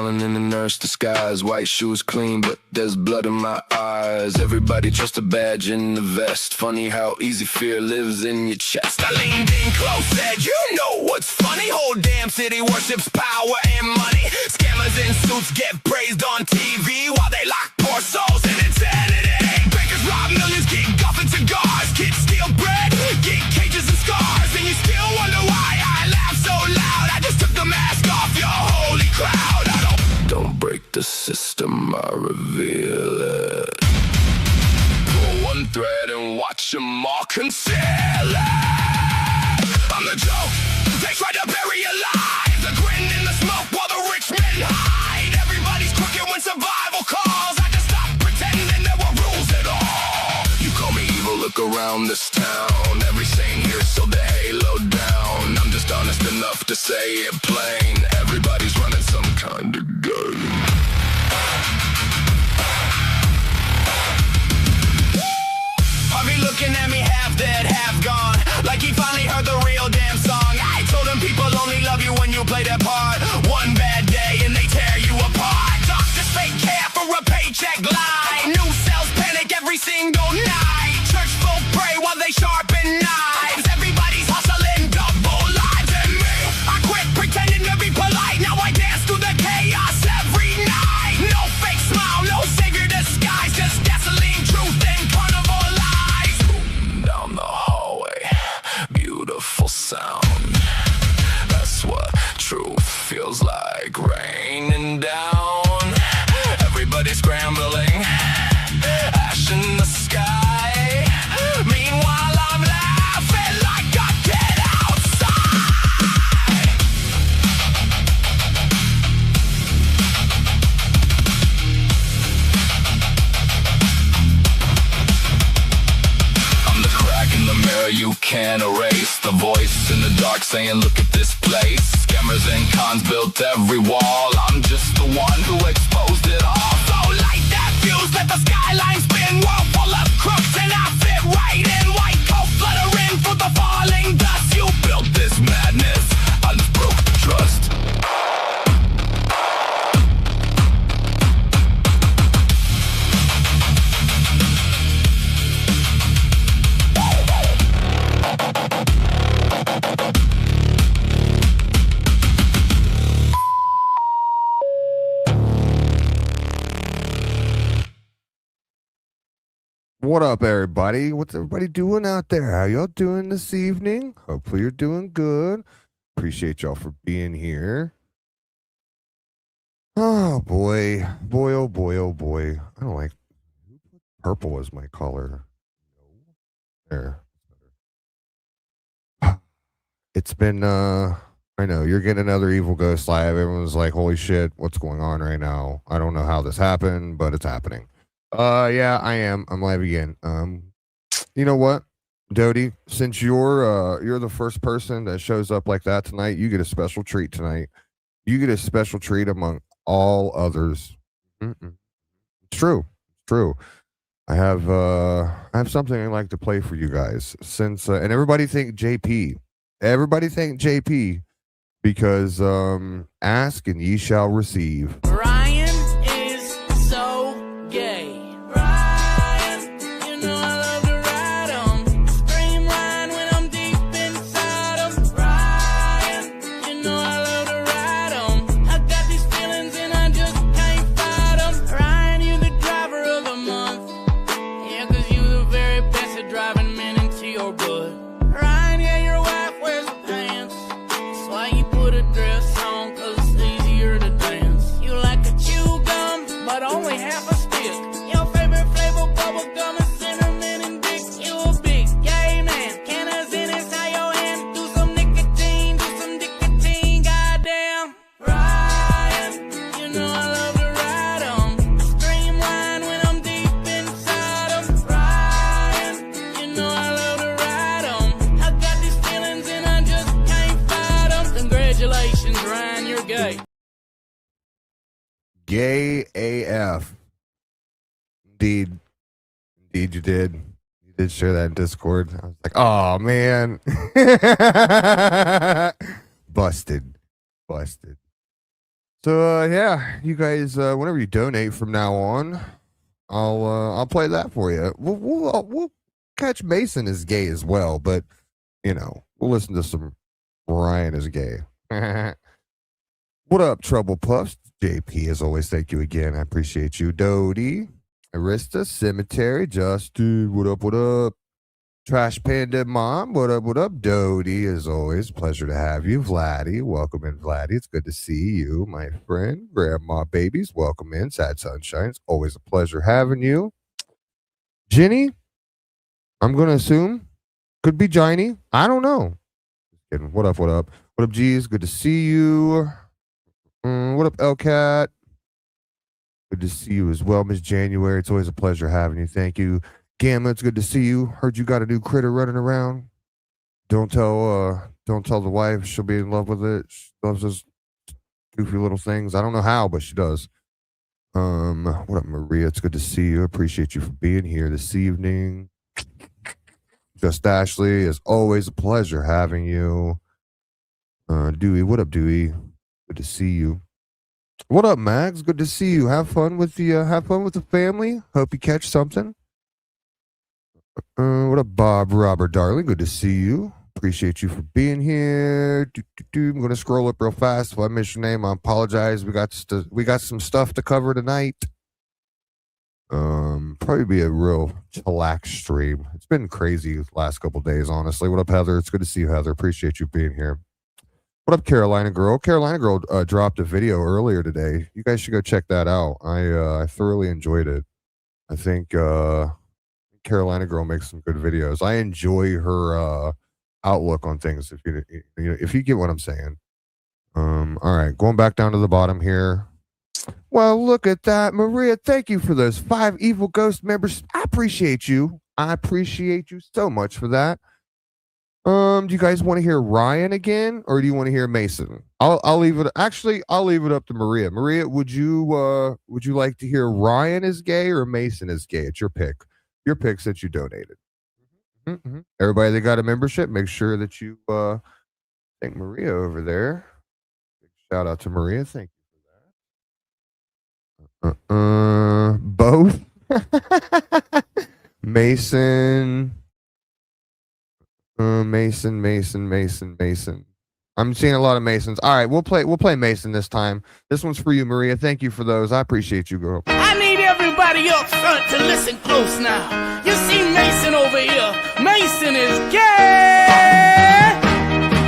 smiling in a nurse disguise. White shoes clean, but there's blood in my eyes. Everybody trusts a badge in the vest. Funny how easy fear lives in your chest. I leaned in close, said, you know what's funny? Whole damn city worships power and money. Scammers in suits get praised on TV while they lock poor souls in insanity. Bankers rob millions, get guffin cigars. Kids steal bread, get cages and scars. And you still wonder why I laugh so loud. I just took the mask off your holy crowd. I don't break the system, I reveal it. Pull one thread and watch them all conceal it. I'm the joke they tried to bury alive. The grin in the smoke while the rich men hide. Everybody's crooked when survival calls. I just stopped pretending there were rules at all. You call me evil, look around this town. Every saint here so the halo down. I'm just honest enough to say it plain. Everybody's running some kind of game. Harvey looking at me half dead, half gone, like he finally heard the real damn song. I told him people only love you when you play that part. One bad day and they tear you apart. Doctors fake care for a paycheck line. New cells panic every single night. Church folk pray while they sharpen knives. Everybody's hustling double lives. And me, I quit pretending to be polite. Now I dance through the chaos every night. No fake smile, no savior disguise. Just gasoline, truth, and carnival lies. Down the hallway, beautiful sound. That's what truth feels like, raining down. Everybody scrambling, ash in the sky. Meanwhile I'm laughing like I get outside. I'm the crack in the mirror you can't erase. The voice in the dark saying look at this place. Scammers and cons built every wall. I'm just the one who exposed it all. So light that fuse, let the skyline spin. World full of crooks and I fit right in. White coat fluttering through the falling dust. You built this madness, I just broke the trust. What up, everybody? What's everybody doing out there? How y'all doing this evening? Hopefully you're doing good. Appreciate y'all for being here. Oh boy. Boy, oh boy, oh boy. I don't like purple as my color. There. It's been I know, you're getting another Evil Ghost live. Everyone's like, holy shit, what's going on right now? I don't know how this happened, but it's happening. Yeah, I am. I'm live again. You know what, Dodie? Since you're the first person that shows up like that tonight, you get a special treat tonight. You get a special treat among all others. It's true. It's true. I have something I'd like to play for you guys. Since and everybody thank JP. Everybody thank JP because ask and ye shall receive. Ryan is so gay. Ryan, you know I love to ride 'em. Streamline when I'm deep inside 'em. Ryan, you know I love to ride 'em. I got these feelings and I just can't fight 'em. Ryan, you the driver of the month. Yeah, 'cause you the very best at driving men into your butt. Ryan, yeah, your wife wears the pants. That's why you put a dress on, 'cause it's easier to dance. You like to chew gum, but only half a stick. Your favorite flavor, bubble gum and cinnamon and dick. You a big gay man. Cannons in inside your hand. Do some nicotine, goddamn. Ryan, you know I love to ride 'em. Streamline when I'm deep inside 'em. Ryan, you know I love to ride 'em. I got these feelings and I just can't fight 'em. Congratulations, Ryan, you're gay. Gay AF. Indeed. Indeed, you did. You did share that in Discord. I was like, oh, man. Busted. Busted. So yeah, you guys, whenever you donate from now on, I'll play that for you. We'll catch Mason as gay as well, but we'll listen to some Ryan is gay. What up, Trouble Puffs? JP, as always, thank you again. I appreciate you. Dodie, Arista, Cemetery, Justin, what up, what up? Trash Panda Mom, what up, Dodie? As always, pleasure to have you. Vladdy, welcome in, Vladdy. It's good to see you, my friend. Grandma Babies, welcome in. Sad Sunshine, it's always a pleasure having you. Ginny, I'm going to assume, could be Giny. I don't know. Just kidding. What up, what up? What up, G's? Good to see you. What up, Elcat? Good to see you as well, Miss January. It's always a pleasure having you. Thank you. Gamma, it's good to see you. Heard you got a new critter running around. Don't tell the wife. She'll be in love with it. She loves those goofy little things. I don't know how, but she does. What up, Maria? It's good to see you. Appreciate you for being here this evening. Just Ashley, it's always a pleasure having you. Dewey, what up, Dewey? Good to see you. What up, Mags? Good to see you. Have fun with the family. Hope you catch something. What up, Bob Robert, darling? Good to see you. Appreciate you for being here. I'm gonna scroll up real fast. If I miss your name, I apologize. We got some stuff to cover tonight. Probably be a real chillax stream. It's been crazy the last couple days, honestly. What up, Heather? It's good to see you, Heather. Appreciate you being here. What up, Carolina Girl? Carolina Girl dropped a video earlier today. You guys should go check that out. I thoroughly enjoyed it. I think Carolina Girl makes some good videos. I enjoy her outlook on things. If you get what I'm saying. All right, going back down to the bottom here. Well, look at that, Maria. Thank you for those 5 Evil Ghost members. I appreciate you. I appreciate you so much for that. Do you guys want to hear Ryan again, or do you want to hear Mason? I'll leave it. Actually, I'll leave it up to Maria. Maria, would you like to hear Ryan is gay or Mason is gay? It's your pick. Your pick since you donated. Mm-hmm. Everybody that got a membership, make sure that you thank Maria over there. Big shout out to Maria. Thank you for that. Both. Mason. Mason. I'm seeing a lot of Masons. All right, we'll play Mason this time. This one's for you, Maria. Thank you for those. I appreciate you, girl. I need everybody up front to listen close now. You see Mason over here. Mason is gay.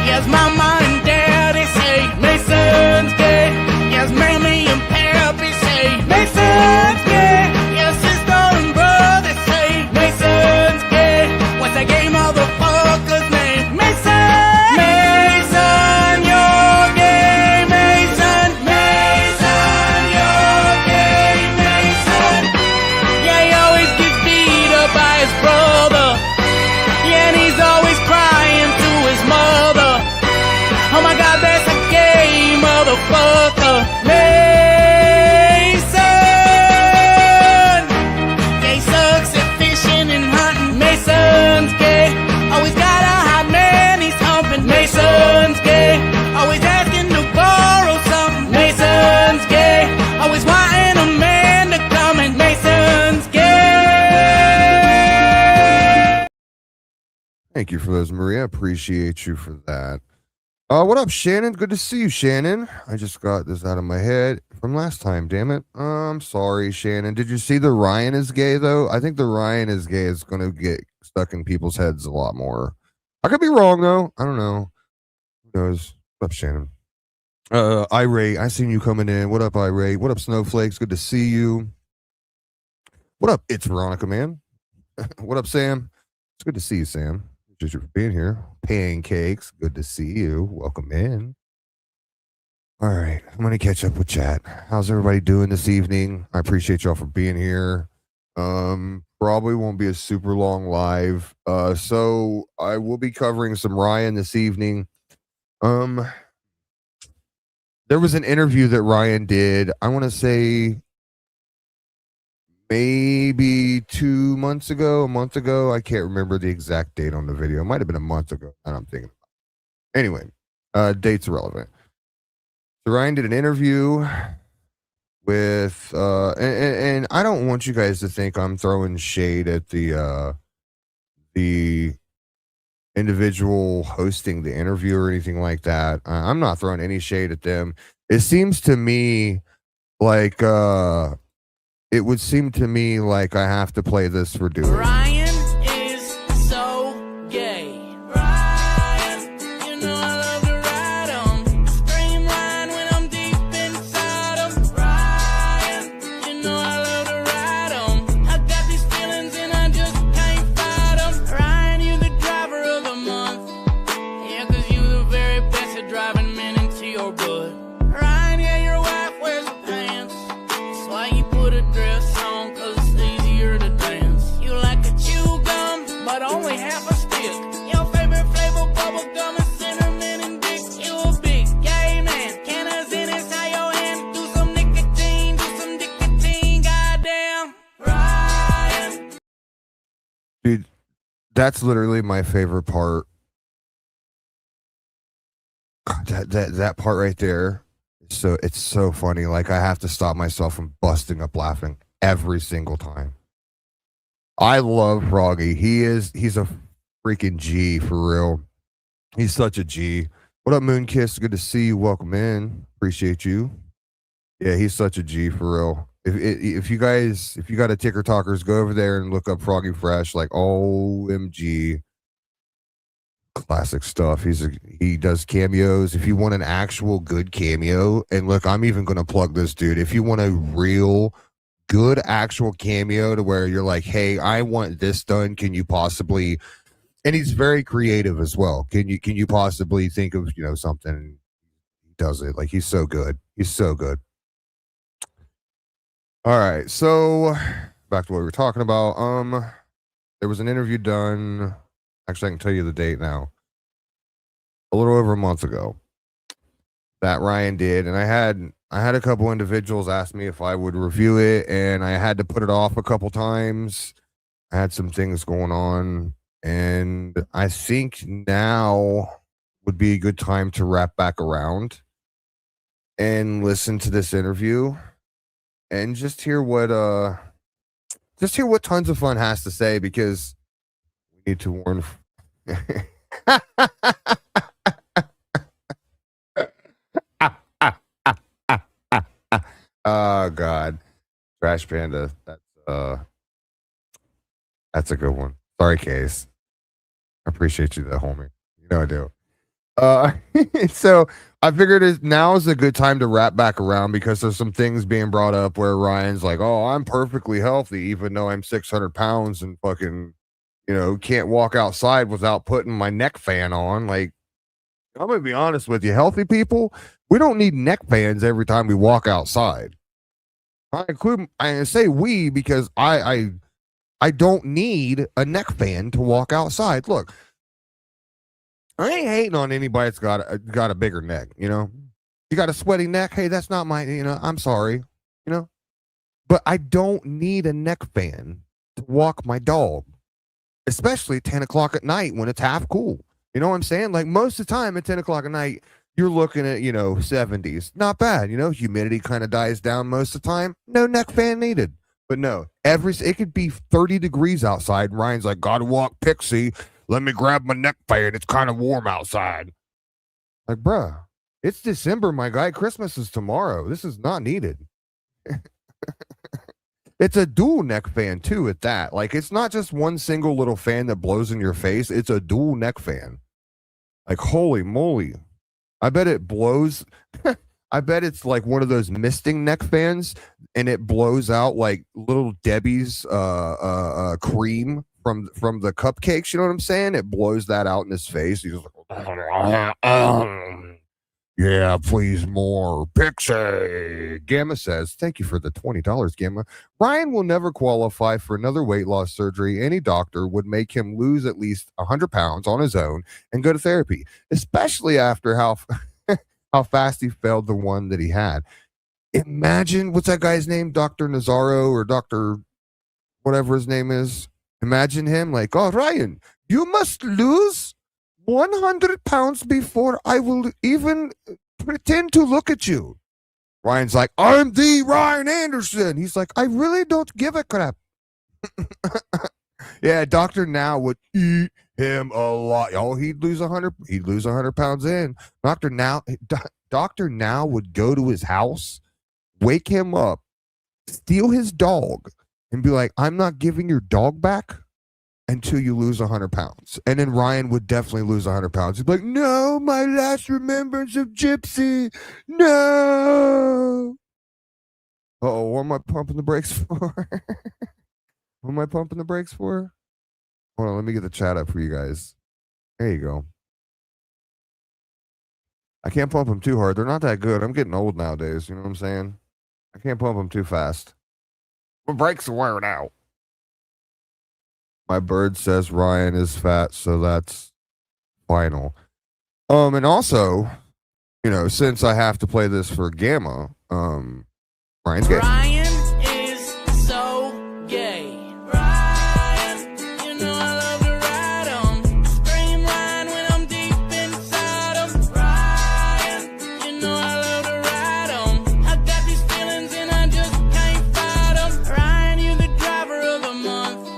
Yes, mama and daddy say Mason's gay. Yes, mammy and pappy say Mason's gay. Yes, sister and brother say Mason's gay. What's that gay motherfucker's name? Mason! Mason, you're gay, Mason! Mason, you're gay, Mason! Yeah, he always gets beat up by his brother. Yeah, and he's always crying to his mother. Oh my God, that's a gay motherfucker. Mason! Yeah, he sucks at fishing and hunting. Mason's gay. Always got a hot man he's humping. Mason's gay. Always asking to borrow something. Mason's gay. Always wanting a man to come and Mason's gay. Thank you for those, Maria. Appreciate you for that. What up, Shannon? Good to see you, Shannon. I just got this out of my head from last time, damn it. I'm sorry, Shannon. Did you see the Ryan is gay, though? I think the Ryan is gay is going to get stuck in people's heads a lot more. I could be wrong, though. I don't know. Who knows? What up, Shannon? Irate, I seen you coming in. What up, Irate? What up, Snowflakes? Good to see you. What up, it's Veronica, man? What up, Sam? It's good to see you, Sam. Just for being here. Pancakes, good to see you. Welcome in. All right, I'm gonna catch up with chat. How's everybody doing this evening? I appreciate y'all for being here. Probably won't be a super long live. So I will be covering some Ryan this evening. There was an interview that Ryan did. I want to say maybe 2 months ago, a month ago. I can't remember the exact date on the video. It might have been a month ago. I don't think. Anyway, date's irrelevant. So Ryan did an interview with and I don't want you guys to think I'm throwing shade at the individual hosting the interview or anything like that. I'm not throwing any shade at them. It seems to me like it would seem to me like I have to play this for doing. Ryan is so gay. Ryan, you know I love to ride 'em. Streamline when I'm deep inside 'em. Ryan, you know I love to ride 'em. I got these feelings and I just can't fight 'em. Ryan, you the driver of the month. Yeah, 'cause you the very best at driving men into your bud. Ryan, yeah, your wife wears pants. That's why you put a dress on, 'cause it's easier to dance. You like a chew gum, but only half a stick. Your favorite flavor, bubble gum and cinnamon and dick. You a big gay man. Cannons in inside your hand. Do some nicotine, goddamn. Ryan. Dude, that's literally my favorite part. God, that part right there. So it's so funny. Like I have to stop myself from busting up laughing every single time. I love Froggy. He's a freaking G for real. He's such a G. What up, Moonkiss? Good to see you. Welcome in. Appreciate you. Yeah, he's such a G for real. If you got a ticker talkers, go over there and look up Froggy Fresh. Like OMG. Classic stuff. He does cameos. If you want an actual good cameo, and look, I'm even gonna plug this dude. If you want a real good actual cameo to where you're like, hey, I want this done, can you possibly, and he's very creative as well. Can you possibly think of, something? He does it. Like he's so good. He's so good. All right, so back to what we were talking about. There was an interview done. Actually, I can tell you the date now. A little over a month ago that Ryan did, and I had a couple individuals ask me if I would review it, and I had to put it off a couple times. I had some things going on, and I think now would be a good time to wrap back around and listen to this interview and just hear what Tons of Fun has to say, because we need to warn. Oh God, Trash Panda. That's a good one. Sorry, Case. I appreciate you, though, homie. You know I do. So I figured now is a good time to wrap back around, because there's some things being brought up where Ryan's like, "Oh, I'm perfectly healthy, even though I'm 600 pounds and fucking, can't walk outside without putting my neck fan on." Like, I'm gonna be honest with you, healthy people, we don't need neck fans every time we walk outside. I say we because I don't need a neck fan to walk outside. Look, I ain't hating on anybody that's got a bigger neck. You got a sweaty neck. Hey, that's not my. I'm sorry. But I don't need a neck fan to walk my dog, especially 10 o'clock at night when it's half cool. You know what I'm saying? Like most of the time at 10 o'clock at night, you're looking at, 70s. Not bad. Humidity kind of dies down most of the time. No neck fan needed. But no, it could be 30 degrees outside. And Ryan's like, gotta walk Pixie. Let me grab my neck fan. It's kind of warm outside. Like, bruh, it's December, my guy. Christmas is tomorrow. This is not needed. It's a dual neck fan too at that. Like, it's not just one single little fan that blows in your face. It's a dual neck fan. Like, holy moly. I bet it blows. I bet it's like one of those misting neck fans, and it blows out like little Debbie's cream from the cupcakes. You know what I'm saying? It blows that out in his face. He's like, yeah, please more. Pixie. Gamma says, thank you for the $20, Gamma. Ryan will never qualify for another weight loss surgery. Any doctor would make him lose at least 100 pounds on his own and go to therapy, especially after how fast he failed the one that he had. Imagine, what's that guy's name? Dr. Nazaro or Dr. whatever his name is. Imagine him like, oh, Ryan, you must lose 100 pounds before I will even pretend to look at you. Ryan's like, I'm the Ryan Anderson. He's like, I really don't give a crap. Yeah, Dr. Now would eat him a lot. Oh, he'd lose 100 pounds in. Dr. Now would go to his house, wake him up, steal his dog, and be like, I'm not giving your dog back until you lose 100 pounds. And then Ryan would definitely lose 100 pounds. He'd be like, no, my last remembrance of Gypsy. No. Uh-oh, what am I pumping the brakes for? What am I pumping the brakes for? Hold on, let me get the chat up for you guys. There you go. I can't pump them too hard. They're not that good. I'm getting old nowadays. You know what I'm saying? I can't pump them too fast. My brakes are wearing out. My bird says Ryan is fat, so that's final. And also, you know, since I have to play this for Gamma, Ryan's gay. Ryan is so gay. Ryan, you know I love to ride 'em. Scream Ryan when I'm deep inside 'em. Ryan, you know I love to ride 'em. I got these feelings and I just can't fight 'em. Ryan, you the driver of the month.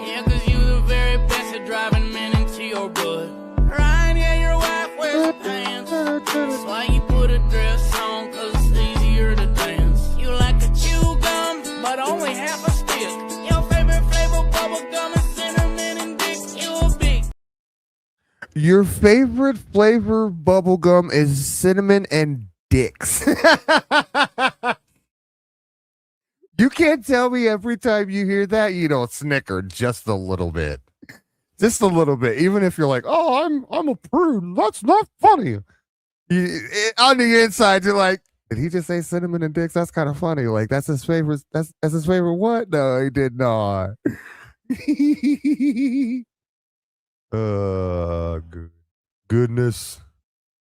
Yeah, 'cause you the very best at driving men into your butt. Ryan, yeah, your wife wears pants. That's why you put a dress on, 'cause it's easier to dance. You like to chew gum, but only half a stick. Your favorite flavor bubble gum is cinnamon and dick. You a big. Your favorite flavor bubblegum is cinnamon and dicks. You can't tell me every time you hear that you don't snicker just a little bit. Just a little bit. Even if you're like, oh, I'm a prude. That's not funny. On the inside, you're like, did he just say cinnamon and dicks? That's kind of funny. Like, that's his favorite. That's his favorite what? No, he did not. Goodness.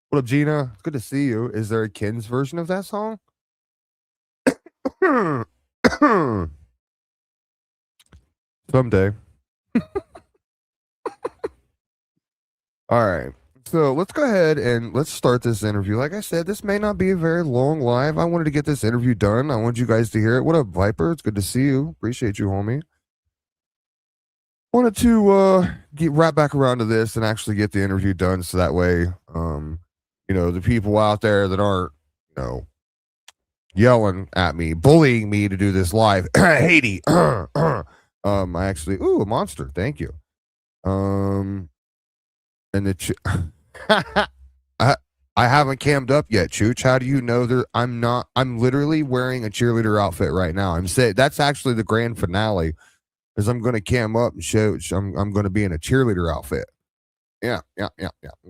What up, Gina? It's good to see you. Is there a Ken's version of that song? Someday. All right. So let's go ahead and let's start this interview. Like I said, this may not be a very long live. I wanted to get this interview done. I want you guys to hear it. What up, Viper? It's good to see you. Appreciate you, homie. Wanted to get right back around to this and actually get the interview done so that way, you know, the people out there that aren't, you know, yelling at me, bullying me to do this live. Haiti. I actually, a monster. Thank you. And the I haven't cammed up yet, Chooch. How do you know that I'm literally wearing a cheerleader outfit right now. I'm saying that's actually the grand finale, is I'm going to cam up and show I'm going to be in a cheerleader outfit. Yeah. I'm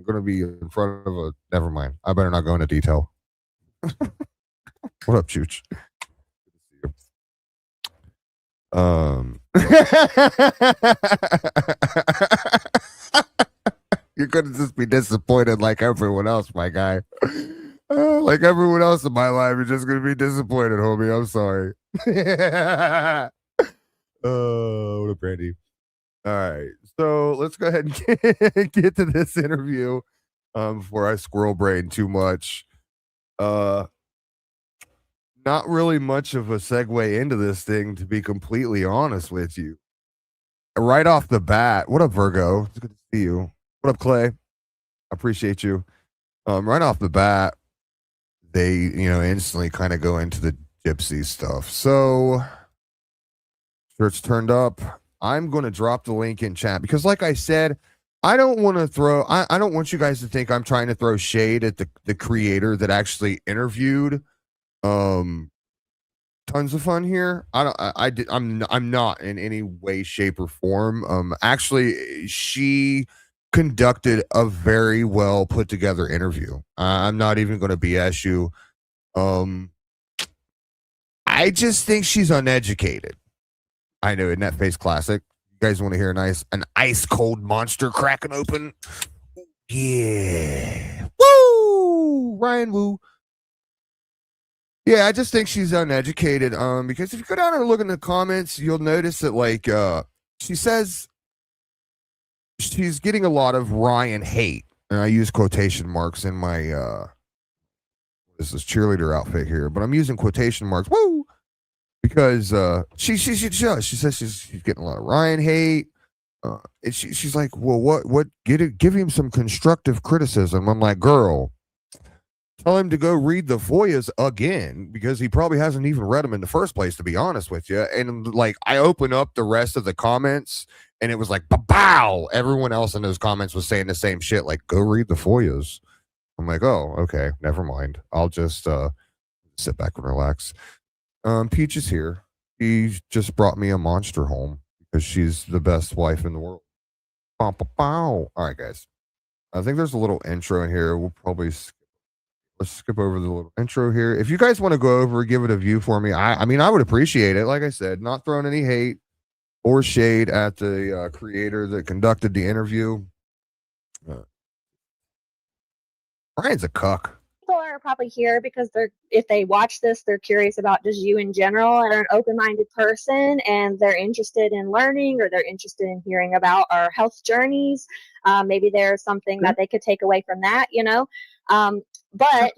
going to be in front of a, never mind. I better not go into detail. What up, Chooch? You're gonna just be disappointed like everyone else, my guy. Like everyone else in my life, you're just gonna be disappointed, homie. I'm sorry. Oh, what a Brandy. All right, so let's go ahead and get to this interview before I squirrel brain too much. Not really much of a segue into this thing, to be completely honest with you. Right off the bat, what up, Virgo? It's good to see you. What up, Clay? I appreciate you. Right off the bat, they, instantly kind of go into the Gypsy stuff. So, shirts turned up. I'm going to drop the link in chat because, like I said, I don't want to I don't want you guys to think I'm trying to throw shade at the creator that actually interviewed. Tons of fun here. I'm not in any way, shape, or form. Actually, she conducted a very well put together interview. I'm not even going to BS you. I just think she's uneducated. I know, in that face classic. You guys want to hear an ice cold monster cracking open? Yeah. Woo! Ryan Woo. Yeah, I just think she's uneducated. Because if you go down and look in the comments, you'll notice that she says she's getting a lot of Ryan hate, and I use quotation marks in my this is cheerleader outfit here, but I'm using quotation marks. Woo! Because she says she's getting a lot of Ryan hate. And she's like, well, what? Give him some constructive criticism. I'm like, girl, tell him to go read the FOIAs again because he probably hasn't even read them in the first place, to be honest with you. And like, I open up the rest of the comments, and it was like, bow. Everyone else in those comments was saying the same shit, like, go read the FOIAs. I'm like, oh, okay, never mind. I'll just sit back and relax. Peach is here. She just brought me a monster home because she's the best wife in the world. Bow, bow, bow. All right, guys. I think there's a little intro in here. We'll probably let's skip over the little intro here. If you guys want to go over, give it a view for me. I mean, I would appreciate it. Like I said, not throwing any hate or shade at the creator that conducted the interview. Ryan's a cuck. People are probably here because if they watch this, they're curious about just you in general, and are an open-minded person, and they're interested in learning, or they're interested in hearing about our health journeys. Maybe there's something that they could take away from that, but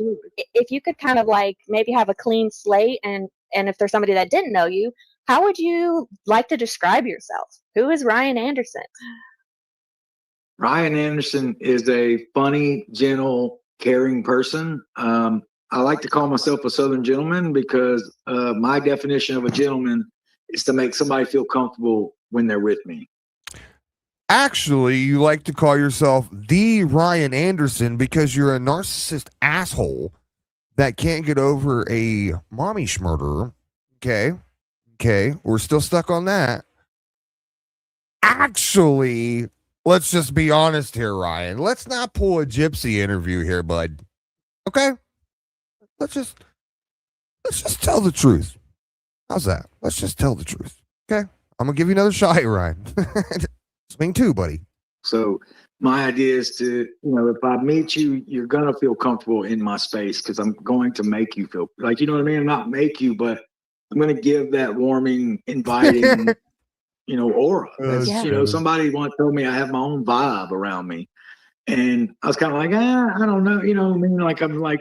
if you could kind of like maybe have a clean slate, and if there's somebody that didn't know you, how would you like to describe yourself? Who is Ryan Anderson? Ryan Anderson is a funny, gentle, caring person. I like to call myself a Southern gentleman because my definition of a gentleman is to make somebody feel comfortable when they're with me. Actually, you like to call yourself the Ryan Anderson because you're a narcissist asshole that can't get over a mommy schmurder. Okay, we're still stuck on that. Actually, let's just be honest here, Ryan. Let's not pull a Gypsy interview here, bud. Okay? Let's just tell the truth. How's that? Let's just tell the truth. Okay? I'm gonna give you another shot, Ryan. Swing two, buddy. So my idea is to, if I meet you, you're gonna feel comfortable in my space because I'm going to make you feel like, you know what I mean? I'm not make you, but I'm gonna give that warming, inviting aura. Somebody once told me I have my own vibe around me. And I was kind of like, I don't know, like I'm like,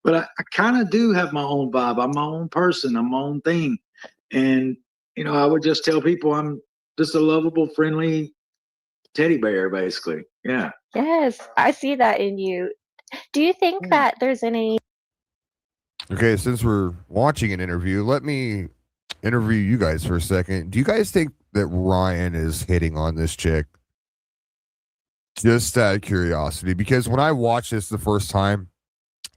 but I kind of do have my own vibe. I'm my own person. I'm my own thing. And, I would just tell people I'm just a lovable, friendly teddy bear, basically. Yeah. Yes, I see that in you. Do you think that there's any... Okay, since we're watching an interview, let me interview you guys for a second. Do you guys think that Ryan is hitting on this chick? Just out of curiosity, because when I watched this the first time,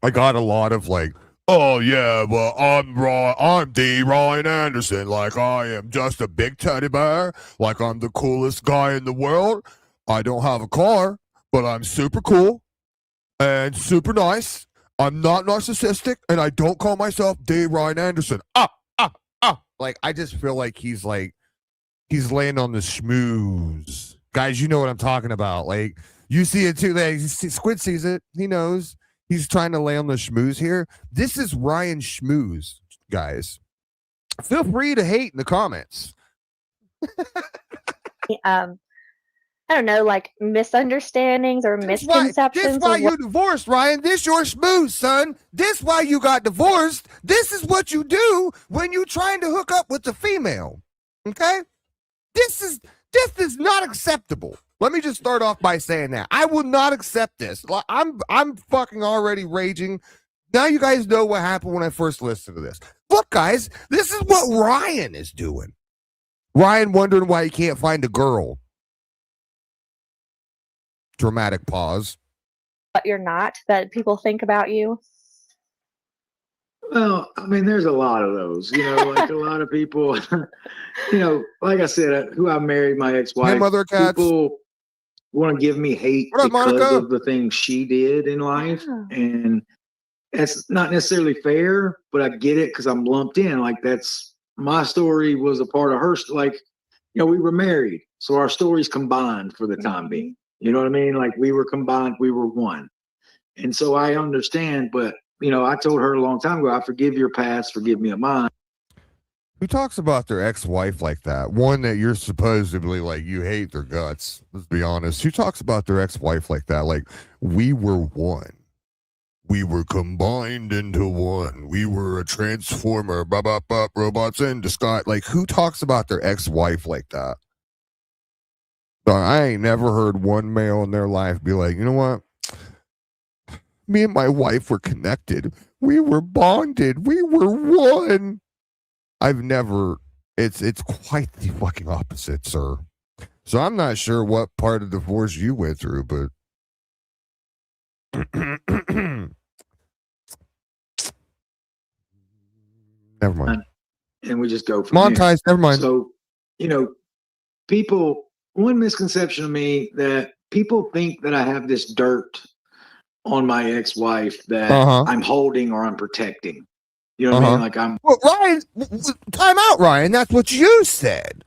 I got a lot of like, oh yeah, well I'm the Ryan Anderson, like I am just a big teddy bear, like I'm the coolest guy in the world. I don't have a car, but I'm super cool and super nice. I'm not narcissistic, and I don't call myself the Ryan Anderson. Like I just feel like he's laying on the schmooze. Guys, you know what I'm talking about. Like, you see it too. Like, Squid sees it. He knows. He's trying to lay on the schmooze here. This is Ryan Schmooze, guys. Feel free to hate in the comments. I don't know, like misunderstandings or misconceptions. This why you divorced, Ryan. This your schmooze, son. This why you got divorced. This is what you do when you trying to hook up with the female. Okay? This is not acceptable. Let me just start off by saying that. I will not accept this. I'm fucking already raging. Now you guys know what happened when I first listened to this. Look, guys, this is what Ryan is doing. Ryan wondering why he can't find a girl. Dramatic pause. But you're not, that people think about you. Well, I mean, there's a lot of those, like a lot of people, like I said, who I married, my ex-wife, hey, mother cats. People want to give me hate what up, because Monica? of the things she did in life. Yeah. And that's not necessarily fair, but I get it because I'm lumped in. Like that's my story was a part of her. Like, we were married. So our stories combined for the time being. You know what I mean? Like we were combined, we were one. And so I understand, but I told her a long time ago, I forgive your past, forgive me of mine. Who talks about their ex-wife like that? One that you're supposedly like, you hate their guts. Let's be honest. Who talks about their ex-wife like that? Like, we were one. we were combined into one. We were a transformer. Bop, bop, bop, robots in disguise. Like, who talks about their ex-wife like that? So I ain't never heard one male in their life be like, you know what? Me and my wife were connected. We were bonded. We were one. I've never. It's quite the fucking opposite, sir. So I'm not sure what part of the divorce you went through, but never mind. And we just go from there. Monetize, never mind. So, people, one misconception of me that people think that I have this dirt on my ex-wife that I'm holding or I'm protecting. You know what I mean? Like Well, Ryan, time out, Ryan. That's what you said.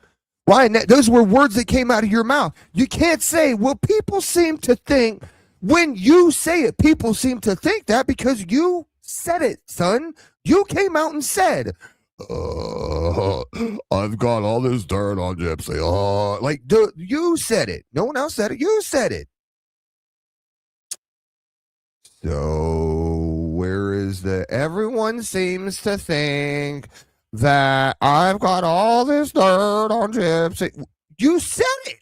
Ryan, those were words that came out of your mouth. You can't say, well, people seem to think, when you say it, people seem to think that because you said it, son. You came out and said, I've got all this dirt on Gypsy. You said it. No one else said it. You said it. So where is the everyone seems to think that I've got all this dirt on Gypsy. You said it.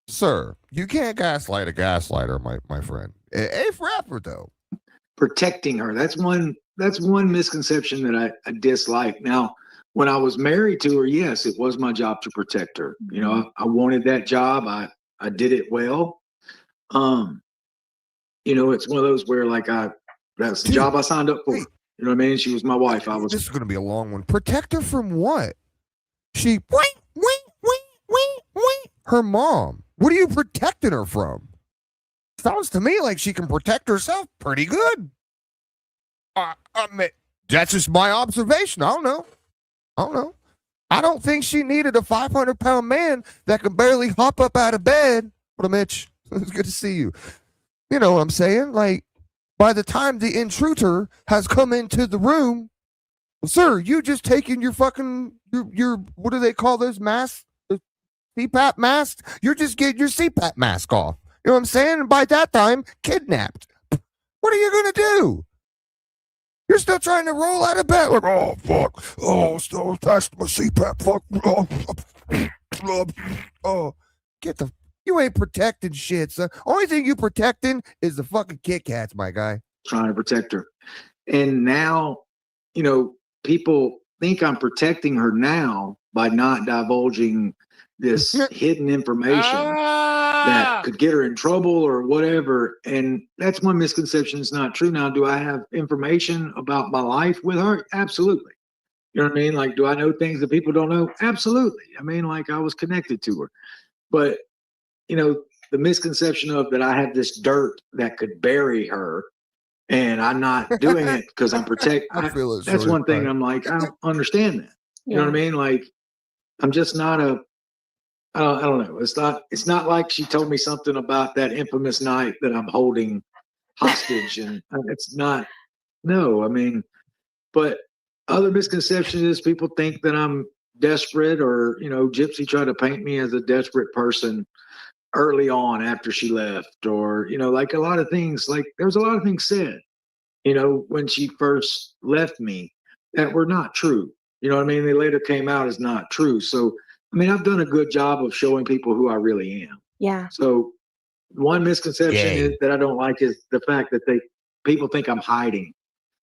Sir, you can't gaslight a gaslighter, my friend. A for effort, though. Protecting her. That's one misconception that I dislike. Now, when I was married to her, yes, it was my job to protect her. I wanted that job. I did it well. It's one of those where that's the job I signed up for. You know what I mean? She was my wife. This is going to be a long one. Protect her from what? She, her mom. What are you protecting her from? Sounds to me like she can protect herself pretty good. I mean, that's just my observation. I don't know. I don't think she needed a 500-pound man that can barely hop up out of bed. What a Mitch. It's good to see you. You know what I'm saying? Like, by the time the intruder has come into the room, sir, you just taking your fucking, your what do they call those masks? The CPAP mask? You're just getting your CPAP mask off. You know what I'm saying? And by that time, kidnapped. What are you going to do? You're still trying to roll out of bed. Like, oh, fuck. Oh, still attached to my CPAP. Fuck. Oh, get the... You ain't protecting shit, son. Only thing you protecting is the fucking Kit Kats, my guy. Trying to protect her. And now, people think I'm protecting her now by not divulging this hidden information that could get her in trouble or whatever. And that's one misconception. It's not true. Now, do I have information about my life with her? Absolutely. You know what I mean? Like, do I know things that people don't know? Absolutely. I mean, like, I was connected to her. But the misconception of that I have this dirt that could bury her and I'm not doing it because I'm protecting. That's one thing I'm like, I don't understand that. You know what I mean? Like, I'm just not I don't know. It's not like she told me something about that infamous night that I'm holding hostage and it's not, no, I mean, but other misconception is people think that I'm desperate or, Gypsy tried to paint me as a desperate person early on after she left or, like a lot of things, like there was a lot of things said, when she first left me that were not true. You know what I mean? They later came out as not true. So, I mean, I've done a good job of showing people who I really am. Yeah. So one misconception that I don't like is the fact that people think I'm hiding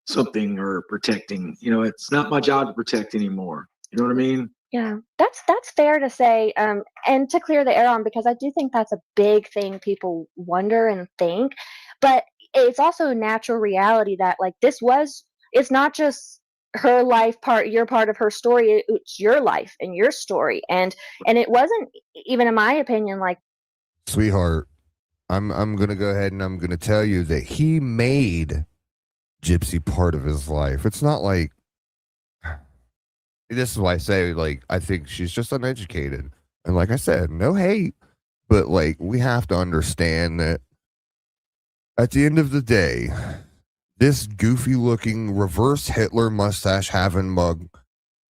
something or protecting. It's not my job to protect anymore. You know what I mean? Yeah, that's fair to say, and to clear the air on, because I do think that's a big thing people wonder and think, but it's also a natural reality that like it's not just her life part, your part of her story, it's your life and your story, and it wasn't even, in my opinion, like, sweetheart, I'm gonna go ahead and I'm gonna tell you that he made Gypsy part of his life. It's not like. This is why I say, like, I think she's just uneducated. And like I said, no hate. But, like, we have to understand that at the end of the day, this goofy-looking reverse Hitler mustache-having mug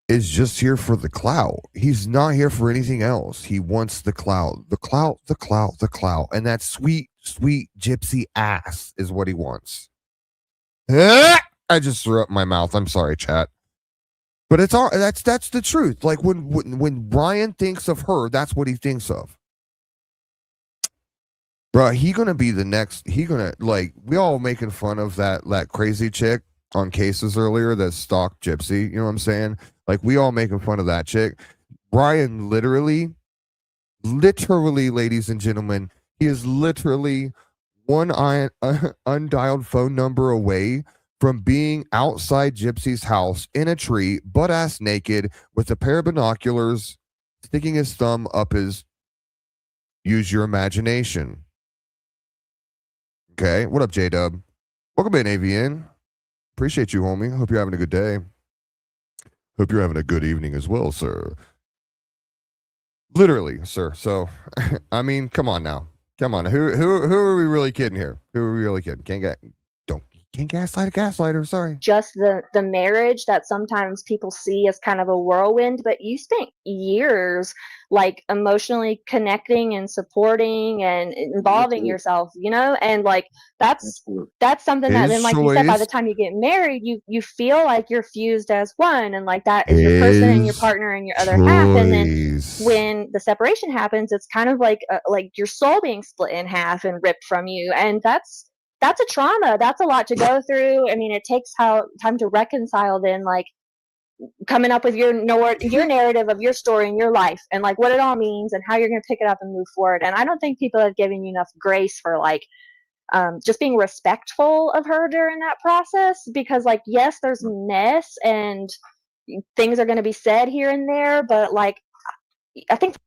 is just here for the clout. He's not here for anything else. He wants the clout. The clout, the clout, the clout. And that sweet, sweet gypsy ass is what he wants. I just threw up my mouth. I'm sorry, chat. But it's all that's the truth. Like when Ryan thinks of her, that's what he thinks of. Bro, he gonna be the next. He gonna like we all making fun of that crazy chick on Cases earlier that stalked Gypsy. You know what I'm saying? Like we all making fun of that chick. Ryan literally, ladies and gentlemen, he is literally one undialed phone number away from being outside Gypsy's house in a tree, butt ass naked, with a pair of binoculars, sticking his thumb up his. Use your imagination. Okay, what up, J-Dub? Welcome in, AVN. Appreciate you, homie. Hope you're having a good day. Hope you're having a good evening as well, sir. Literally, sir. So, I mean, come on now. Come on. Who are we really kidding here? Who are we really kidding? Can't gaslight a gaslighter. Sorry. Just the marriage that sometimes people see as kind of a whirlwind, but you spent years like emotionally connecting and supporting and involving yourself, you know, and like that's something that then, like you said, by the time you get married, you feel like you're fused as one, and like that is your person and your partner and your other half. And then when the separation happens, it's kind of like your soul being split in half and ripped from you, and that's a trauma. That's a lot to go through. I mean, it takes time to reconcile then, like coming up with your narrative of your story and your life and like what it all means and how you're going to pick it up and move forward. And I don't think people have given you enough grace for like just being respectful of her during that process, because like, yes, there's mess and things are going to be said here and there, but like, I think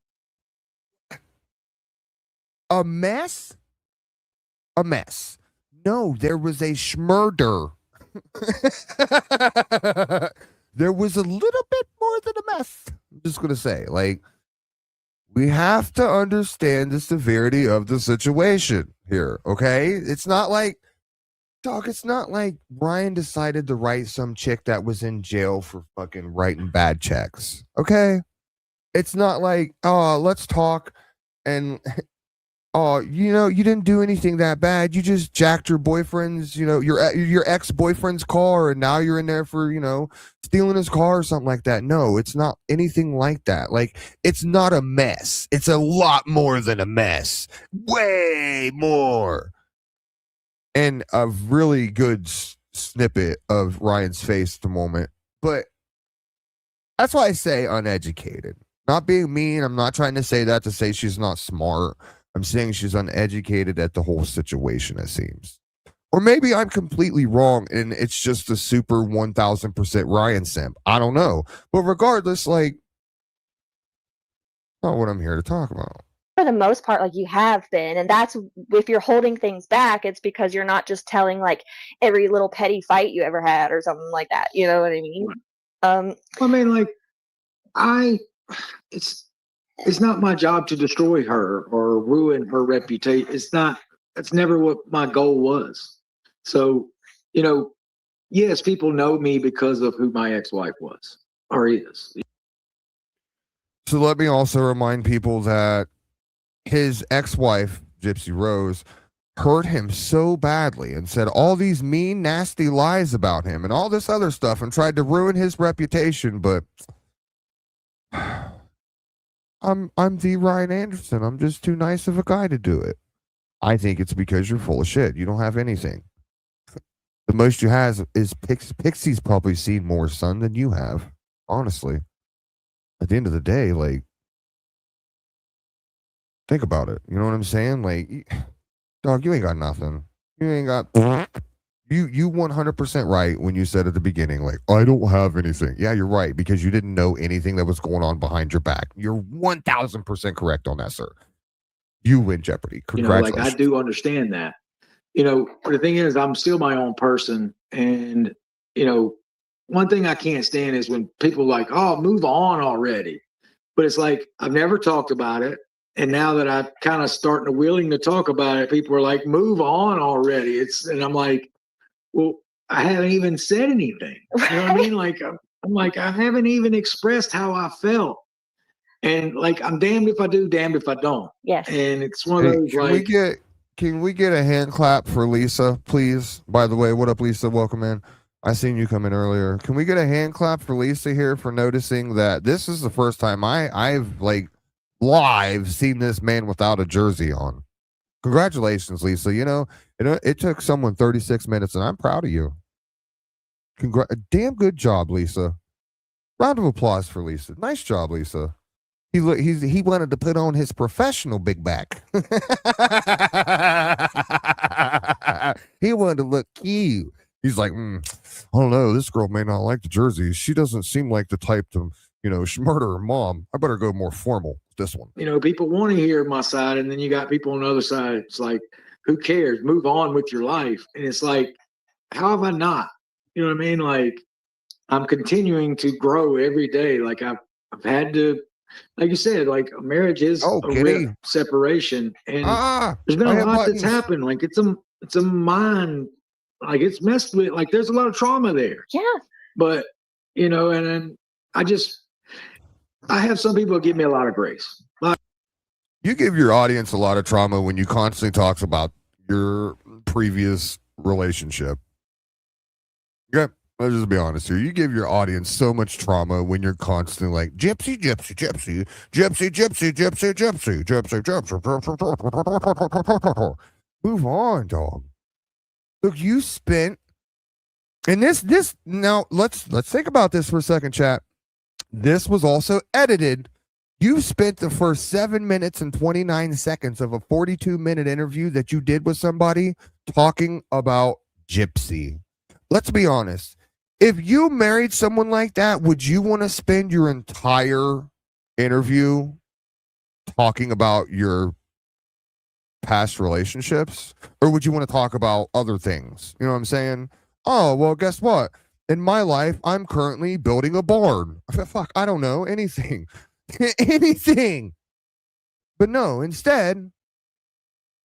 a mess. No, there was a schmurder. There was a little bit more than a mess. I'm just going to say, like, we have to understand the severity of the situation here, okay? It's not like, dog, it's not like Ryan decided to write some chick that was in jail for fucking writing bad checks, okay? It's not like, oh, let's talk and... Oh, you know, you didn't do anything that bad. You just jacked your boyfriend's, you know, your ex-boyfriend's car, and now you're in there for, you know, stealing his car or something like that. No, it's not anything like that. Like, it's not a mess. It's a lot more than a mess. Way more. And a really good snippet of Ryan's face at the moment. But that's why I say uneducated. Not being mean. I'm not trying to say that to say she's not smart. I'm saying she's uneducated at the whole situation, it seems. Or maybe I'm completely wrong and it's just a super 1000% Ryan simp. I don't know. But regardless, like, not what I'm here to talk about. For the most part, like, you have been, and that's, if you're holding things back, it's because you're not just telling like every little petty fight you ever had or something like that. You know what I mean? I mean, like, it's not my job to destroy her or ruin her reputation. That's never what my goal was. So, you know, yes, people know me because of who my ex-wife was or is. So let me also remind people that his ex-wife, Gypsy Rose, hurt him so badly and said all these mean, nasty lies about him and all this other stuff and tried to ruin his reputation, but I'm the Ryan Anderson. I'm just too nice of a guy to do it. I think it's because you're full of shit. You don't have anything. The most you have is Pixie's probably seen more, son, than you have. Honestly. At the end of the day, like, think about it. You know what I'm saying? Like, dog, you ain't got nothing. You ain't got... You 100% right when you said at the beginning, like, I don't have anything. Yeah, you're right, because you didn't know anything that was going on behind your back. You're 1000% correct on that, sir. You win Jeopardy. Congratulations. You know, like, I do understand that. You know, the thing is, I'm still my own person. And, you know, one thing I can't stand is when people are like, oh, move on already. But it's like, I've never talked about it. And now that I'm kind of starting to willing to talk about it, people are like, move on already. And I'm like, well, I haven't even said anything. You know what I mean? Like, I'm like, I haven't even expressed how I felt. And like, I'm damned if I do, damned if I don't. Yes. And it's one of those, like, Can we get a hand clap for Lisa, please? By the way, what up, Lisa? Welcome in. I seen you come in earlier. Can we get a hand clap for Lisa here for noticing that this is the first time I've like live seen this man without a jersey on? Congratulations, Lisa. You know, it took someone 36 minutes, and I'm proud of you. Damn good job, Lisa. Round of applause for Lisa. Nice job, Lisa. He wanted to put on his professional big back. He wanted to look cute. He's like, I don't know. This girl may not like the jersey. She doesn't seem like the type to, murder her mom. I better go more formal with this one. People want to hear my side, and then you got people on the other side. It's like, who cares? Move on with your life. And it's like, how have I not? You know what I mean? Like, I'm continuing to grow every day. Like I've had to, like you said, like a marriage is a real separation, and there's been a lot that's happened. Like it's a mind, like it's messed with. Like there's a lot of trauma there. Yeah. But and then I have some people give me a lot of grace. You give your audience a lot of trauma when you constantly talk about your previous relationship. Okay. Let's just be honest here. You give your audience so much trauma when you're constantly like gypsy, gypsy, gypsy, gypsy, gypsy, gypsy, gypsy, gypsy, gypsy. Move on, dog. Look, you spent, and this now let's think about this for a second, chat. This was also edited. You spent the first 7 minutes and 29 seconds of a 42-minute interview that you did with somebody talking about Gypsy. Let's be honest. If you married someone like that, would you want to spend your entire interview talking about your past relationships? Or would you want to talk about other things? You know what I'm saying? Oh, well, guess what? In my life, I'm currently building a barn. Fuck, I don't know. Anything. Anything. But no, instead,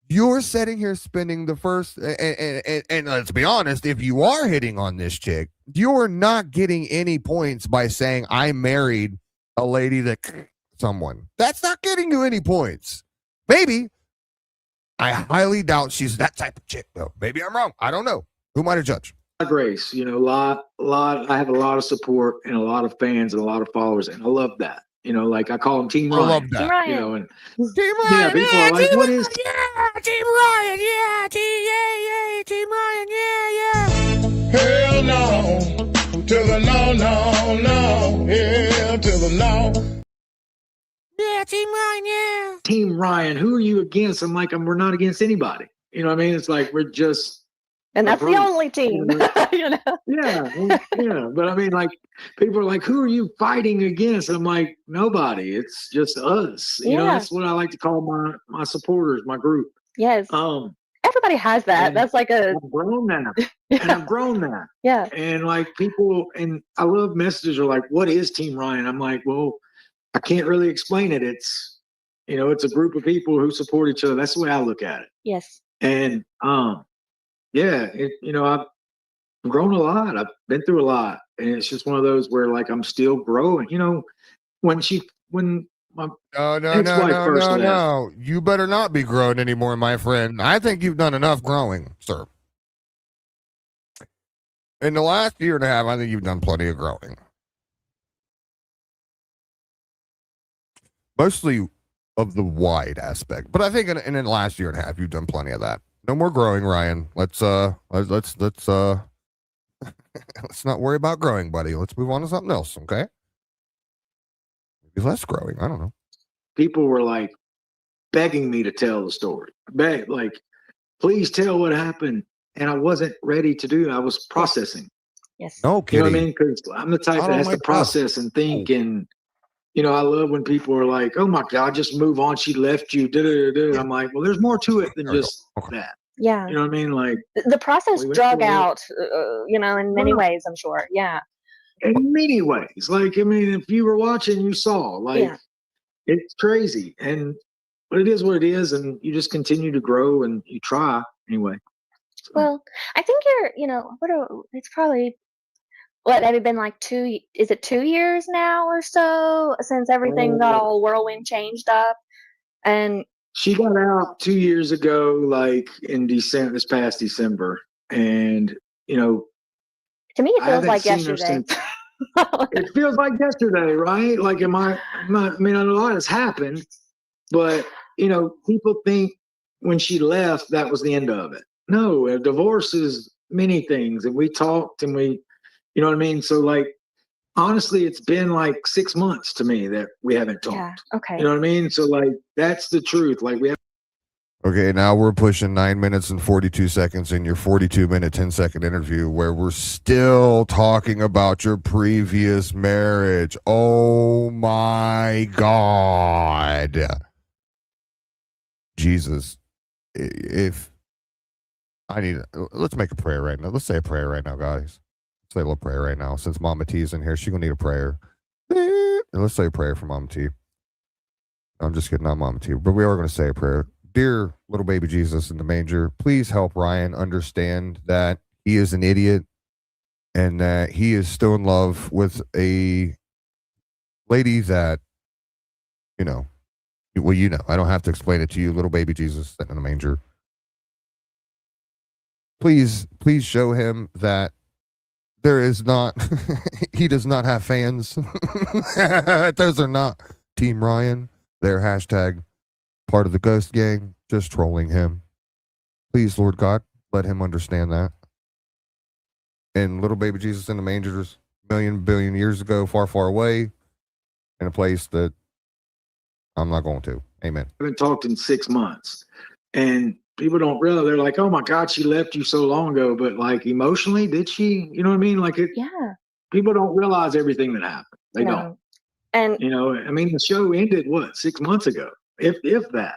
you're sitting here spending the first, and let's be honest, if you are hitting on this chick, you're not getting any points by saying I married a lady that someone. That's not getting you any points. Maybe. I highly doubt she's that type of chick, though. Maybe I'm wrong. I don't know. Who might have judged? Grace, a lot. I have a lot of support and a lot of fans and a lot of followers, and I love that. Like I call them Team Ryan. I love that. Team Ryan. And Team Ryan. yeah, people are like, what is? Team Ryan. Yeah, Team Ryan. Yeah. Hell no, to the no. Hell to the no. Yeah, Team Ryan. Yeah. Team Ryan. Who are you against? I'm like, we're not against anybody. You know what I mean? It's like we're just. And that's the only team. Yeah. But I mean, like, people are like, who are you fighting against? I'm like, nobody. It's just us. That's what I like to call my supporters, my group. Yes. Everybody has that. That's like a. I've grown that. And I've grown that. Yeah. And like people, and I love messages are like, what is Team Ryan? I'm like, well, I can't really explain it. It's, it's a group of people who support each other. That's the way I look at it. Yes. And, yeah, I've grown a lot. I've been through a lot, and it's just one of those where like I'm still growing. When my No. You better not be growing anymore, my friend. I think you've done enough growing, sir. In the last year and a half, I think you've done plenty of growing. Mostly of the wide aspect, but I think in the last year and a half, you've done plenty of that. No more growing, Ryan. Let's let's not worry about growing, buddy. Let's move on to something else, okay? Maybe less growing. I don't know. People were like begging me to tell the story. Like, please tell what happened. And I wasn't ready to do it. I was processing. Yes. No kidding. You know what I mean? Because I'm the type that has to process and think. And I love when people are like, "Oh my God, just move on. She left you." I'm like, well, there's more to it than just that. Yeah. You know what I mean? Like the process drug out, in many ways, I'm sure. Yeah. In many ways. Like, I mean, if you were watching, you saw, like, it's crazy. But it is what it is. And you just continue to grow and you try anyway. So. Well, I think it's probably, have it been like 2 years now or so since everything got all whirlwind changed up? And She got out 2 years ago, like in December, this past December, and you know, To me, it I feels haven't like seen her yesterday. since. It feels like yesterday, right? Like, I mean, a lot has happened, but people think when she left, that was the end of it. No, a divorce is many things, and we talked, and you know what I mean. So, like, honestly, it's been like 6 months to me that we haven't talked. Yeah. Okay. You know what I mean? So, like, that's the truth. Like, we have. Okay, now we're pushing 9 minutes and 42 seconds in your 42-minute, 10-second interview where we're still talking about your previous marriage. Oh my God. Jesus. If I need, let's make a prayer right now. Let's say a prayer right now, guys. Let's say a little prayer right now. Since Mama T is in here, she's going to need a prayer. Let's say a prayer for Mama T. I'm just kidding, not Mama T, but we are going to say a prayer. Dear little baby Jesus in the manger, please help Ryan understand that he is an idiot and that he is still in love with a lady that, I don't have to explain it to you, little baby Jesus in the manger. Please show him that there is not, he does not have fans. Those are not Team Ryan. They're hashtag part of the ghost gang, just trolling him. Please, Lord God, let him understand that. And little baby Jesus in the mangers, billion years ago, far, far away, in a place that I'm not going to. Amen. I haven't talked in 6 months, and people don't realize. They're like, "Oh my God, she left you so long ago," but like emotionally, did she? You know what I mean? Like, Yeah. people don't realize everything that happened. They don't. And I mean, the show ended 6 months ago, if that.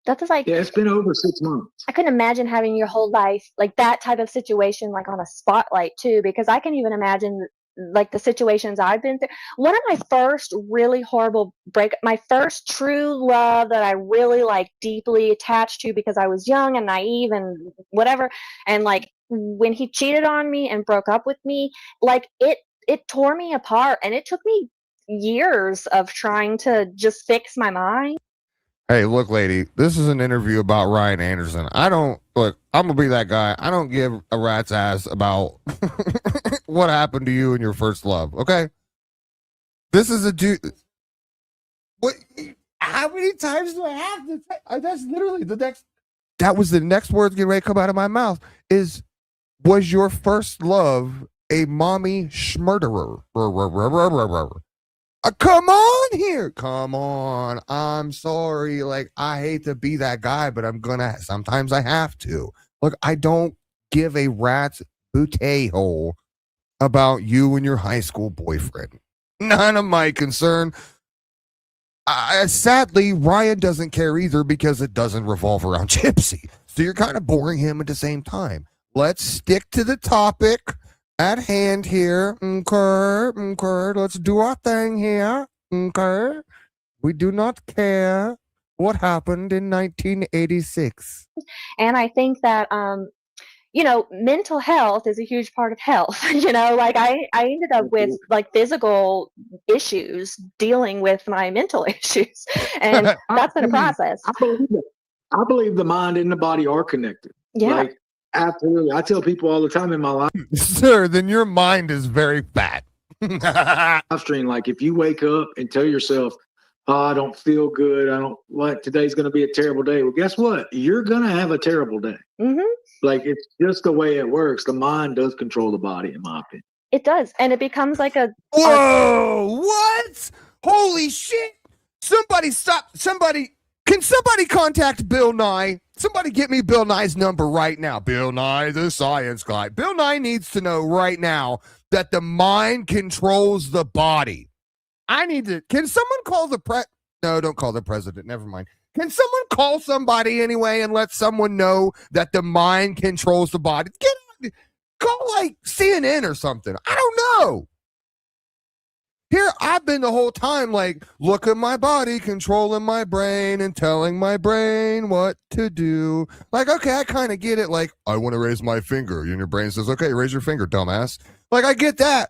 that's like, Yeah, it's been over 6 months. I couldn't imagine having your whole life like that type of situation, like on a spotlight too, because I can even imagine like the situations I've been through. One of my first really horrible my first true love that I really like deeply attached to because I was young and naive and whatever. And like when he cheated on me and broke up with me, like it tore me apart, and it took me years of trying to just fix my mind. Hey, look, lady, this is an interview about Ryan Anderson. I'm going to be that guy. I don't give a rat's ass about what happened to you in your first love, okay? This is a dude. What? How many times do I have to say? That's literally that was the next words getting ready to come out of my mouth was your first love a mommy schmurderer? Come on here. Come on. I'm sorry. Like, I hate to be that guy, but sometimes I have to. Look, I don't give a rat's bouquet hole about you and your high school boyfriend. None of my concern. Sadly, Ryan doesn't care either because it doesn't revolve around Gypsy. So you're kind of boring him at the same time. Let's stick to the topic at hand here. Okay. Let's do our thing here. Okay. We do not care what happened in 1986. And I think that mental health is a huge part of health. Like I ended up with like physical issues dealing with my mental issues, and that's been a process. I believe the mind and the body are connected. Yeah. Like, absolutely. I tell people all the time in my life, Sir, then your mind is very fat. stream, like, if you wake up and tell yourself, "Oh, I don't feel good. I don't like today's going to be a terrible day." Well, guess what? You're going to have a terrible day. Mm-hmm. Like, it's just the way it works. The mind does control the body, in my opinion. It does, and it becomes like a Whoa! What? Holy shit! Somebody stop! Can somebody contact Bill Nye? Somebody get me Bill Nye's number right now. Bill Nye, the science guy. Bill Nye needs to know right now that the mind controls the body. Can someone call No, don't call the president. Never mind. Can someone call somebody anyway and let someone know that the mind controls the body? Call like CNN or something. I don't know. Here, I've been the whole time like, look at my body controlling my brain and telling my brain what to do. Like, okay, I kind of get it. Like, I want to raise my finger. And your brain says, okay, raise your finger, dumbass. Like, I get that.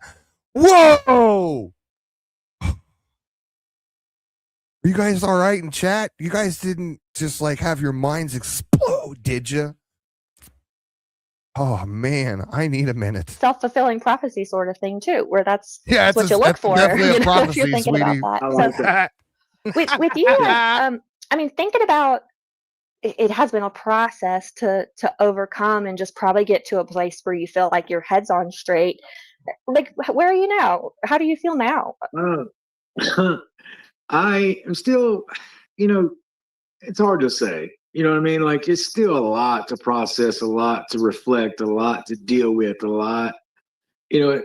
Whoa! Are you guys all right in chat? You guys didn't just like have your minds explode, did you? Oh man, I need a minute. Self-fulfilling prophecy sort of thing too, where that's Yeah, what you look that's for, definitely a if you're prophecy, thinking sweetie. about I that. like So that. with you, like, I mean, thinking about it has been a process to overcome and just probably get to a place where you feel like your head's on straight. Like, where are you now? How do you feel now? I am still, you know, it's hard to say. You know what I mean? Like it's still a lot to process, a lot to reflect, a lot to deal with, a lot. You know,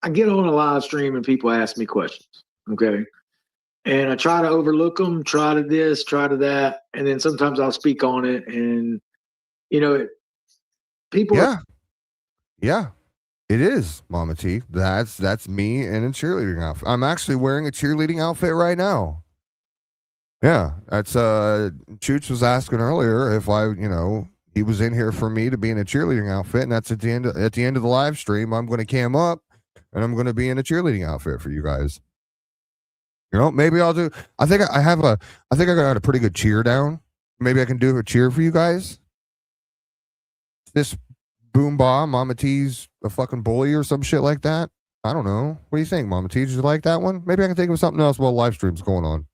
I get on a live stream and people ask me questions. Okay. And I try to overlook them, try to this, try to that. And then sometimes I'll speak on it. And, you know, people are Yeah, yeah, it is, Mama T. That's me in a cheerleading outfit. I'm actually wearing a cheerleading outfit right now. Yeah, that's Chooch was asking earlier if he was in here for me to be in a cheerleading outfit, and that's at the end of the live stream. I'm going to cam up, and I'm going to be in a cheerleading outfit for you guys. You know, maybe I'll do. I think I got a pretty good cheer down. Maybe I can do a cheer for you guys. This boom bomb, Mama T's a fucking bully or some shit like that. I don't know. What do you think, Mama T? Did you like that one? Maybe I can think of something else while live stream's going on.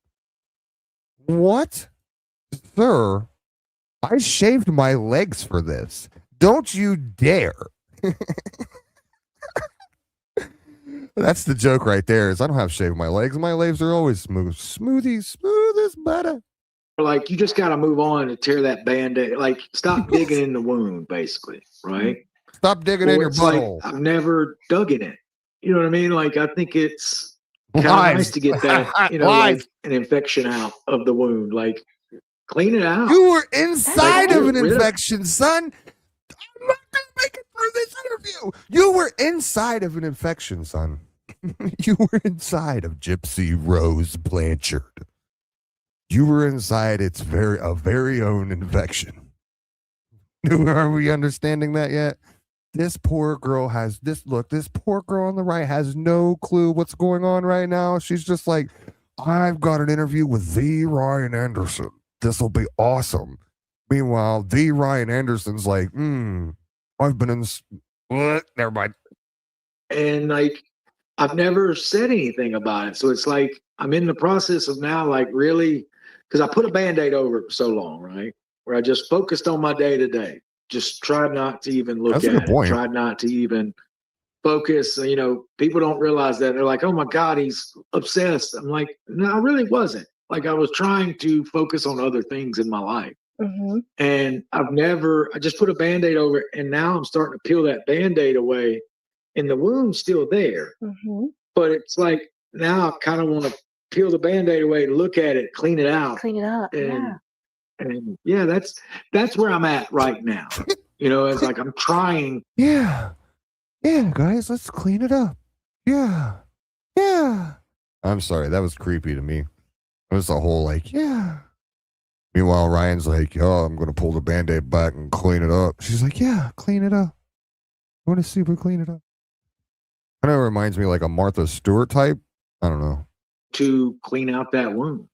What? Sir, I shaved my legs for this. Don't you dare. That's the joke right there. Is I don't have shaved my legs. My legs are always smooth. Smooth as butter. like, you just got to move on and tear that band-aid. Like, stop digging in the wound, basically. Right. Stop digging in your it's like, butthole. I've never dug in it. You know what I mean? Like, I think it's kind of nice to get that, like an infection out of the wound. Like, clean it out. You were inside Like, of an get rid of- infection, son. I'm not gonna make it through this interview. You were inside of an infection, son. You were inside of Gypsy Rose Blanchard. You were inside its very own infection. Are we understanding that yet? This poor girl has this poor girl on the right has no clue what's going on right now. She's just like, I've got an interview with the Ryan Anderson. This will be awesome. Meanwhile, the Ryan Anderson's like, I've been in this. Never mind. And like, I've never said anything about it. So it's like, I'm in the process of now, like, really, because I put a Band-Aid over it for so long, right? Where I just focused on my day to day. Just tried not to even look That's a at good it. point. Tried not to even focus. You know, people don't realize that. They're like, oh my God, he's obsessed. I'm like, no, I really wasn't. Like, I was trying to focus on other things in my life. Mm-hmm. And I just put a Band-Aid over it, and now I'm starting to peel that Band-Aid away, and the wound's still there. Mm-hmm. But it's like, now I kind of want to peel the Band-Aid away, look at it, clean it out. Clean it up. And yeah, that's where I'm at right now. You know, it's like I'm trying. Yeah, guys, let's clean it up. Yeah. I'm sorry, that was creepy to me. It was the whole like, yeah. Meanwhile, Ryan's like, oh, I'm gonna pull the Band-Aid back and clean it up. She's like, yeah, clean it up. I want to see her clean it up. Kind of reminds me like a Martha Stewart type. I don't know. To clean out that wound.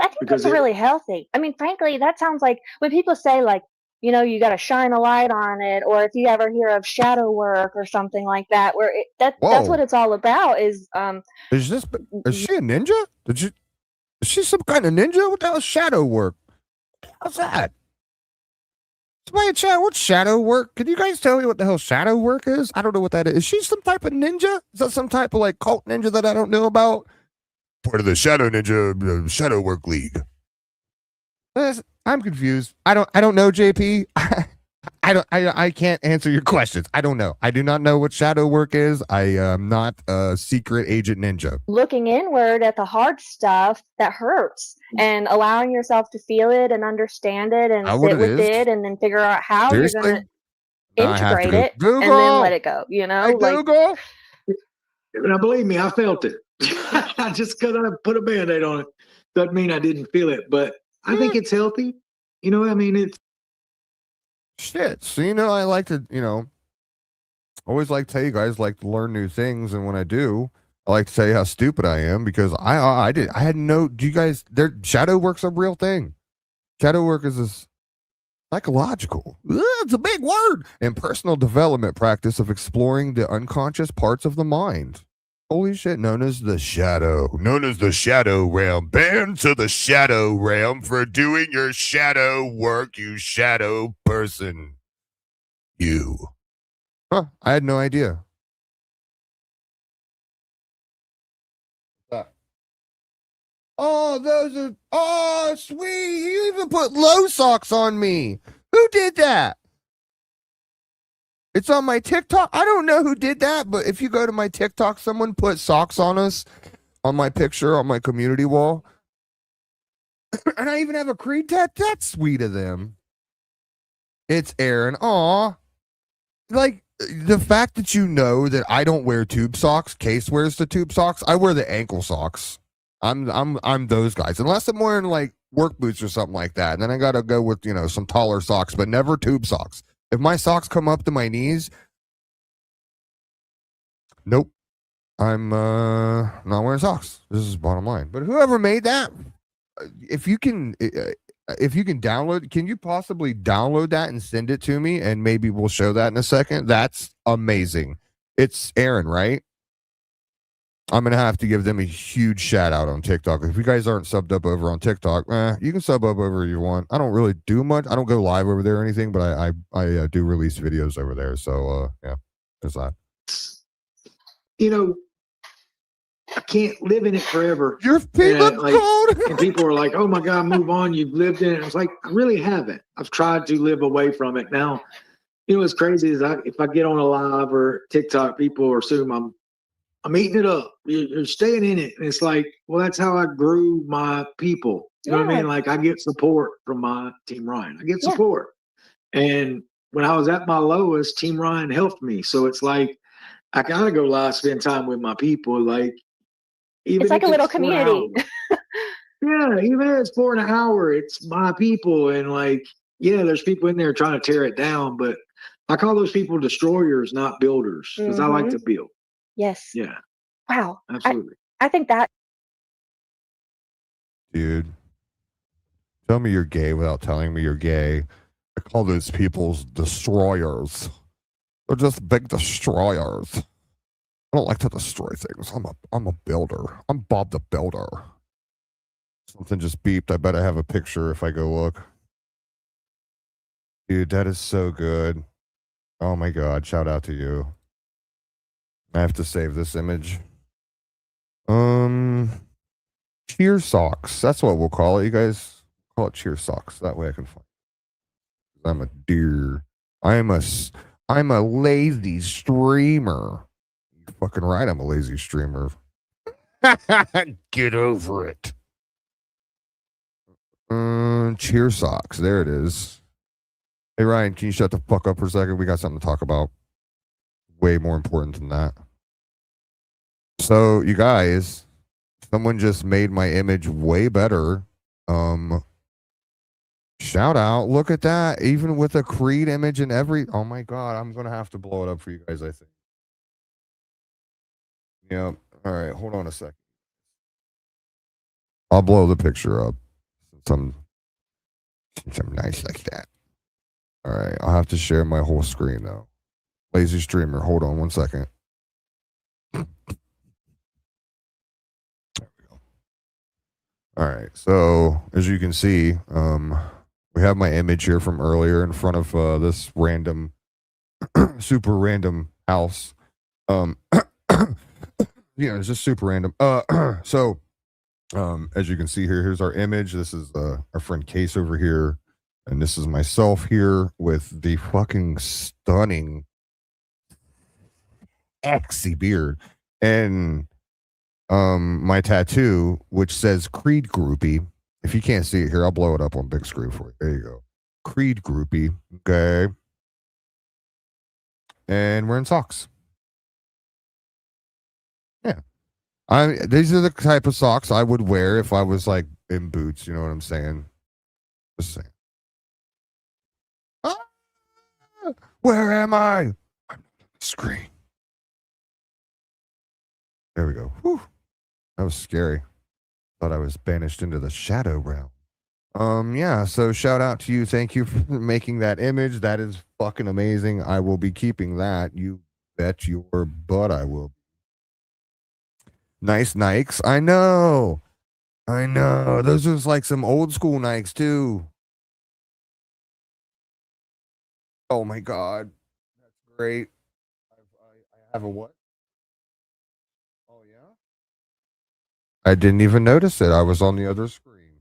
I think Because that's really healthy. I mean, frankly, that sounds like when people say, like, you know, you got to shine a light on it, or if you ever hear of shadow work or something like that, where that's what it's all about. Is Is she a ninja? Is she some kind of ninja? What the hell is shadow work? What's that? Somebody in chat, what's shadow work? Can you guys tell me what the hell shadow work is? I don't know what that is. Is she some type of ninja? Is that some type of like cult ninja that I don't know about? Part of the Shadow Ninja Shadow Work League. I'm confused. I don't know, JP. I can't answer your questions. I don't know. I do not know what shadow work is. I am not a secret agent ninja. looking inward at the hard stuff that hurts and allowing yourself to feel it and understand it and Know what sit it with is? it and then figure out how Seriously? you're going to I have to integrate go it Google. and then let it go. You know, Hey, like Google. Now, believe me, I felt it. Just because I put a Band-Aid on it doesn't mean I didn't feel it. But I think it's healthy. You know, I mean, it's Shit. So, I like to, always like to tell you guys like to learn new things. And when I do, I like to tell you how stupid I am because I had no, do you guys, shadow work's a real thing. Shadow work is a psychological, it's a big word, and personal development practice of exploring the unconscious parts of the mind. Holy shit, known as the shadow realm. Banned to the shadow realm for doing your shadow work, you shadow person. You. Huh, I had no idea. Oh, those are, oh, sweet. You even put low socks on me. Who did that? It's on my TikTok. I don't know who did that, but if you go to my TikTok, someone put socks on us on my picture on my community wall. And I even have a Creed tat. That's sweet of them. It's Aaron. Aw. Like, the fact that you know that I don't wear tube socks, Case wears the tube socks. I wear the ankle socks. I'm those guys. Unless I'm wearing like work boots or something like that. And then I gotta go with, you know, some taller socks, but never tube socks. If my socks come up to my knees, nope. I'm not wearing socks. This is bottom line. But whoever made that, if you can download, can you possibly download that and send it to me, and maybe we'll show that in a second? That's amazing. It's Aaron, right? I'm gonna have to give them a huge shout out on TikTok. If you guys aren't subbed up over on TikTok, you can sub up over if you want. I don't really do much. I don't go live over there or anything, but I do release videos over there. So yeah, there's that. You know, I can't live in it forever. Your feet look cold. And people are like, "Oh my God, move on. You've lived in it." I was like, I really haven't. I've tried to live away from it. Now, you know what's crazy is if I get on a live or TikTok, people assume I'm eating it up. You're staying in it. And it's like, well, that's how I grew my people. You know what I mean? Like, I get support from my Team Ryan. I get support. And when I was at my lowest, Team Ryan helped me. So it's like, I gotta go live, spend time with my people. Like, even it's like a little community. Yeah, even if it's for an hour, it's my people. And like, yeah, there's people in there trying to tear it down, but I call those people destroyers, not builders, because I like to build. Yes. Yeah. Wow. Absolutely. I think that. Dude, tell me you're gay without telling me you're gay. I call those people destroyers. They're just big destroyers. I don't like to destroy things. I'm a builder. I'm Bob the Builder. Something just beeped. I bet I have a picture if I go look. Dude, that is so good. Oh my God, shout out to you. I have to save this image. Cheer socks. That's what we'll call it. You guys call it cheer socks. That way I can find it. I'm a deer. I'm a lazy streamer. You're fucking right, I'm a lazy streamer. Get over it. Cheer socks. There it is. Hey Ryan, can you shut the fuck up for a second? We got something to talk about. Way more important than that. So, you guys, someone just made my image way better. Shout out. Look at that. Even with a Creed image and every... Oh my God, I'm going to have to blow it up for you guys, I think. Yep. All right, hold on a second. I'll blow the picture up. Some nice like that. All right, I'll have to share my whole screen, though. Lazy streamer, hold on 1 second. There we go. All right, so as you can see, we have my image here from earlier in front of this random, super random house. It's just super random. So, as you can see here, here's our image. This is our friend Case over here, and this is myself here with the fucking stunning sexy beard and my tattoo, which says Creed Groupie. If you can't see it here, I'll blow it up on big screen for you. There you go. Creed Groupie. Okay. And we're in socks. Yeah. These are the type of socks I would wear if I was like in boots. You know what I'm saying? Just saying. Ah! Where am I? I'm on the screen. There we go. Whew. That was scary. Thought I was banished into the shadow realm. Yeah, so shout out to you. Thank you for making that image. That is fucking amazing. I will be keeping that. You bet your butt I will. Nice Nikes. I know. I know. Those are like some old school Nikes too. Oh my god. That's great. I have a what? Oh yeah? I didn't even notice it. I was on the other screen.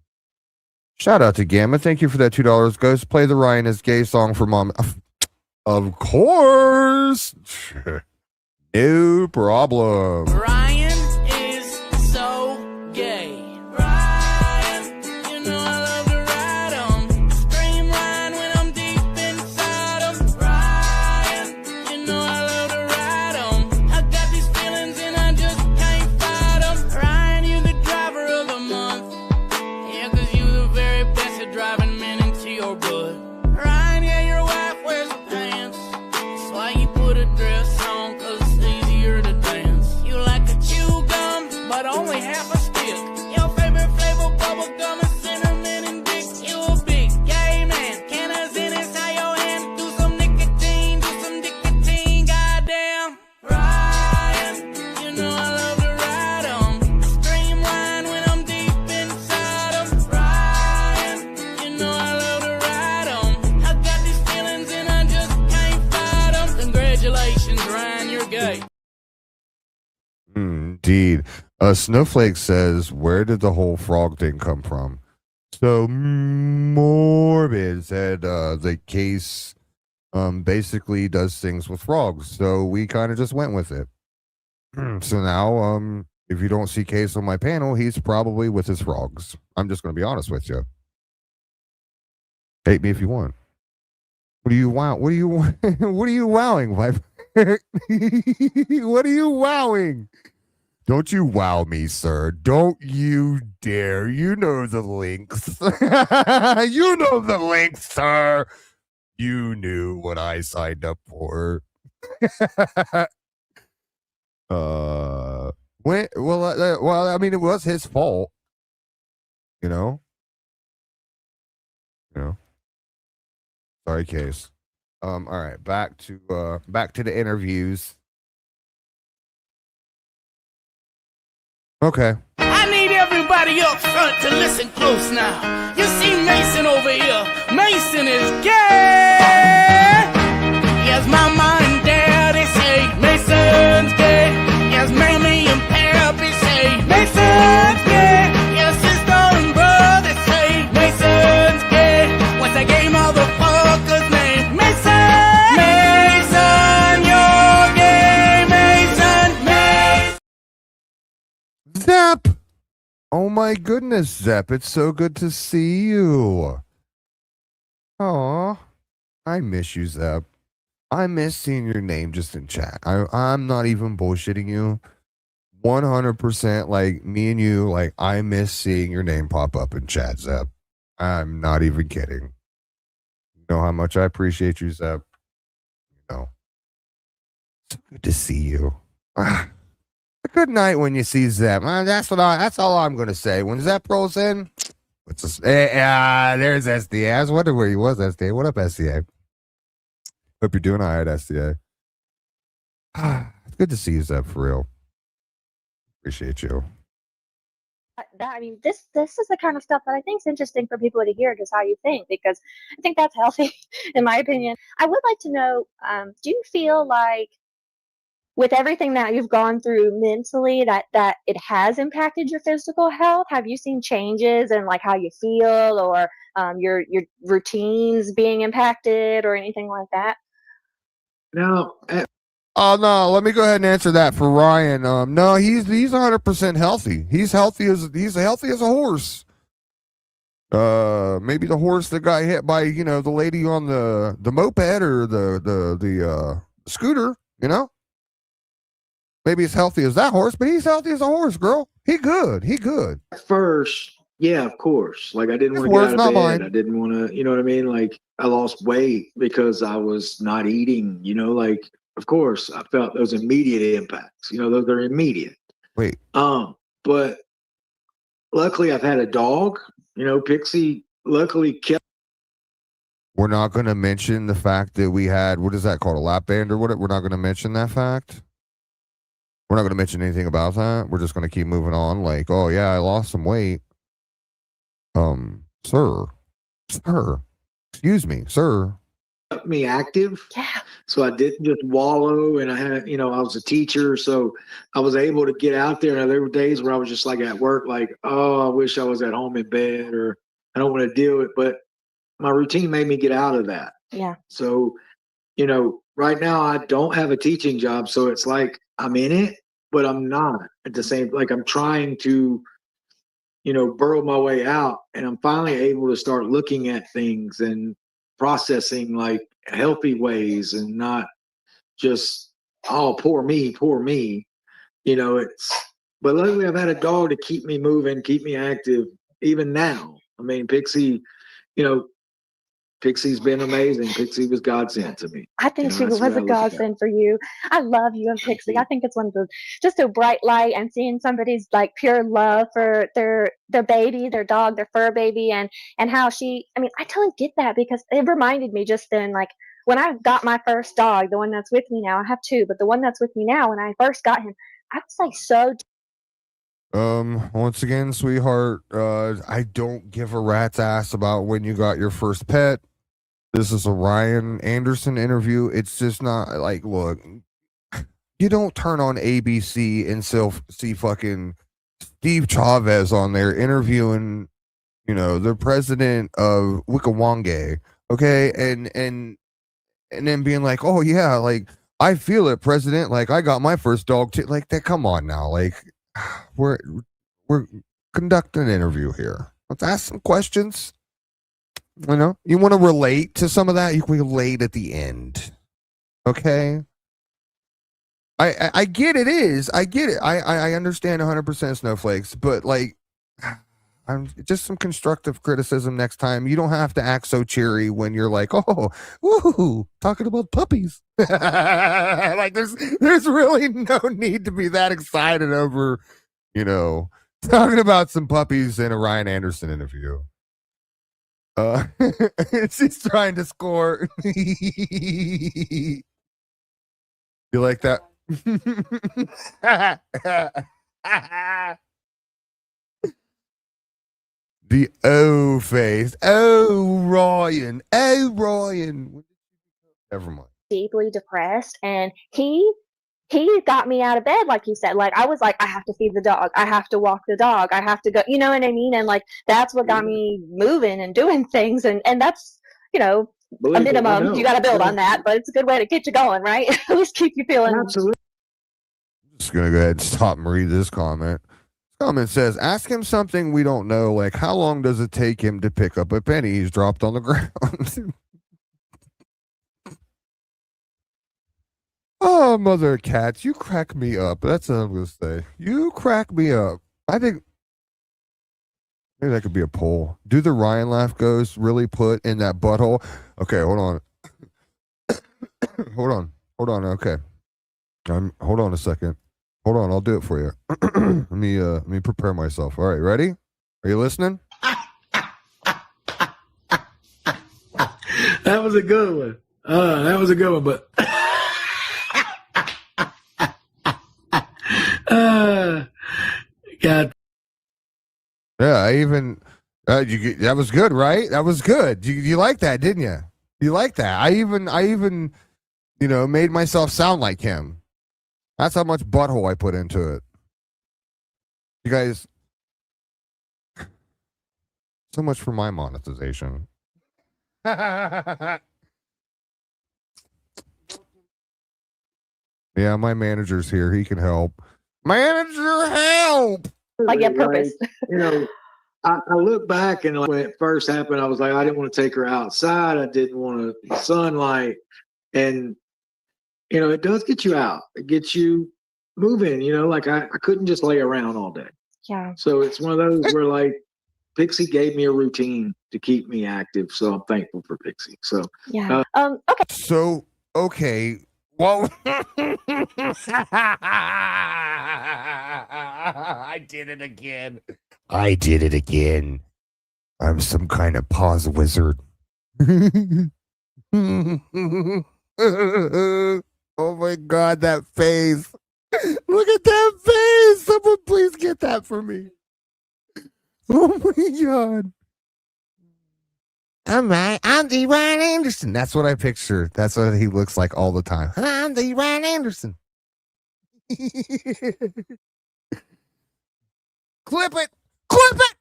Shout out to Gamma. Thank you for that $2. Ghost, play the Ryan is Gay song for mom. Of course. No problem. Ryan is so gay. Ryan, you know I love to ride 'em. Scream Ryan when I'm deep inside 'em. Ryan, you know I love to ride 'em. I got these feelings and I just can't fight 'em. Ryan, you the driver of the month. Yeah, 'cause you the very best at driving men into your butt. Ryan, yeah, your wife wears pants. That's why you put a dress on, 'cause it's easier to dance. You like a chew gum, but only half a stick. Your favorite flavor, bubble gum and cinnamon and dick. You a big gay man. Cannons in inside your hand. Do some nicotine, goddamn. Ryan, you know I love to ride 'em. Scream Ryan when I'm deep inside 'em. Ryan, you know I love to ride 'em. I got these feelings and I just can't fight 'em. Congratulations, Ryan, you're gay. Indeed. Snowflake says, where did the whole frog thing come from? So Morbid said the case basically does things with frogs. So we kind of just went with it. So now if you don't see Case on my panel, he's probably with his frogs. I'm just going to be honest with you. Hate me if you want. What are you wow? What are you what are you wowing, wife? What are you wowing? Don't you wow me, sir. Don't you dare. You know the links. You know the links, sir. You knew what I signed up for. Well, I mean, it was his fault. You know? Sorry, Case. All right, back to the interviews. Okay. I need everybody up front to listen close now. You see Mason over here. Mason is gay. Yes, mama and daddy say Mason's gay. Yes, mammy and pappy say Mason's gay. Yes, sister and brother say Mason's gay. What's that gay motherfucker's name? Mason! Mason, you're gay. Mason! Zep! Oh my goodness, Zep. It's so good to see you. Aw. I miss you, Zep. I miss seeing your name just in chat. I'm not even bullshitting you. 100% like me and you, like I miss seeing your name pop up in chat, Zep. I'm not even kidding. You know how much I appreciate you, Zep. You know. It's good to see you. A good night when you see Zep. That's all I'm gonna say. When Zep rolls in, there's SDA. I was wondering where he was, SDA. What up, SDA? Hope you're doing all right, SDA. It's good to see you, Zeb, for real. Appreciate you. I mean, this is the kind of stuff that I think is interesting for people to hear, just how you think, because I think that's healthy, in my opinion. I would like to know, do you feel like with everything that you've gone through mentally, that it has impacted your physical health? Have you seen changes in like how you feel, or your routines being impacted, or anything like that? No, Oh no, let me go ahead and answer that for Ryan. No, he's 100% healthy. He's healthy as a horse. Maybe the horse that got hit by the lady on the moped or the scooter. Maybe as healthy as that horse, but he's healthy as a horse, girl. He good. at first, yeah, of course. Like I didn't want to Words, get out not of bed. mine. I didn't want to, you know what I mean? Like I lost weight because I was not eating, like of course I felt those immediate impacts. Those are immediate. Wait. But luckily I've had a dog, Pixie luckily kept. We're not going to mention the fact that we had, what is that called, a lap band or what? We're not going to mention that fact. We're not going to mention anything about that. We're just going to keep moving on. Like, oh yeah, I lost some weight. Sir, excuse me, sir. Kept me active. Yeah. So I didn't just wallow, and I had, I was a teacher, so I was able to get out there. And there were days where I was just like at work, like, oh, I wish I was at home in bed, or I don't want to deal with it. But my routine made me get out of that. Yeah. So, right now I don't have a teaching job, so it's like I'm in it, but I'm not at the same. Like I'm trying to, burrow my way out, and I'm finally able to start looking at things and processing like healthy ways, and not just, oh, poor me. But luckily I've had a dog to keep me moving, keep me active even now. I mean, Pixie's been amazing. Pixie was godsend to me. I think she was a godsend for you. I love you and Pixie. I think it's one of those, just a bright light, and seeing somebody's like pure love for their baby, their dog, their fur baby, and how I totally get that, because it reminded me just then, like when I got my first dog, the one that's with me now. I have two, but the one that's with me now, when I first got him, I was like so. Once again, sweetheart, I don't give a rat's ass about when you got your first pet. This is a Ryan Anderson interview. It's just not like, look, you don't turn on ABC and see fucking Steve Chavez on there interviewing, the president of Wikawange, okay, and then being like, oh yeah, like I feel it, president. Like I got my first dog too. Like that. Come on now, like we're conducting an interview here. Let's ask some questions. You want to relate to some of that? You can relate at the end. Okay. I get it is. I get it. I understand 100% snowflakes, but like, I'm just some constructive criticism next time. You don't have to act so cheery when you're like, oh, woo, talking about puppies. Like there's really no need to be that excited over, talking about some puppies in a Ryan Anderson interview. She's trying to score. You like that? The O face. Oh, Ryan. Never mind. Deeply depressed, and he got me out of bed, like you said. Like I was like, I have to feed the dog, I have to walk the dog, I have to go, you know what I mean? And like that's what got me moving and doing things, and that's a minimum. You got to build on that, but it's a good way to get you going, right? At least keep you feeling. Absolutely. I'm just gonna go ahead and stop and read this comment. Comment says, ask him something we don't know, like how long does it take him to pick up a penny he's dropped on the ground? Oh, mother of cats, you crack me up. That's what I'm gonna say. You crack me up. I think maybe that could be a poll. Do the Ryan laugh ghosts really put in that butthole? Okay, hold on. hold on. Okay, hold on a second. Hold on, I'll do it for you. let me prepare myself. All right, ready? Are you listening? That was a good one. But God. Yeah, I even that was good, right? That was good. You like that, didn't you? You like that? I even made myself sound like him. That's how much butthole I put into it. You guys, so much for my monetization. Yeah, my manager's here. He can help. Manager, help! Like, yeah, purpose. I look back, and when it first happened, I was like, I didn't want to take her outside. I didn't want to sunlight. And, it does get you out. It gets you moving, like I couldn't just lay around all day. Yeah. So it's one of those where like Pixie gave me a routine to keep me active. So I'm thankful for Pixie. So, yeah. Okay. So, okay. Well, I did it again. I'm some kind of pause wizard. Oh my God, that face. Look at that face. Someone please get that for me. Oh my God. I'm the Ryan Anderson. That's what I picture. That's what he looks like all the time. I'm the Ryan Anderson. Clip it. Clip it.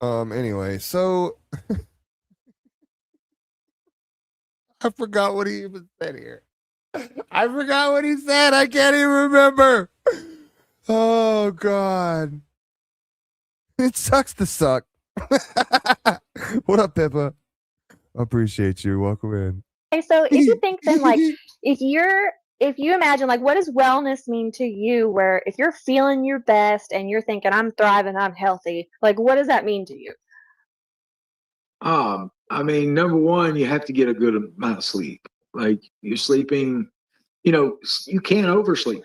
Anyway, so I forgot what he even said here. I forgot what he said. I can't even remember. Oh God. It sucks to suck. What up, Pippa? Appreciate you. Welcome in. Okay, so if you think then like if you imagine like what does wellness mean to you where if you're feeling your best and you're thinking I'm thriving, I'm healthy, like what does that mean to you? I mean, number one, you have to get a good amount of sleep. Like you're sleeping, you know, you can't oversleep.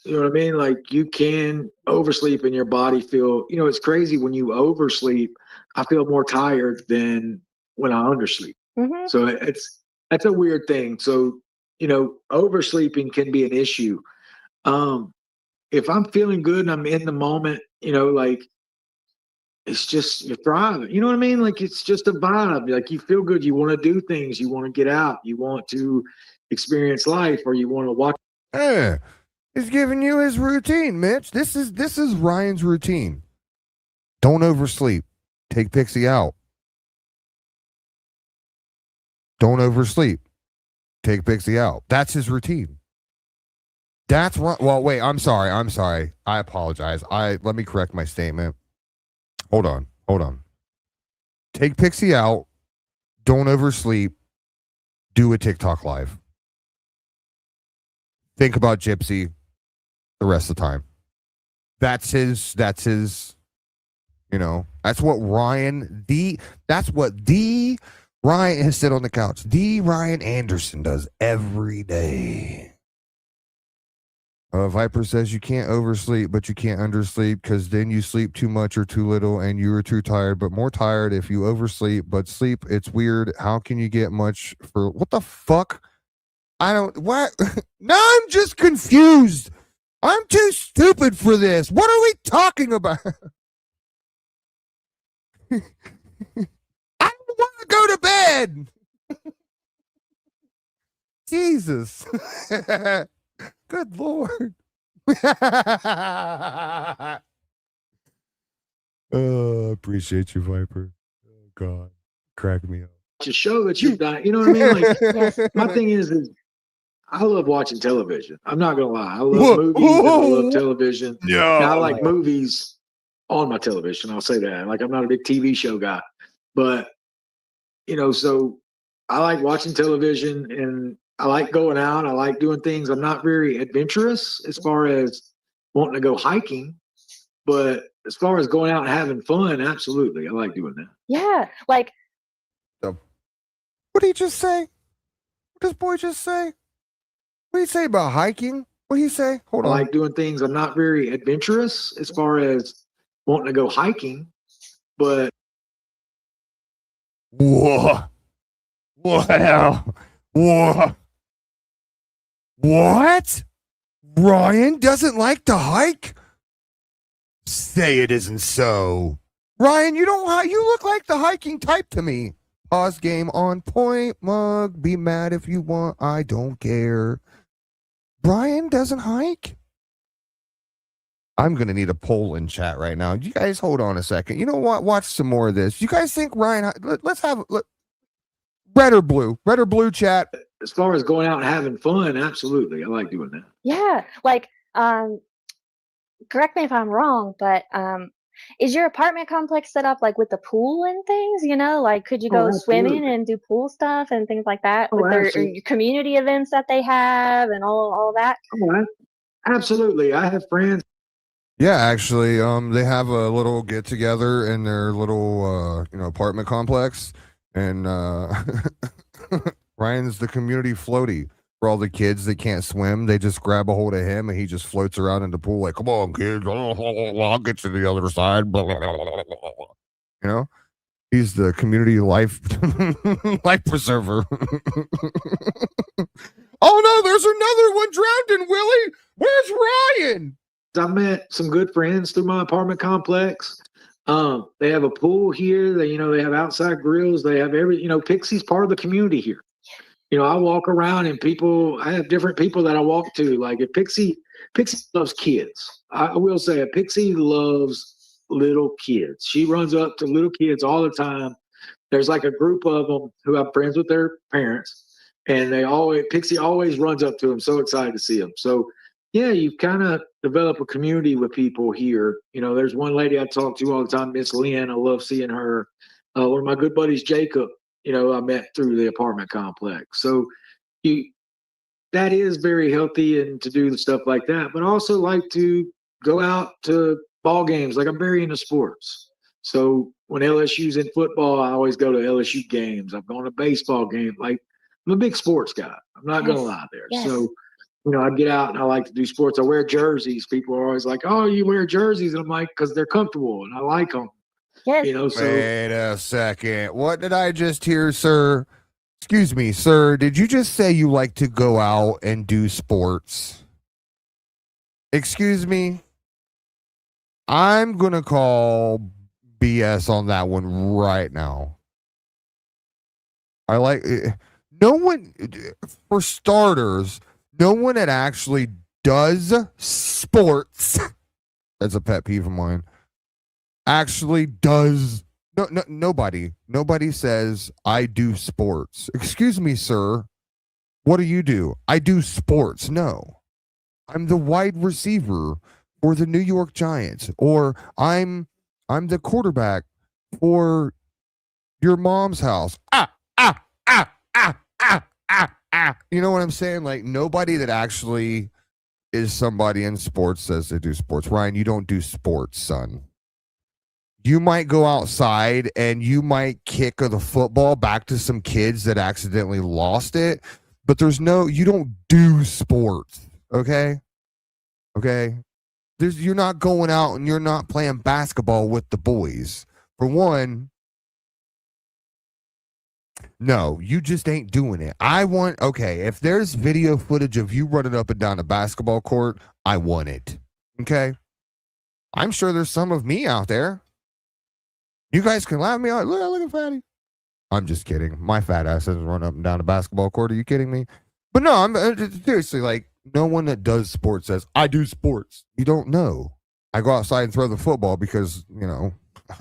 You know what I mean? Like you can oversleep and your body feel, you know, it's crazy when you oversleep. I feel more tired than when I undersleep. Mm-hmm. So that's a weird thing. So, you know, oversleeping can be an issue. If I'm feeling good and I'm in the moment, you know, like it's just you're thriving. You know what I mean? Like it's just a vibe. Like you feel good. You want to do things. You want to get out. You want to experience life, or you want to watch. Hey, he's giving you his routine, Mitch. This is Ryan's routine. Don't oversleep. Take Pixie out. Don't oversleep. Take Pixie out. That's his routine. That's right. Well, wait, I'm sorry. I apologize. Let me correct my statement. Hold on. Take Pixie out. Don't oversleep. Do a TikTok live. Think about Gypsy the rest of the time. That's his, you know, that's what Ryan has sit on the couch. The Ryan Anderson does every day. Viper says you can't oversleep, but you can't undersleep because then you sleep too much or too little and you are too tired, but more tired if you oversleep, but sleep, it's weird. How can you get much for what the fuck? What? Now I'm just confused. I'm too stupid for this. What are we talking about? I don't want to go to bed. Jesus. Good Lord. Appreciate you, Viper. Oh, God. Crack me up. A show that you've done. You know what I mean? Like my thing is I love watching television. I'm not gonna lie. I love movies and I love television. No. Now, I like movies on my television. I'll say that. Like I'm not a big TV show guy, but you know, so I like watching television and I like going out. I like doing things. I'm not very adventurous as far as wanting to go hiking, but as far as going out and having fun, absolutely, I like doing that. Yeah, like what did he just say? What does boy just say? What did he say about hiking? What did he say? Hold I on. like doing things. I'm not very adventurous as far as wanting to go hiking, but Whoa. Wow. Whoa. What? Ryan doesn't like to hike? Say it isn't so. Ryan, you look like the hiking type to me. Pause game on point, mug. Be mad if you want. I don't care. Brian doesn't hike? I'm going to need a poll in chat right now. You guys hold on a second. You know what? Watch some more of this. You guys think Ryan... Let's have... Red or blue? Red or blue chat? as far as going out and having fun, absolutely, I like doing that. Yeah, like correct me if I'm wrong, but is your apartment complex set up like with the pool and things? You know, like could you go swimming absolutely. and do pool stuff and things like that Oh, with their absolutely. community events that they have and all that? Oh, absolutely. I have friends. Yeah, actually, they have a little get together in their little, apartment complex, and Ryan's the community floaty for all the kids that can't swim. They just grab a hold of him, and he just floats around in the pool like, "Come on, kids, I'll get to the other side." Blah, blah, blah, blah, blah. You know, He's the community life life preserver. Oh no, there's another one drowning, Willie. Where's Ryan? I met some good friends through my apartment complex. They have a pool here. They have outside grills. They have Pixie's part of the community here. I walk around and I have different people that I walk to. Like if Pixie loves kids. I will say it. Pixie loves little kids. She runs up to little kids all the time. There's like a group of them who I'm friends with their parents, and Pixie always runs up to them. So excited to see them. So yeah, you kind of develop a community with people here. There's one lady I talk to all the time, Miss Lynn. I love seeing her. One of my good buddies, Jacob, I met through the apartment complex. So that is very healthy and to do the stuff like that. But I also like to go out to ball games. Like I'm very into sports. So when LSU's in football, I always go to LSU games. I've gone to baseball games. Like I'm a big sports guy. I'm not going to lie there. Yes. So I get out and I like to do sports. I wear jerseys. People are always like, "Oh, you wear jerseys?" And I'm like, "Because they're comfortable and I like them." Yes. So Wait a second. What did I just hear, sir? Excuse me, sir. Did you just say you like to go out and do sports? Excuse me. I'm going to call BS on that one right now. No one, for starters, no one that actually does sports, that's a pet peeve of mine, actually does. Nobody says I do sports. Excuse me, sir. What do you do? I do sports. No. I'm the wide receiver for the New York Giants, or I'm the quarterback for your mom's house. You know what I'm saying? Like nobody that actually is somebody in sports says they do sports. Ryan, you don't do sports, son. You might go outside and you might kick the football back to some kids that accidentally lost it, but you don't do sports. Okay. You're not going out and you're not playing basketball with the boys. For one, no, you just ain't doing it. If there's video footage of you running up and down a basketball court, I want it. Okay. I'm sure there's some of me out there. You guys can laugh at me out. Look at Fatty. I'm just kidding. My fat ass doesn't run up and down a basketball court. Are you kidding me? But no, I'm seriously, like, no one that does sports says, I do sports. You don't know. I go outside and throw the football because,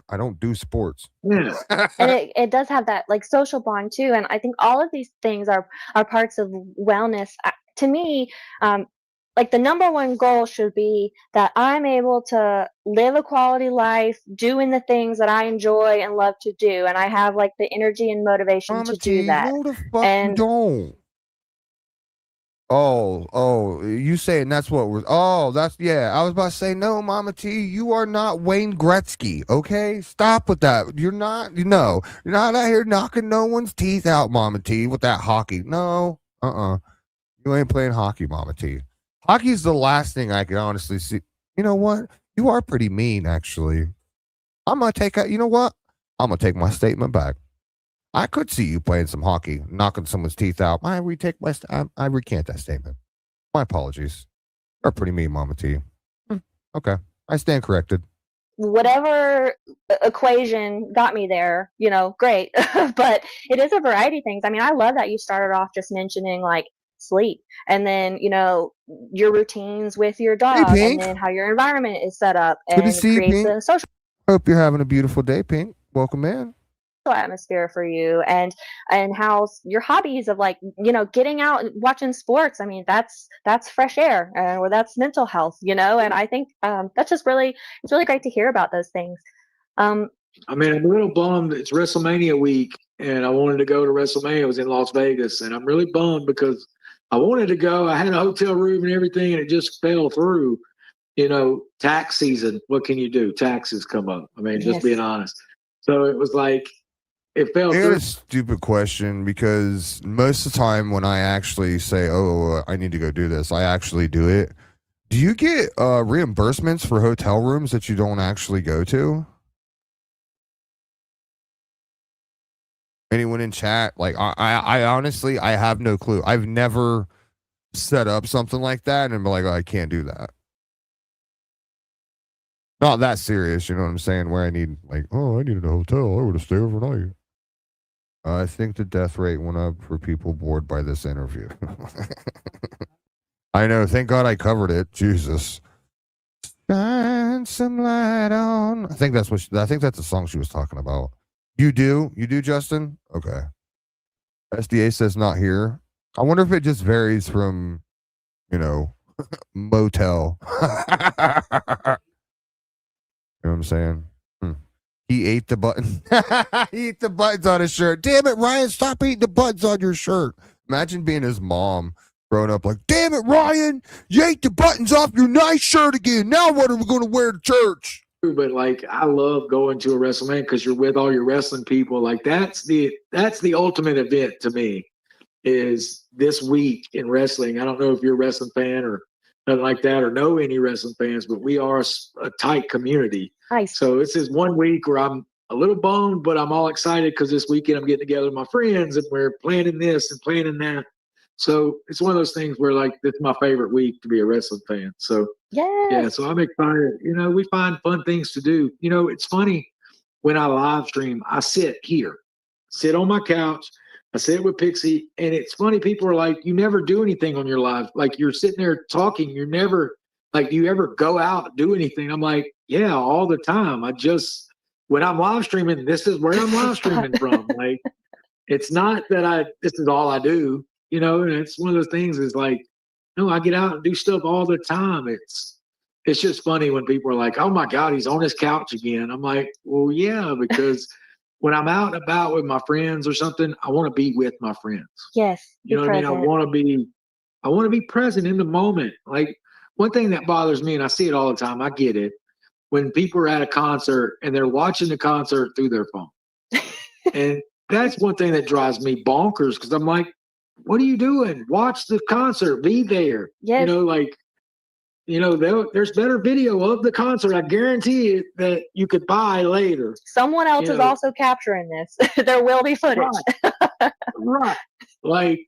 I don't do sports. yeah. And it does have that like social bond too. And I think all of these things are parts of wellness. To me, like the number one goal should be that I'm able to live a quality life doing the things that I enjoy and love to do. And I have like the energy and motivation Mama to T, do that. no the fuck And- you don't. Oh, you saying that's what we're, I was about to say, no, Mama T, you are not Wayne Gretzky, okay? Stop with that. You're not out here knocking no one's teeth out, Mama T, with that hockey. No, you ain't playing hockey, Mama T. Hockey's the last thing I can honestly see. You know what? You are pretty mean, actually. I'm going to take my statement back. I could see you playing some hockey, knocking someone's teeth out. I recant that statement. My apologies. You're pretty mean, Mama T. Okay. I stand corrected. Whatever equation got me there, great. But it is a variety of things. I mean, I love that you started off just mentioning like sleep and then, your routines with your dog and then how your environment is set up and Good to see you, creates Pink. a social Hope you're having a beautiful day, Pink. Welcome in. atmosphere for you and how your hobbies of like getting out and watching sports. I mean that's fresh air or that's mental health, and I think that's just it's really great to hear about those things. I mean, I'm a little bummed. It's WrestleMania week, and I wanted to go to WrestleMania. I was in Las Vegas, and I'm really bummed because I wanted to go. I had a hotel room and everything, and it just fell through. Tax season. What can you do? Taxes come up. I mean, just being honest. So it was like it fell I got through. a stupid question because most of the time when I actually say, I need to go do this, I actually do it. Do you get reimbursements for hotel rooms that you don't actually go to? Anyone in chat? Like, I honestly, I have no clue. I've never set up something like that and be like, oh, I can't do that. Not that serious, you know what I'm saying? Where I need, like, oh, I needed a hotel. I would have stayed overnight. I think the death rate went up for people bored by this interview. I know. Thank God I covered it. Jesus. Shine some light on. I think that's the song she was talking about. You do, Justin? Okay. SDA says not here. I wonder if it just varies from, motel. You know what I'm saying? He ate the button. He ate the buttons on his shirt. Damn it, Ryan, stop eating the buttons on your shirt. Imagine being his mom growing up like, damn it, Ryan, you ate the buttons off your nice shirt again. Now what are we going to wear to church? But like, I love going to a WrestleMania because you're with all your wrestling people. Like that's the ultimate event to me, is this week in wrestling. I don't know if you're a wrestling fan or nothing like that, or know any wrestling fans, but we are a tight community. Nice. So it's this 1 week where I'm a little boned, but I'm all excited because this weekend I'm getting together with my friends and we're planning this and planning that. So it's one of those things where like, this is my favorite week to be a wrestling fan. So yeah, so I'm excited. We find fun things to do. It's funny when I live stream, I sit on my couch. I sit with Pixie, and it's funny. People are like, you never do anything on your live. Like, you're sitting there talking. You're never like, do you ever go out and do anything? I'm like, yeah, all the time. When I'm live streaming, this is where I'm live streaming from. Like, it's not that this is all I do, and it's one of those things is like, no, I get out and do stuff all the time. It's just funny when people are like, oh my God, he's on his couch again. I'm like, well, yeah, because when I'm out and about with my friends or something, I want to be with my friends. Yes. You know what I mean? I want to be present in the moment. Like, one thing that bothers me, and I see it all the time, I get it, when people are at a concert and they're watching the concert through their phone. And that's one thing that drives me bonkers, because I'm like, what are you doing? Watch the concert, be there. Yes. There's better video of the concert. I guarantee it that you could buy later. Someone else is also capturing this. There will be footage. Right. Like,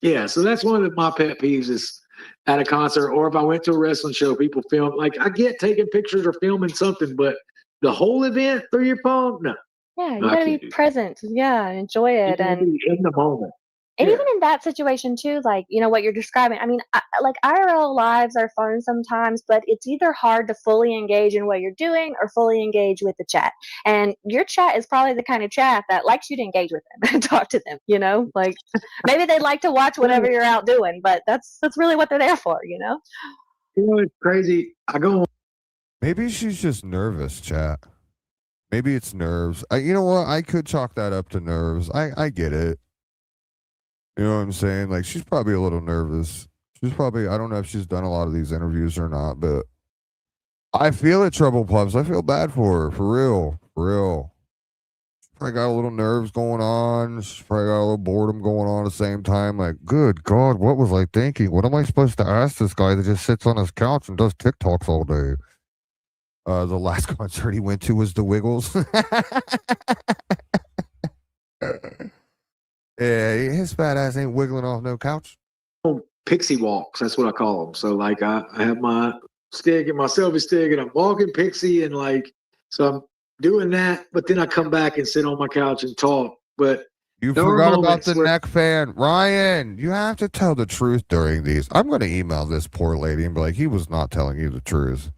yeah. So that's one of my pet peeves is at a concert, or if I went to a wrestling show, people film. Like, I get taking pictures or filming something, but the whole event through your phone, no. Yeah, you gotta be present. Yeah, enjoy it, and in the moment. And even in that situation too, like, what you're describing, I mean, like IRL lives are fun sometimes, but it's either hard to fully engage in what you're doing or fully engage with the chat. And your chat is probably the kind of chat that likes you to engage with them and talk to them, like maybe they'd like to watch whatever you're out doing, but that's really what they're there for, It's crazy. Maybe she's just nervous, chat. Maybe it's nerves. You know what? I could chalk that up to nerves. I get it. You know what I'm saying? Like, she's probably a little nervous. I don't know if she's done a lot of these interviews or not, but I feel it, Trouble Pups. I feel bad for her. For real. For real. She's probably got a little nerves going on. She's probably got a little boredom going on at the same time. Like, good God, what was I thinking? What am I supposed to ask this guy that just sits on his couch and does TikToks all day? The last concert he went to was the Wiggles. Yeah, his fat ass ain't wiggling off no couch. Pixie walks, that's what I call them. So like, I have my stick and my selfie stick, and I'm walking Pixie, and like, so I'm doing that, but then I come back and sit on my couch and talk. But you forgot about the neck fan. Ryan, you have to tell the truth during these. I'm going to email this poor lady and be like, he was not telling you the truth.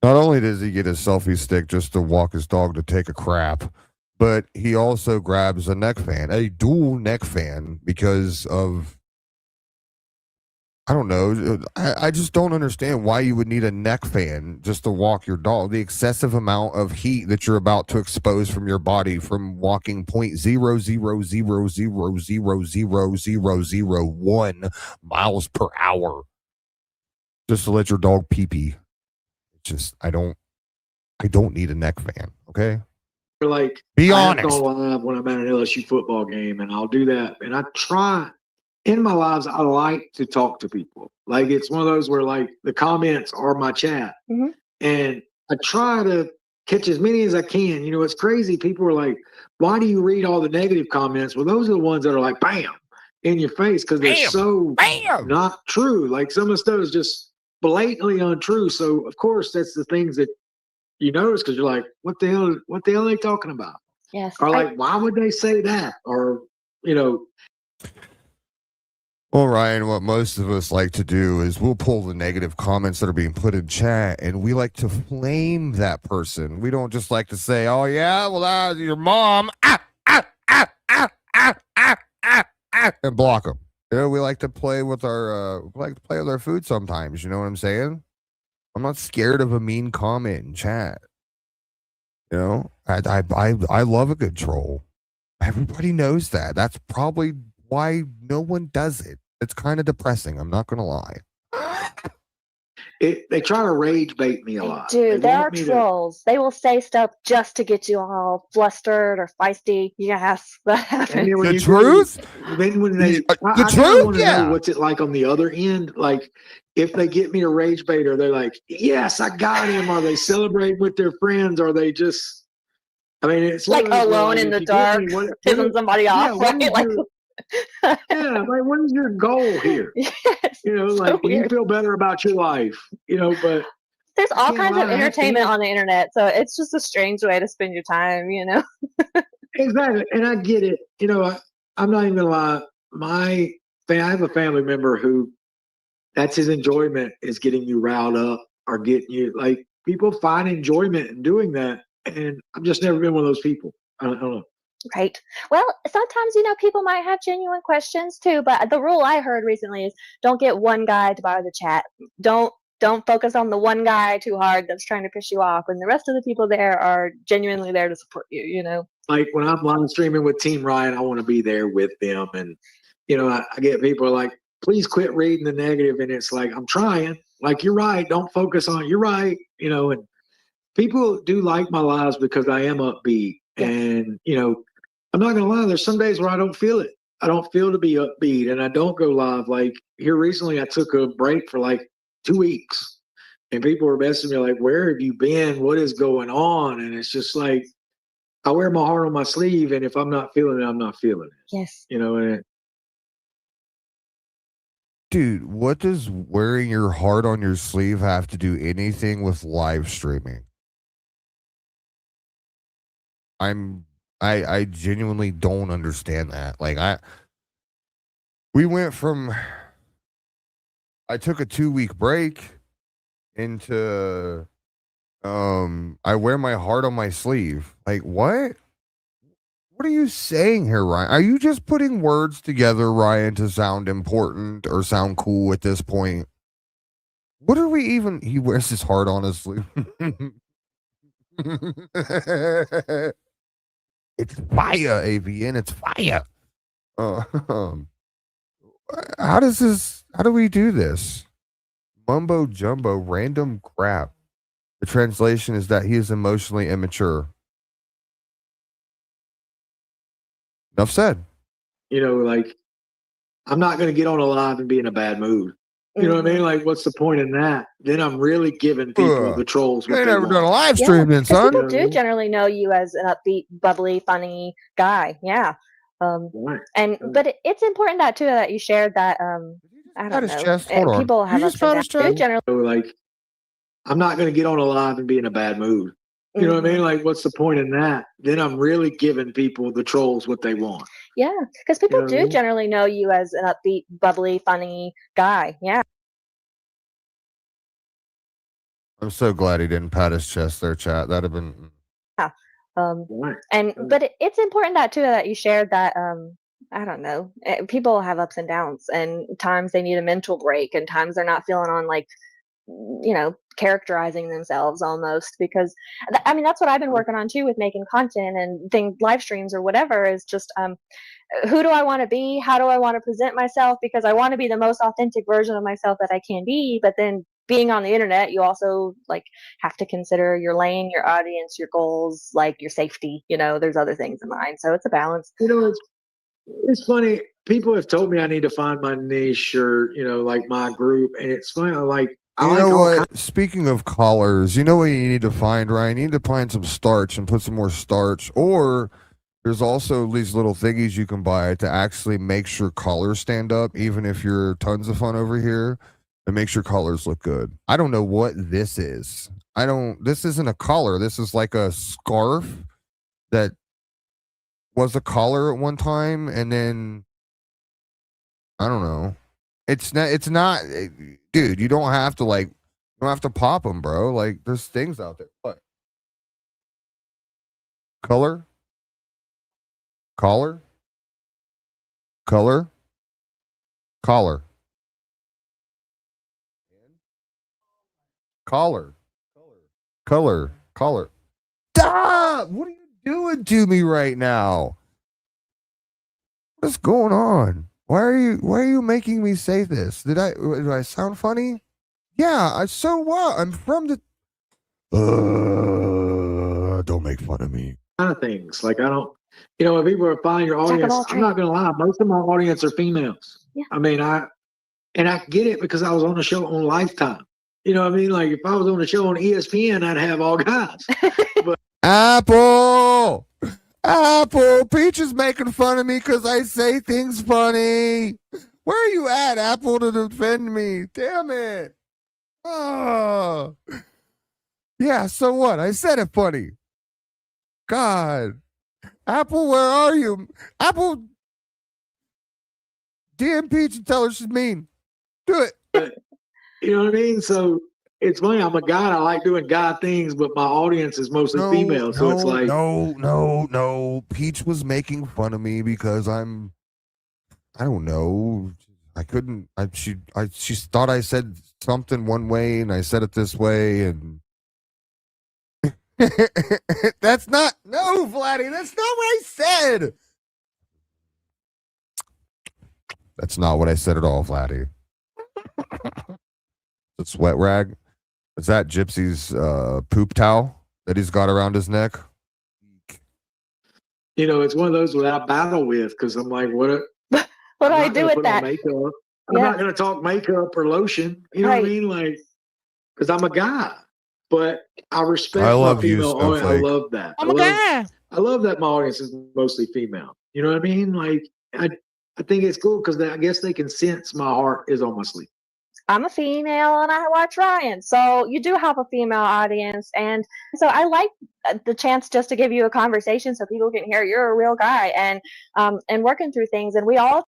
Not only does he get his selfie stick just to walk his dog to take a crap, but he also grabs a neck fan, a dual neck fan, because of, I don't know. I just don't understand why you would need a neck fan just to walk your dog. The excessive amount of heat that you're about to expose from your body from walking 0.00000000001 miles per hour just to let your dog pee-pee. It's just, I don't need a neck fan, okay? Like, be honest. I go live when I'm at an LSU football game, and I'll do that. And I try in my lives, I like to talk to people. Like, it's one of those where like the comments are my chat, and I try to catch as many as I can. You know, it's crazy. People are like, why do you read all the negative comments? Well, those are the ones that are like, bam, in your face, because they're so not true. Like some of the stuff is just blatantly untrue. So of course that's the things that you notice, because you're like, what the hell are they talking about? Yes. Or like, why would they say that? Or, you know. Well, Ryan, what most of us like to do is we'll pull the negative comments that are being put in chat and we like to flame that person. We don't just like to say, oh, yeah, well, that's your mom, and block them. You know, we like to play with our food sometimes. You know what I'm saying? I'm not scared of a mean comment in chat. You know, I love a good troll. Everybody knows that. That's probably why no one does it. It's kind of depressing. I'm not going to lie. They try to rage bait me a lot. Dude, there are trolls. They will say stuff just to get you all flustered or feisty. Yes, that happens. The truth? Then when they, the truth, yeah. Know what's it like on the other end? Like, if they get me to rage bait, or they're like, yes, I got him. Are they celebrating with their friends? Or they just, I mean, it's like alone in the dark, pissing somebody off, right? Yeah, like, what is your goal here? Yes, you know, like, so you feel better about your life, you know, but there's all kinds of entertainment on the internet, so it's just a strange way to spend your time, you know. Exactly, and I get it. You know, I'm not even gonna lie. I have a family member who, that's his enjoyment, is getting you riled up or getting you, like, people find enjoyment in doing that, and I've just never been one of those people. I don't know. Right. Well, sometimes, you know, people might have genuine questions too, but the rule I heard recently is don't get one guy to bother the chat. Don't focus on the one guy too hard that's trying to piss you off, and the rest of the people there are genuinely there to support you, you know. Like when I'm live streaming with Team Ryan, I want to be there with them. And, you know, I get people like, please quit reading the negative. And it's like, I'm trying. Like, you're right. Don't focus on it. You're right. You know, and people do like my lives because I am upbeat. Yes. And, you know, I'm not going to lie. There's some days where I don't feel it. I don't feel to be upbeat, and I don't go live. Like here recently, I took a break for like 2 weeks, and people were messaging me like, where have you been? What is going on? And it's just like, I wear my heart on my sleeve, and if I'm not feeling it, I'm not feeling it. Yes. You know, and dude, what does wearing your heart on your sleeve have to do anything with live streaming? I genuinely don't understand that. Like we went from, I took a 2-week break into, I wear my heart on my sleeve. Like what? What are you saying here, Ryan? Are you just putting words together, Ryan, to sound important or sound cool at this point? What are we even? He wears his heart on his sleeve. It's fire, AVN. It's fire. How do we do this? Mumbo jumbo, random crap. The translation is that he is emotionally immature. Enough said. You know, like, I'm not going to get on a live and be in a bad mood. You know what I mean? Like, what's the point in that? Then I'm really giving people, the trolls, what they they never want. done a live stream then, son. People do generally know you as an upbeat, bubbly, funny guy. Yeah. Right. But it's important that you shared that. I don't know. Chest. Hold on. People have ups and downs too, generally. So, like, I'm not going to get on a live and be in a bad mood. You know what I mean? Like, what's the point in that? Then I'm really giving people, the trolls, what they want. Yeah, because people do generally know you as an upbeat, bubbly, funny guy. Yeah. I'm so glad he didn't pat his chest there, chat. That'd have been. Yeah. But it's important that you shared that. I don't know. People have ups and downs, and times they need a mental break, and times they're not feeling on, like, you know, characterizing themselves almost, because I mean, that's what I've been working on too with making content and live streams or whatever, is just who do I want to be? How do I want to present myself? Because I want to be the most authentic version of myself that I can be, but then being on the internet, you also like have to consider your lane, your audience, your goals, like your safety, you know, there's other things in mind. So it's a balance. You know, it's funny. People have told me I need to find my niche or, you know, like my group. And it's funny. Like, I You like know all what? Speaking of collars, you know what you need to find, Ryan? You need to find some starch and put some more starch. Or there's also these little thingies you can buy to actually make your collars stand up, even if you're tons of fun over here. It makes your collars look good. I don't know what this is. This isn't a collar. This is like a scarf that was a collar at one time. And then, I don't know. It's not, dude, you don't have to pop them, bro. Like, there's things out there. What? Color? Collar? Color? Collar. Collar. Color. Collar. Stop! What are you doing to me right now? What's going on? Why are you making me say this? Did I sound funny? Yeah, so what? I'm from the don't make fun of me. kind of things. Like I don't, when people are finding your Jack of audience, all I'm not gonna lie, most of my audience are females. Yeah. I mean, I get it because I was on a show on Lifetime. You know what I mean? Like if I was on a show on ESPN, I'd have all guys. Apple! Apple! Peach is making fun of me because I say things funny. Where are you at, Apple, to defend me? Damn it. Oh. Yeah, so what? I said it funny. God. Apple, where are you? Apple, DM Peach and tell her she's mean. Do it. You know what I mean? So it's funny. I'm a guy. I like doing guy things, but my audience is mostly female. So it's like no. Peach was making fun of me because I don't know. I couldn't. She thought I said something one way and I said it this way, and that's not Vladdy. That's not what I said. That's not what I said at all, Vladdy. The sweat rag. Is that Gypsy's poop towel that he's got around his neck? it's one of those that I battle with because I'm like, what do I do with that? Makeup. I'm not going to talk makeup or lotion. You know what I mean? Like, because I'm a guy, but I respect my female audience. I love that. I'm a guy. I love that my audience is mostly female. You know what I mean? Like, I think it's cool because I guess they can sense my heart is on my sleeve. I'm a female and I watch Ryan. So you do have a female audience. And so I like the chance just to give you a conversation so people can hear you're a real guy and working through things. And we all.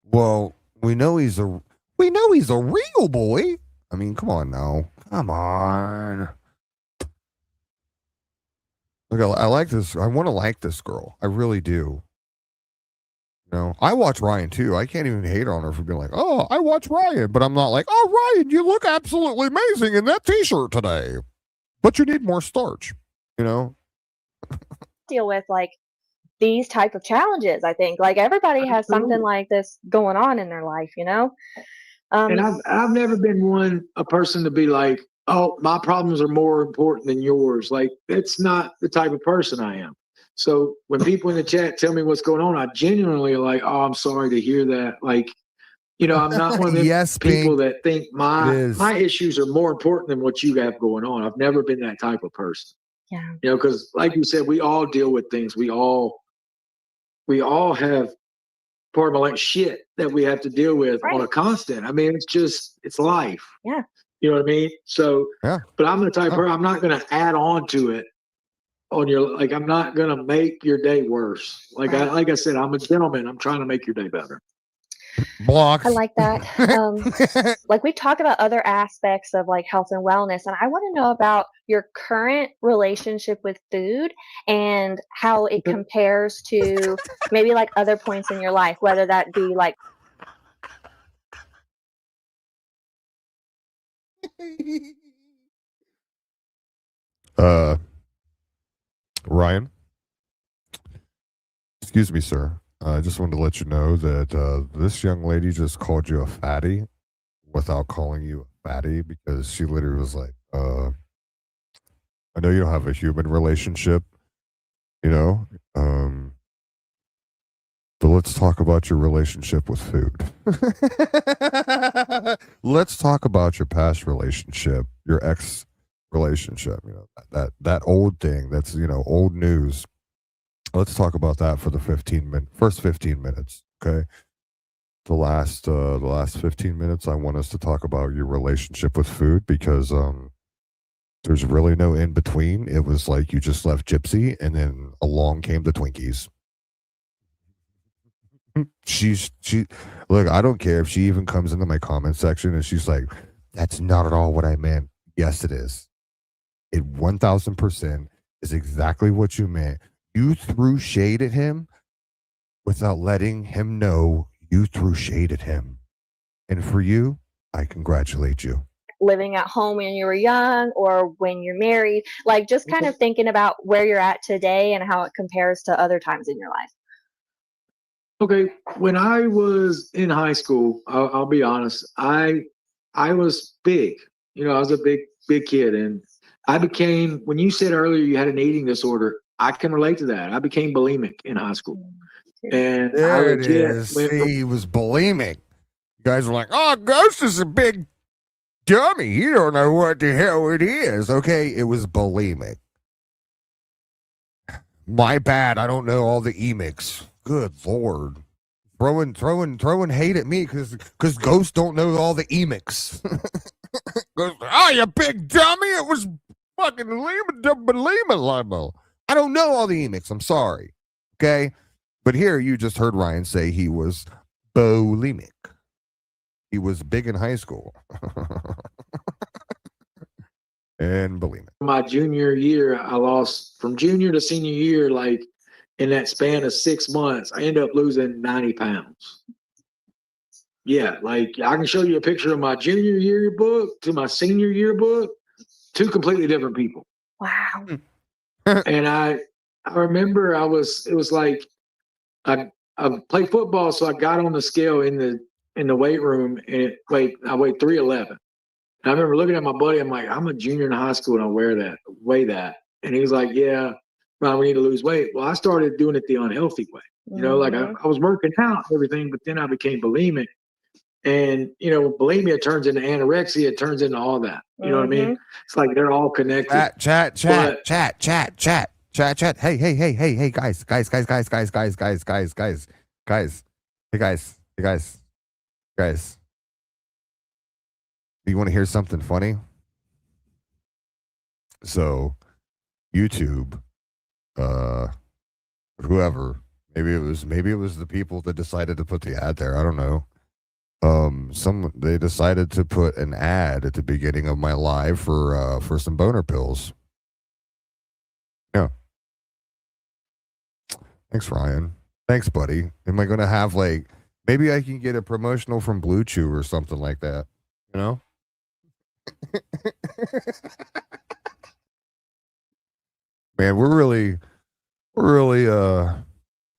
Well, we know he's a real boy. I mean, come on now. Come on. Look, I like this. I want to like this girl. I really do. I watch Ryan too. I can't even hate on her for being like, oh, I watch Ryan. But I'm not like, oh, Ryan, you look absolutely amazing in that t-shirt today. But you need more starch, deal with like these type of challenges. I think like everybody has something like this going on in their life, And I've never been a person to be like, oh, my problems are more important than yours. Like, that's not the type of person I am. So when people in the chat tell me what's going on, I genuinely like, oh, I'm sorry to hear that. Like, I'm not one of the people that think my issues are more important than what you have going on. I've never been that type of person. Yeah. Because like you said, we all deal with things. We all have part of like shit that we have to deal with on a constant. I mean, it's life. Yeah. You know what I mean? So, yeah. But I'm the type of person, I'm not going to add on to it I'm not going to make your day worse. Like I said, I'm a gentleman. I'm trying to make your day better. Block. I like that. Like we talk about other aspects of like health and wellness, and I want to know about your current relationship with food and how it compares to maybe like other points in your life, whether that be like. Ryan, excuse me, sir. I just wanted to let you know that this young lady just called you a fatty without calling you a fatty because she literally was like, I know you don't have a human relationship, but let's talk about your relationship with food. let's talk about your past relationship, your ex relationship. You know that old thing. That's old news. Let's talk about that for the first 15 minutes. Okay. The last 15 minutes, I want us to talk about your relationship with food because there's really no in between. It was like you just left Gypsy, and then along came the Twinkies. She look. I don't care if she even comes into my comment section and she's like, "That's not at all what I meant." Yes, it is. It 1000% is exactly what you meant. You threw shade at him without letting him know you threw shade at him. And for you, I congratulate you. Living at home when you were young or when you're married, like just kind of thinking about where you're at today and how it compares to other times in your life. Okay, when I was in high school, I'll be honest, I was big. I was a big kid, and I became. When you said earlier you had an eating disorder, I can relate to that. I became bulimic in high school, and I There it legit is. went See, from he was bulimic. You guys were like, "Oh, Ghost is a big dummy. You don't know what the hell it is." Okay, it was bulimic. My bad. I don't know all the emics. Good lord. Throwing hate at me because Ghost don't know all the emics. Goes, oh, you big dummy! It was fucking Lima. I don't know all the emics. I'm sorry. Okay, but here you just heard Ryan say he was bulimic. He was big in high school and bulimic. my junior year. I lost from junior to senior year, like in that span of 6 months. I ended up losing 90 pounds. Yeah, like I can show you a picture of my junior yearbook to my senior yearbook, two completely different people. Wow. And I remember it was like I played football, so I got on the scale in the weight room and I weighed 311. And I remember looking at my buddy, I'm like, I'm a junior in high school and I weigh that. And he was like, yeah, Ron, we need to lose weight. Well, I started doing it the unhealthy way. Like I was working out and everything, but then I became bulimic. And bulimia turns into anorexia, it turns into all that. You know what I mean? It's like they're all connected. Chat. But- Chat. Hey, guys. Hey, guys. Do you want to hear something funny? So, YouTube, whoever, maybe it was the people that decided to put the ad there. I don't know. They decided to put an ad at the beginning of my live for some boner pills. Yeah. Thanks, Ryan. Thanks, buddy. Am I going to have maybe I can get a promotional from Blue Chew or something like that? You know? Man, we're really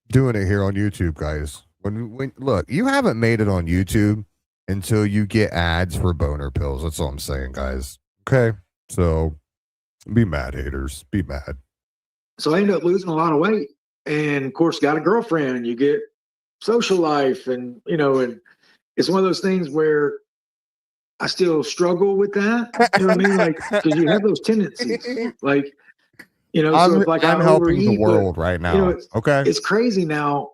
doing it here on YouTube, guys. When look, you haven't made it on YouTube until you get ads for boner pills. That's all I'm saying, guys. Okay, so be mad, haters. Be mad. So I ended up losing a lot of weight, and of course, got a girlfriend. You get social life, and and it's one of those things where I still struggle with that. You know what I mean? Like, because you have those tendencies, like. I'm, so like I'm I helping overeat, the world right now. Okay, it's crazy now.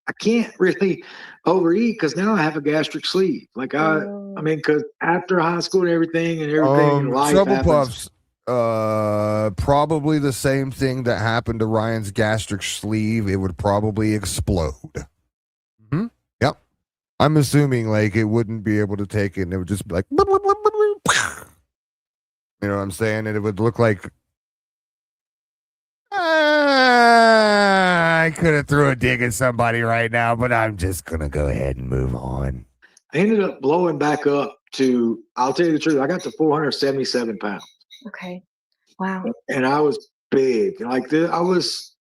I can't really overeat because now I have a gastric sleeve. Like I mean, because after high school and everything life Trouble happens. Puffs. Probably the same thing that happened to Ryan's gastric sleeve. It would probably explode. Mm-hmm. Yep. I'm assuming it wouldn't be able to take it, and it would just be like, you know what I'm saying? And it would look like. I could have threw a dig at somebody right now, but I'm just going to go ahead and move on. I ended up blowing back up to, I'll tell you the truth, I got to 477 pounds. Okay. Wow. And I was big. I was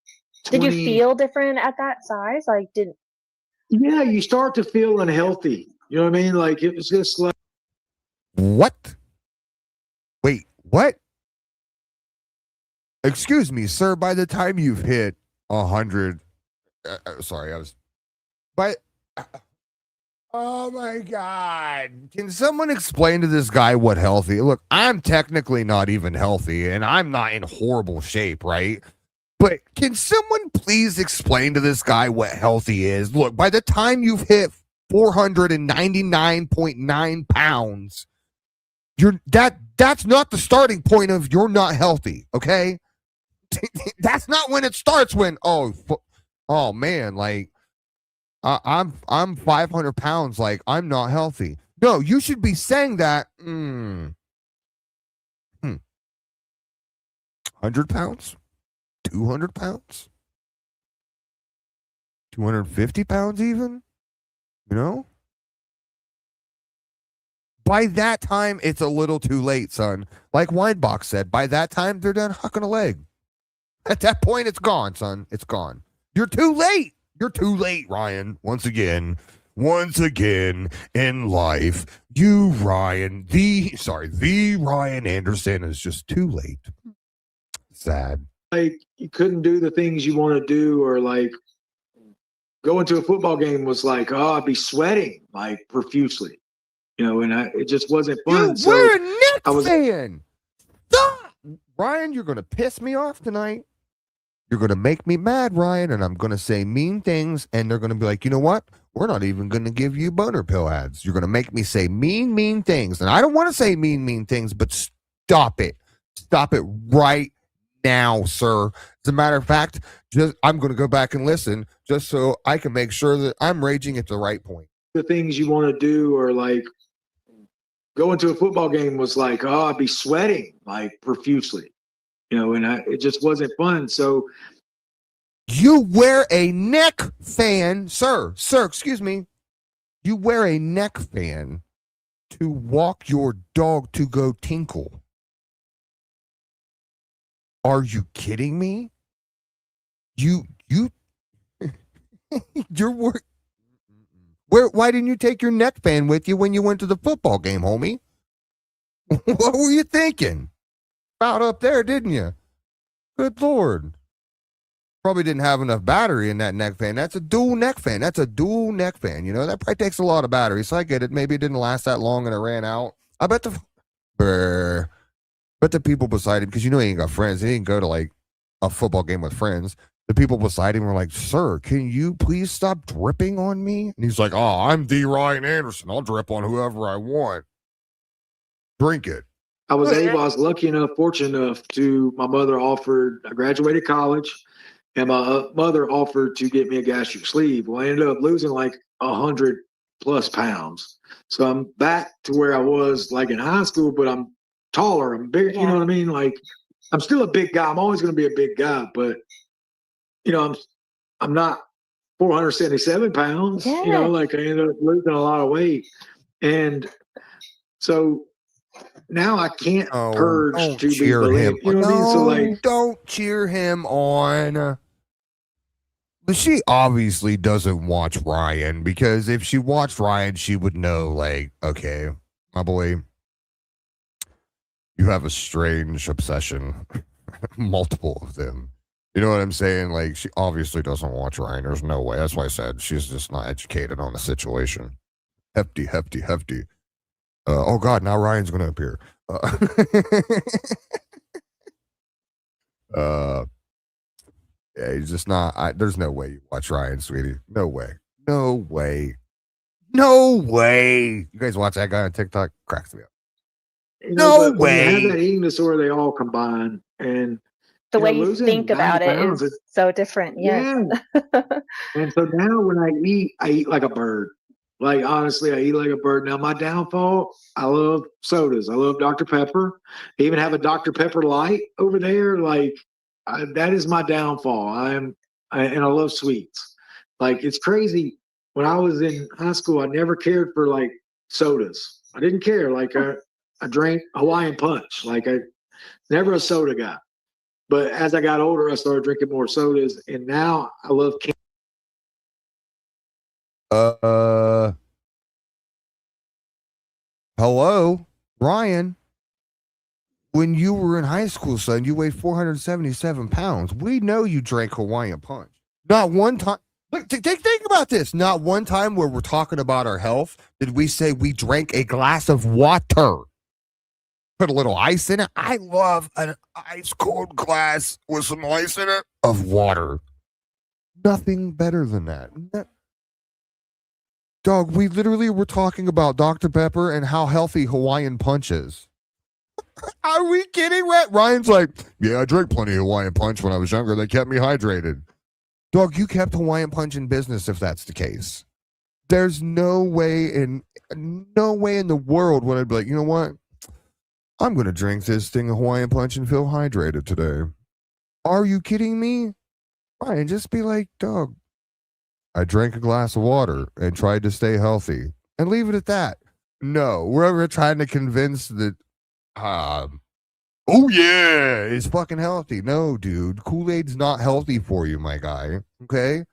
20, Did you feel different at that size? Yeah, you start to feel unhealthy. You know what I mean? Like it was just like. What? Wait, what? Excuse me, sir. By the time you've hit 100, sorry, I was. But Oh my God. Can someone explain to this guy what healthy? Look, I'm technically not even healthy and I'm not in horrible shape, right? But can someone please explain to this guy what healthy is? Look, by the time you've hit 499.9 pounds, that's not the starting point of you're not healthy, okay? That's not when it starts when oh man, like I'm 500 pounds, like I'm not healthy. No, you should be saying that 100 pounds, 200 pounds, 250 pounds even, you know? By that time, it's a little too late, son. Like Winebox said, by that time, they're done hucking a leg. At that point, it's gone, son. It's gone. You're too late. You're too late, Ryan. Once again in life, the Ryan Anderson is just too late. Sad. Like you couldn't do the things you want to do, or like going to a football game was like, oh, I'd be sweating like profusely, and it just wasn't fun. We're a Knicks fan. Stop! Ryan, you're going to piss me off tonight. You're going to make me mad, Ryan, and I'm going to say mean things, and they're going to be like, you know what? We're not even going to give you boner pill ads. You're going to make me say mean things, and I don't want to say mean things, but stop it. Stop it right now, sir. As a matter of fact, I'm going to go back and listen just so I can make sure that I'm raging at the right point. The things you want to do, or like going to a football game was like, oh, I'd be sweating like profusely. It just wasn't fun. So you wear a neck fan, sir, excuse me. You wear a neck fan to walk your dog to go tinkle. Are you kidding me? You're why didn't you take your neck fan with you when you went to the football game, homie? What were you thinking? About up there, didn't you? Good Lord. Probably didn't have enough battery in that neck fan. That's a dual neck fan. That probably takes a lot of battery. So I get it. Maybe it didn't last that long and it ran out. I bet the people beside him, because he ain't got friends. He didn't go to like a football game with friends. The people beside him were like, sir, can you please stop dripping on me? And he's like, oh, I'm the Ryan Anderson. I'll drip on whoever I want. Drink it. I was lucky enough, fortunate enough my mother offered, I graduated college, and my mother offered to get me a gastric sleeve. Well, I ended up losing like 100+ pounds. So I'm back to where I was like in high school, but I'm taller, I'm bigger, you know what I mean? Like I'm still a big guy. I'm always going to be a big guy, but I'm not 477 pounds, like I ended up losing a lot of weight. And so now I can't purge to be believed. You know what I mean? So like, don't cheer him on. But she obviously doesn't watch Ryan, because if she watched Ryan, she would know, like, okay, my boy, you have a strange obsession, multiple of them. You know what I'm saying? Like, she obviously doesn't watch Ryan. There's no way. That's why I said she's just not educated on the situation. Hefty. Oh God, now Ryan's going to appear. Yeah, he's just not. There's no way you watch Ryan, sweetie. No way. You guys watch that guy on TikTok? Cracks me up. No way. When you have that eating disorder, they all combine, and the way you think about it is so different. Yes. Yeah. And so now when I eat like a bird. Like, honestly, I eat like a bird. Now, my downfall, I love sodas. I love Dr. Pepper. I even have a Dr. Pepper Light over there. Like, that is my downfall. And I love sweets. Like, it's crazy. When I was in high school, I never cared for, like, sodas. I didn't care. Like, I drank Hawaiian Punch. Like, I never a soda guy. But as I got older, I started drinking more sodas. And now I love candy. Hello, Ryan. When you were in high school, son, you weighed 477 pounds. We know you drank Hawaiian Punch. Not one time. Look, think about this. Not one time where we're talking about our health did we say we drank a glass of water. Put a little ice in it. I love an ice cold glass with some ice in it of water. Nothing better than that. Dog, we literally were talking about Dr. Pepper and how healthy Hawaiian Punch is. Are we kidding? Ryan's like, yeah, I drank plenty of Hawaiian Punch when I was younger. They kept me hydrated. Dog, you kept Hawaiian Punch in business if that's the case. There's no way in the world would I be like, you know what? I'm going to drink this thing of Hawaiian Punch and feel hydrated today. Are you kidding me? Ryan, just be like, dog, I drank a glass of water and tried to stay healthy. And leave it at that. No, we're ever trying to convince that, oh yeah, it's fucking healthy. No, dude, Kool-Aid's not healthy for you, my guy. Okay?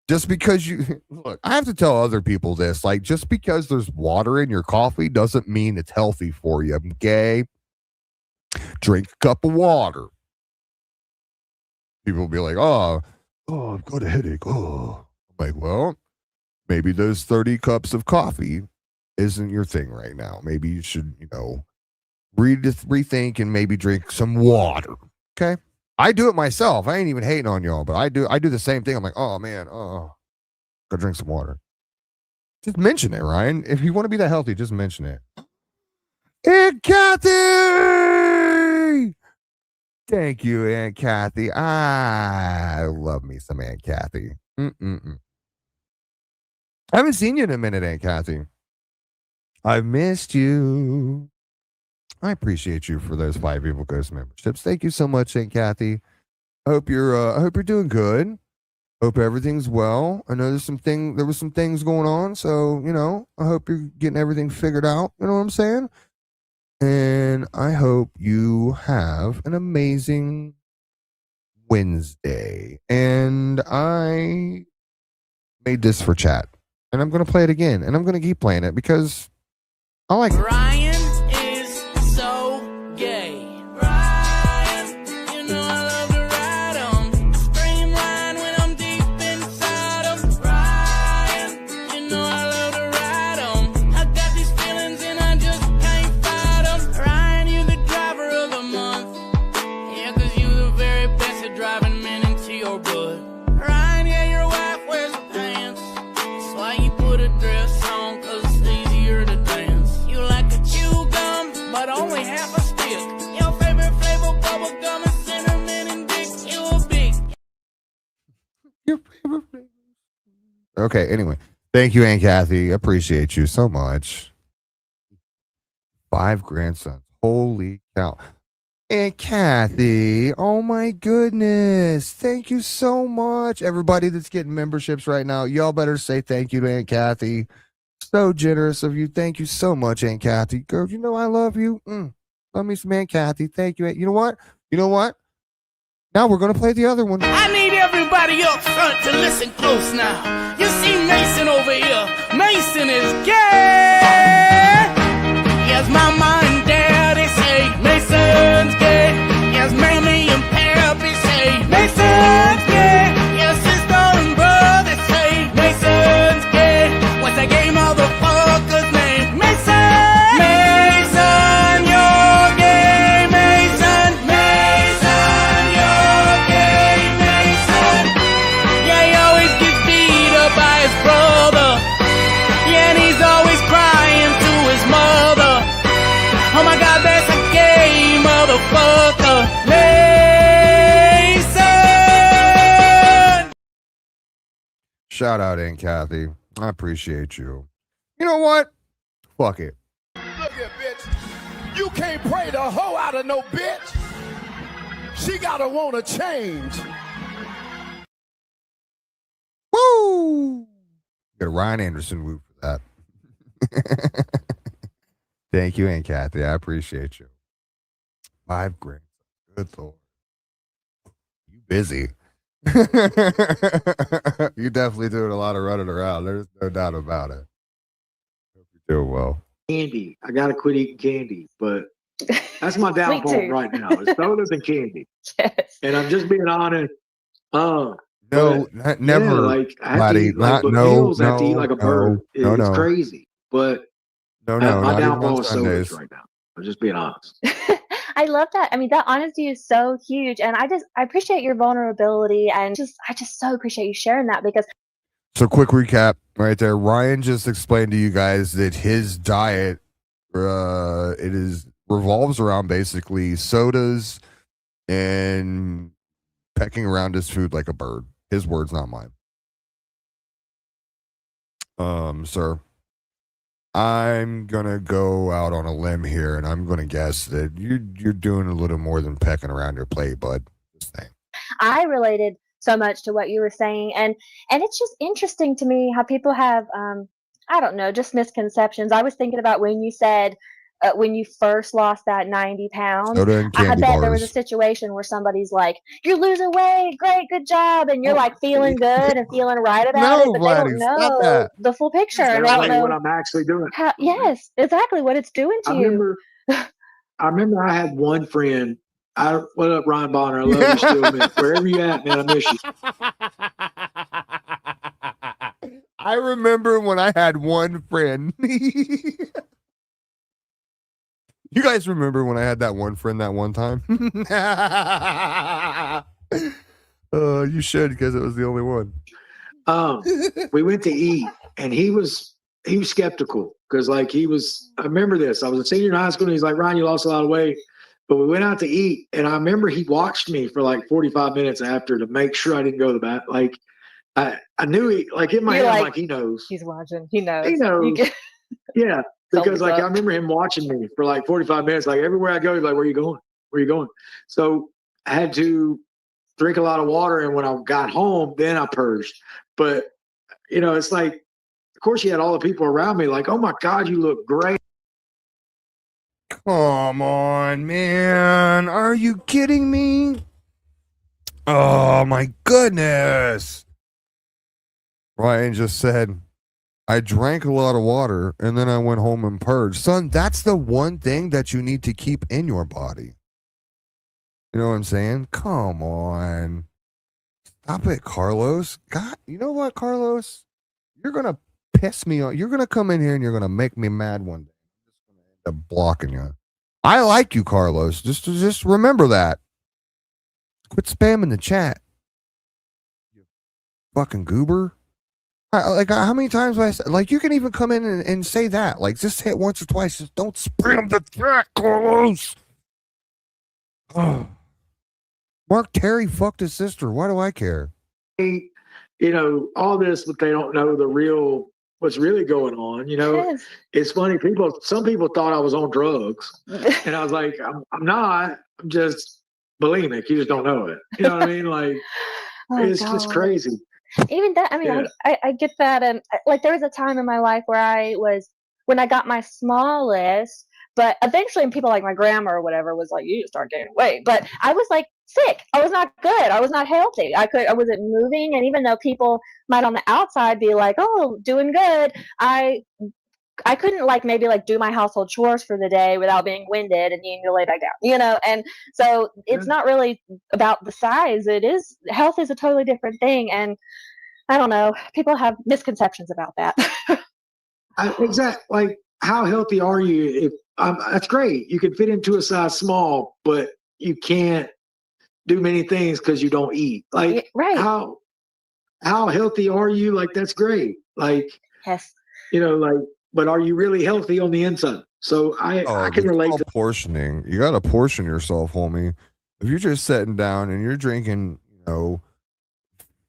Just because look, I have to tell other people this, like, just because there's water in your coffee doesn't mean it's healthy for you. Okay? Drink a cup of water. People will be like, oh, I've got a headache. Oh, I'm like, well, maybe those 30 cups of coffee isn't your thing right now. Maybe you should, rethink and maybe drink some water. Okay? I do it myself. I ain't even hating on y'all, but I do the same thing. I'm like, oh man, go drink some water. Just mention it, Ryan. If you want to be that healthy, just mention it. Aunt Kathy! Thank you, Aunt Kathy. I love me some Aunt Kathy. I haven't seen you in a minute, Aunt Kathy. I've missed you. I appreciate you for those 5 Evil Ghost memberships. Thank you so much, Aunt Kathy. I hope you're doing good. Hope everything's well. I know there was some things going on, so I hope you're getting everything figured out. You know what I'm saying? And I hope you have an amazing Wednesday. And I made this for chat, and I'm gonna play it again, and I'm gonna keep playing it because I like it. Ryan is so gay. Ryan, you know I love to ride 'em. Scream Ryan when I'm deep inside 'em. Ryan, you know I love to ride 'em. I got these feelings and I just can't fight 'em. Ryan, you the driver of the month. Yeah, 'cause you the very best at driving men into your butt. Ryan, yeah, your wife wears the pants. That's why you put a dress on, 'cause it's easier to dance. You like to chew gum, but only half a stick. Your favorite flavor, bubble gum and cinnamon and dick. You a big. Your favorite flavor. Okay, anyway. Thank you, Aunt Kathy. Appreciate you so much. 5 grandsons. Holy cow. Aunt Kathy. Oh my goodness. Thank you so much. Everybody that's getting memberships right now, y'all better say thank you to Aunt Kathy. So generous of you. Thank you so much, Aunt Kathy. Girl, you know I love you. Love me some Aunt Kathy. Thank you. You know what? Now we're going to play the other one. I need everybody up front to listen close now. You see Mason over here. Mason is gay. Yes, mama and daddy say Mason's gay. Yes, mammy and pappy say Mason's gay. Yes, sister and brother say Mason's gay. What's that gay motherfucker's name? Mason! Mason, you're gay, Mason! Mason, you're gay, Mason! Yeah, he always gets beat up by his brother. Yeah, and he's always crying to his mother. Oh my God, that's a gay motherfucker, Mason! Shout out, Aunt Kathy. I appreciate you. You know what? Fuck it. Look here, bitch. You can't pray the hoe out of no bitch. She gotta wanna change. Woo! Get a Ryan Anderson woo for that. Thank you, Aunt Kathy. I appreciate you. 5 grand. Good Lord. You busy. You definitely doing a lot of running around. There's no doubt about it. Hope you're doing well. Candy. I gotta quit eating candy, but that's my downfall too. right now. It's sodas and candy. Yes. And I'm just being honest. No, never, Yeah, like I have to Laddie. eat like Not but no, meals. I have to eat like a bird. It's no, crazy, but no, my not even on downfall is sodas Sundays. right now. I'm just being honest. I love that. I mean, that honesty is so huge, and I appreciate your vulnerability, and I just so appreciate you sharing that because So, quick recap right there. Ryan just explained to you guys that his diet, it is revolves around basically sodas and pecking around his food like a bird. His words, not mine. Sir, I'm gonna go out on a limb here, and I'm gonna guess that you're doing a little more than pecking around your plate, bud. Just saying. I related so much to what you were saying, and it's just interesting to me how people have I don't know, just misconceptions. I was thinking about when you said when you first lost that 90 pounds. Soda and I candy bet there was a bars. situation where somebody's like, "You're losing weight, great, good job," and you're Oh, like feeling good and feling right about it, No, but they don't Laddie, stop know that. the full picture, they and they don't don't know what know I'm actually doing. how. Yes, exactly what it's doing I to you. remember I remember I had one friend. What up, Ryan Bonner? I love you still, man. Wherever you at, man, I miss you. I remember when I had one friend. You guys remember when I had that one friend that one time? You should, because it was the only one. We went to eat, and he was skeptical because like I remember this. I was a senior in high school, and he's like, Ryan, you lost a lot of weight. But we went out to eat, and I remember he watched me for like 45 minutes after to make sure I didn't go to the bath. Like I knew he like in my You're head, I'm like, like he knows. he's watching. He knows. He knows. Yeah. Because Something's like I up. remember him watching me for like 45 minutes. Like everywhere I go, he's like, where you going? Where you going? So I had to drink a lot of water, and when I got home, then I purged. But it's like, of course, you had all the people around me like, oh my God, you look great. Come on, man. Are you kidding me? Oh, my goodness. Ryan just said, I drank a lot of water and then I went home and purged. Son, that's the one thing that you need to keep in your body. You know what I'm saying? Come on. Stop it, Carlos. God, you know what, Carlos? You're going to piss me off. You're going to come in here and you're going to make me mad one day. I'm just going to end up blocking you. I like you, Carlos. Just remember that. Quit spamming the chat. You fucking goober. How many times have I said, like, you can even come in and say that. Like, just say it once or twice. Just don't spam the chat, Carlos. Oh. Mark Terry fucked his sister. Why do I care? All this, but they don't know what's really going on. Yes. It's funny. Some people thought I was on drugs, and I was like, I'm not. I'm just bulimic. You just don't know it. You know what I mean? Like, Oh, it's just God. crazy. Even that, I mean, Yeah. I get that. And like, there was a time in my life where when I got my smallest, but eventually, and people like my grandma or whatever was like, you just start gaining weight. But I was like sick. I was not good. I was not healthy. I wasn't moving. And even though people might on the outside be like, oh, doing good, I couldn't like maybe like do my household chores for the day without being winded and needing to lay back down, and so it's not really about the size. Health is a totally different thing. And I don't know, people have misconceptions about that. Exactly. Like, how healthy are you? If that's great, you can fit into a size small, but you can't do many things because you don't eat. Like, Right. how healthy are you? Like, that's great. Like, Yes. like, but are you really healthy on the inside? So I can relate to portioning. You got to portion yourself, homie. If you're just sitting down and you're drinking, 4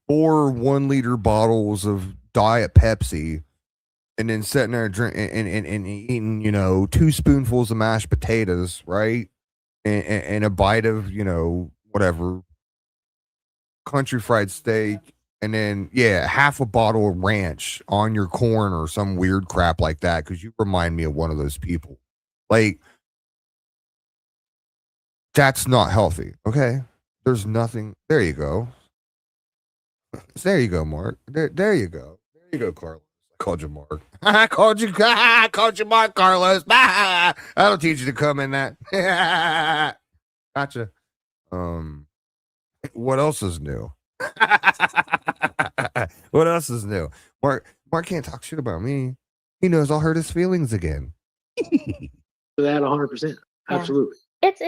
1-liter bottles of Diet Pepsi, and then sitting there and eating, 2 spoonfuls of mashed potatoes, right? And a bite of, whatever, country fried steak, and then, half a bottle of ranch on your corn or some weird crap like that, because you remind me of one of those people. Like, that's not healthy, okay? There's nothing. There you go. There you go, Mark. There you go. There you go, Carlos. I called you Mark. I called you Mark, Carlos. I don't teach you to come in that. Gotcha. What else is new? What else is new? Mark can't talk shit about me. He knows I'll hurt his feelings again. That 100%. Absolutely. It's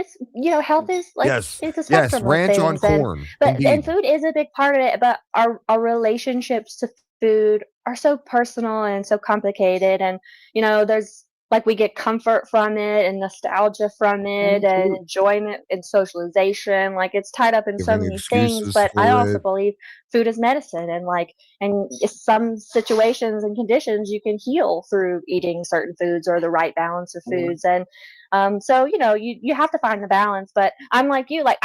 health is like Yes. it's a Yes. spectrum of Ranch on things, and corn. and Indeed. food is a big part of it. But our relationships to food are so personal and so complicated, and there's like we get comfort from it and nostalgia from it and Absolutely. enjoyment and socialization. Like it's tied up in so Giving many things. excuses But I for also it. believe food is medicine, and some situations and conditions you can heal through eating certain foods or the right balance of foods. And so you have to find the balance. But I'm like you, like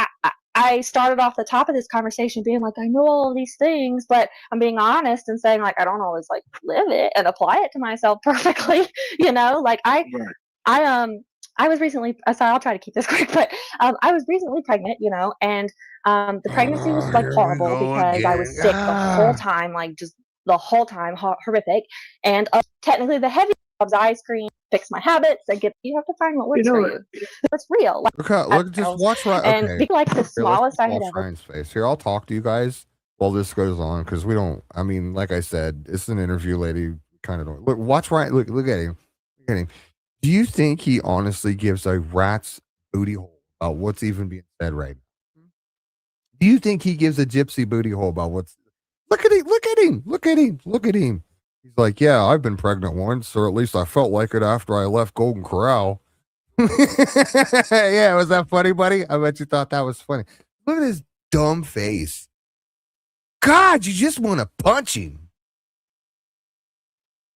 I started off the top of this conversation being like, I know all of these things, but I'm being honest and saying like I don't always like live it and apply it to myself perfectly. Like Right. I was recently, sorry, I'll try to keep this quick, but I was recently pregnant, and the pregnancy was like Here we horrible go because I was again. sick the whole time, like just the whole time, horrific. And technically, the heavy loves ice cream, fix my habits, and you have to find what works for you. It's real. Like, Look, just watch Ryan. and Okay. be like the Here, let's smallest just I had watch ever. Ryan's face. Here, I'll talk to you guys while this goes on because we don't. I mean, like I said, it's an interview, lady. Kind of don't look. Watch Ryan. Look at him. Look at him. Do you think he honestly gives a rat's booty hole about what's even being said right now? Do you think he gives a gypsy booty hole about what's? Look at him! Look at him! Look at him! Look at him! He's like, yeah, I've been pregnant once, or at least I felt like it after I left Golden Corral. Yeah, was that funny, buddy? I bet you thought that was funny. Look at his dumb face. God, you just want to punch him.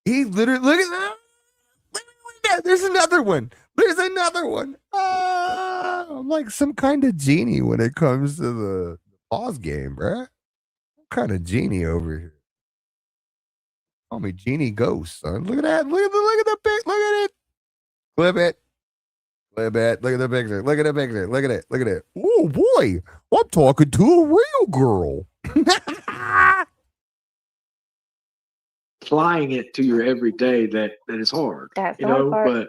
He literally, look at that. There's another one. There's another one. I'm like some kind of genie when it comes to the pause game, bruh. What kind of genie over here? Call me Genie Ghost, son. Look at that. Look at the pic. Look at it. Clip it. Clip it. Look at the picture. Look at the picture. Look at it. Look at it. Oh boy. I'm talking to a real girl. Applying it to your everyday that is hard. That's the hard part. But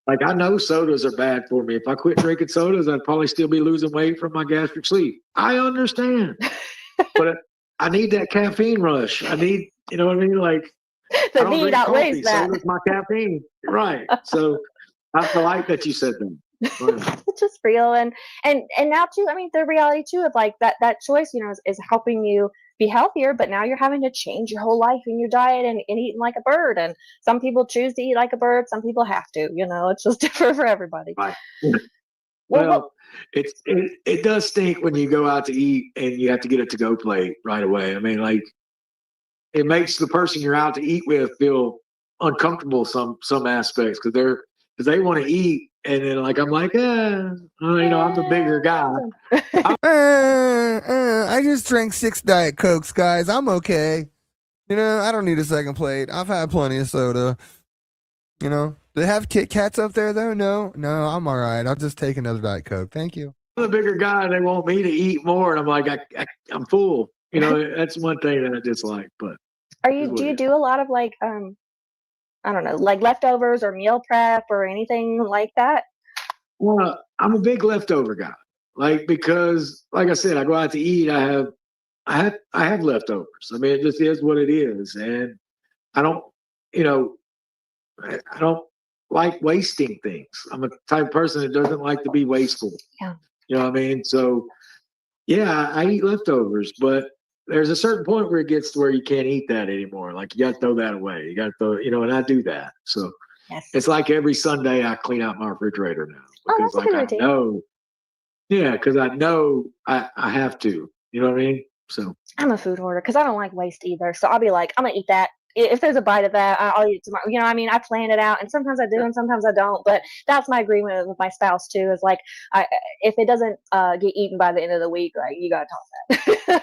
like I know sodas are bad for me. If I quit drinking sodas, I'd probably still be losing weight from my gastric sleeve. I understand. But I need that caffeine rush. I need, you know what I mean? Like The need outweighs that. Soda's my caffeine. Right. So I like that you said that. Right. It's just real, and now too. I mean, the reality too of like that choice, is helping you be healthier. But now you're having to change your whole life and your diet and eating like a bird. And some people choose to eat like a bird. Some people have to. It's just different for everybody. Right. Well, it does stink when you go out to eat and you have to get a to-go plate right away. I mean, like it makes the person you're out to eat with feel uncomfortable some aspects because they want to eat, and then like I'm like, I'm the bigger guy. I just drank 6 Diet Cokes, guys. I'm okay. I don't need a second plate. I've had plenty of soda. They have Kit Kats up there though. No, I'm all right. I'll just take another Diet Coke. Thank you. I'm the bigger guy, and they want me to eat more, and I'm like, I'm full. That's one thing that I dislike. But do you do a lot of like I don't know, like leftovers or meal prep or anything like that? Well, I'm a big leftover guy. Like because, like I said, I go out to eat. I have leftovers. I mean, it just is what it is, and I don't, I don't like wasting things. I'm a type of person that doesn't like to be wasteful. Yeah. You know what I mean? So, yeah, I eat leftovers, but there's a certain point where it gets to where you can't eat that anymore. Like you got to throw that away. You got to throw, and I do that. So Yes. it's like every Sunday I clean out my refrigerator now because that's a good I routine. know, because I know I have to. You know what I mean? So I'm a food hoarder because I don't like waste either. So I'll be like, I'm gonna eat that. If there's a bite of that, I'll eat it tomorrow. I mean, I plan it out, and sometimes I do, and sometimes I don't. But that's my agreement with my spouse too. Is like, if it doesn't get eaten by the end of the week, like you gotta toss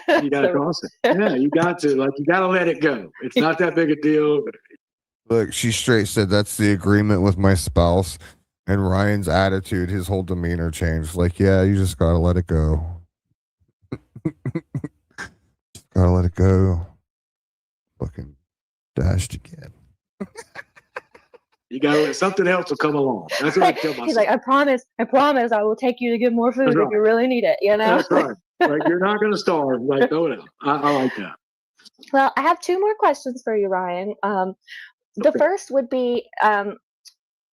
that. you got to toss it. Yeah, you got to. Like you got to let it go. It's not that big a deal. Look, she straight said that's the agreement with my spouse. And Ryan's attitude, his whole demeanor changed. Like, yeah, you just gotta let it go. Gotta let it go. Fucking dashed again. You got to let something else will come along. That's what I tell myself. He's like, I promise, I will take you to get more food That's if right. you really need it. That's right. Like you're not going to starve. Like, throw it out. I like that. Well, I have two more questions for you, Ryan. The Okay. first would be,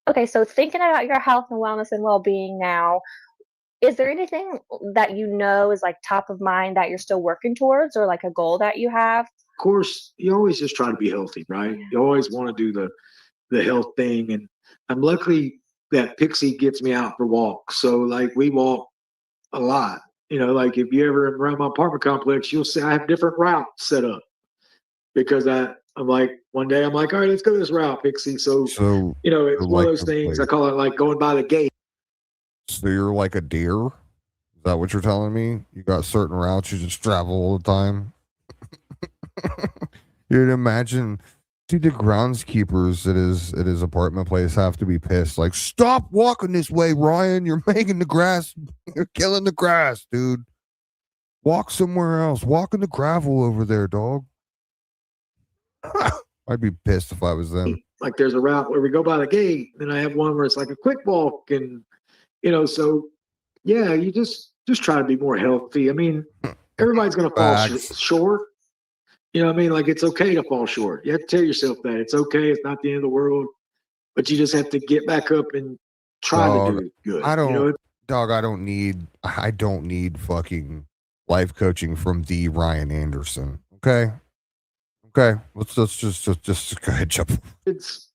okay, so thinking about your health and wellness and well-being now, is there anything that you know is like top of mind that you're still working towards, or like a goal that you have? Of course, you always just try to be healthy, right? Yeah. You always want to do the health thing, and I'm lucky that Pixie gets me out for walks. So like we walk a lot. You know, like if you ever around my apartment complex, you'll see I have different routes set up because I'm like one day I'm like, all right, let's go this route, Pixie. So So you know, you're it's one of like those a things I like call it like going by the gate. so you're like a deer? Is that what you're telling me? You got certain routes you just travel all the time? You'd imagine, see the groundskeepers at his apartment place have to be pissed. Like, stop walking this way, Ryan. You're making the grass. You're killing the grass, dude. Walk somewhere else. Walk in the gravel over there, dog. I'd be pissed if I was them. Like there's a route where we go by the gate, then I have one where it's like a quick walk, and you know, so yeah, you just try to be more healthy. I mean, everybody's gonna fall Facts. short. You know what I mean? Like it's okay to fall short. You have to tell yourself that it's okay. It's not the end of the world, but you just have to get back up and try to Dog, do it good. I You know, don't, dog, I don't need fucking life coaching from the Ryan Anderson. Okay. Okay. Let's just go ahead, jump. it's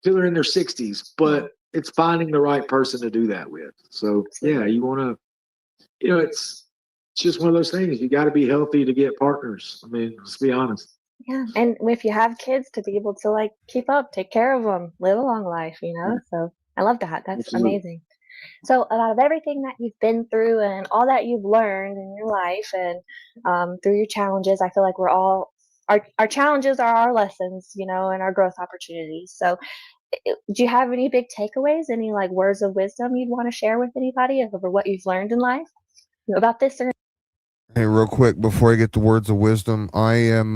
till they're in their 60s, but it's finding the right person to do that with. So yeah, you want to, you know, it's just one of those things. You got to be healthy to get partners. I mean, let's be honest. Yeah, and if you have kids, to be able to like keep up, take care of them, live a long life, you Yeah, know? So I love that. That's absolutely. amazing. So, out of everything that you've been through and all that you've learned in your life and through your challenges, I feel like we're all our challenges are our lessons, you know, and our growth opportunities. So, do you have any big takeaways? Any like words of wisdom you'd want to share with anybody over what you've learned in life about this or Hey, real quick before I get the words of wisdom, I'm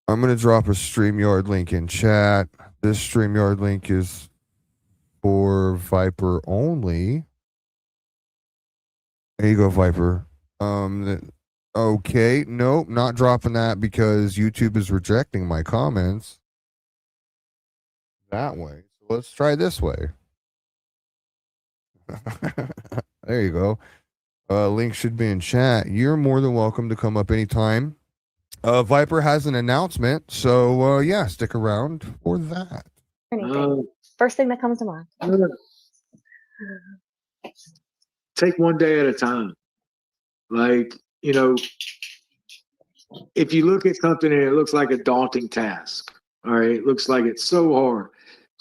gonna drop a StreamYard link in chat. This StreamYard link is for Viper only. There you go, Viper. Okay, nope, not dropping that because YouTube is rejecting my comments that way. So let's try this way. There you go. Link should be in chat. You're more than welcome to come up anytime. Viper has an announcement, so yeah, stick around for that. anything? Uh, First thing that comes to mind. take one day at a time. Like, you know, if you look at something and it looks like a daunting task, all right, it looks like it's so hard,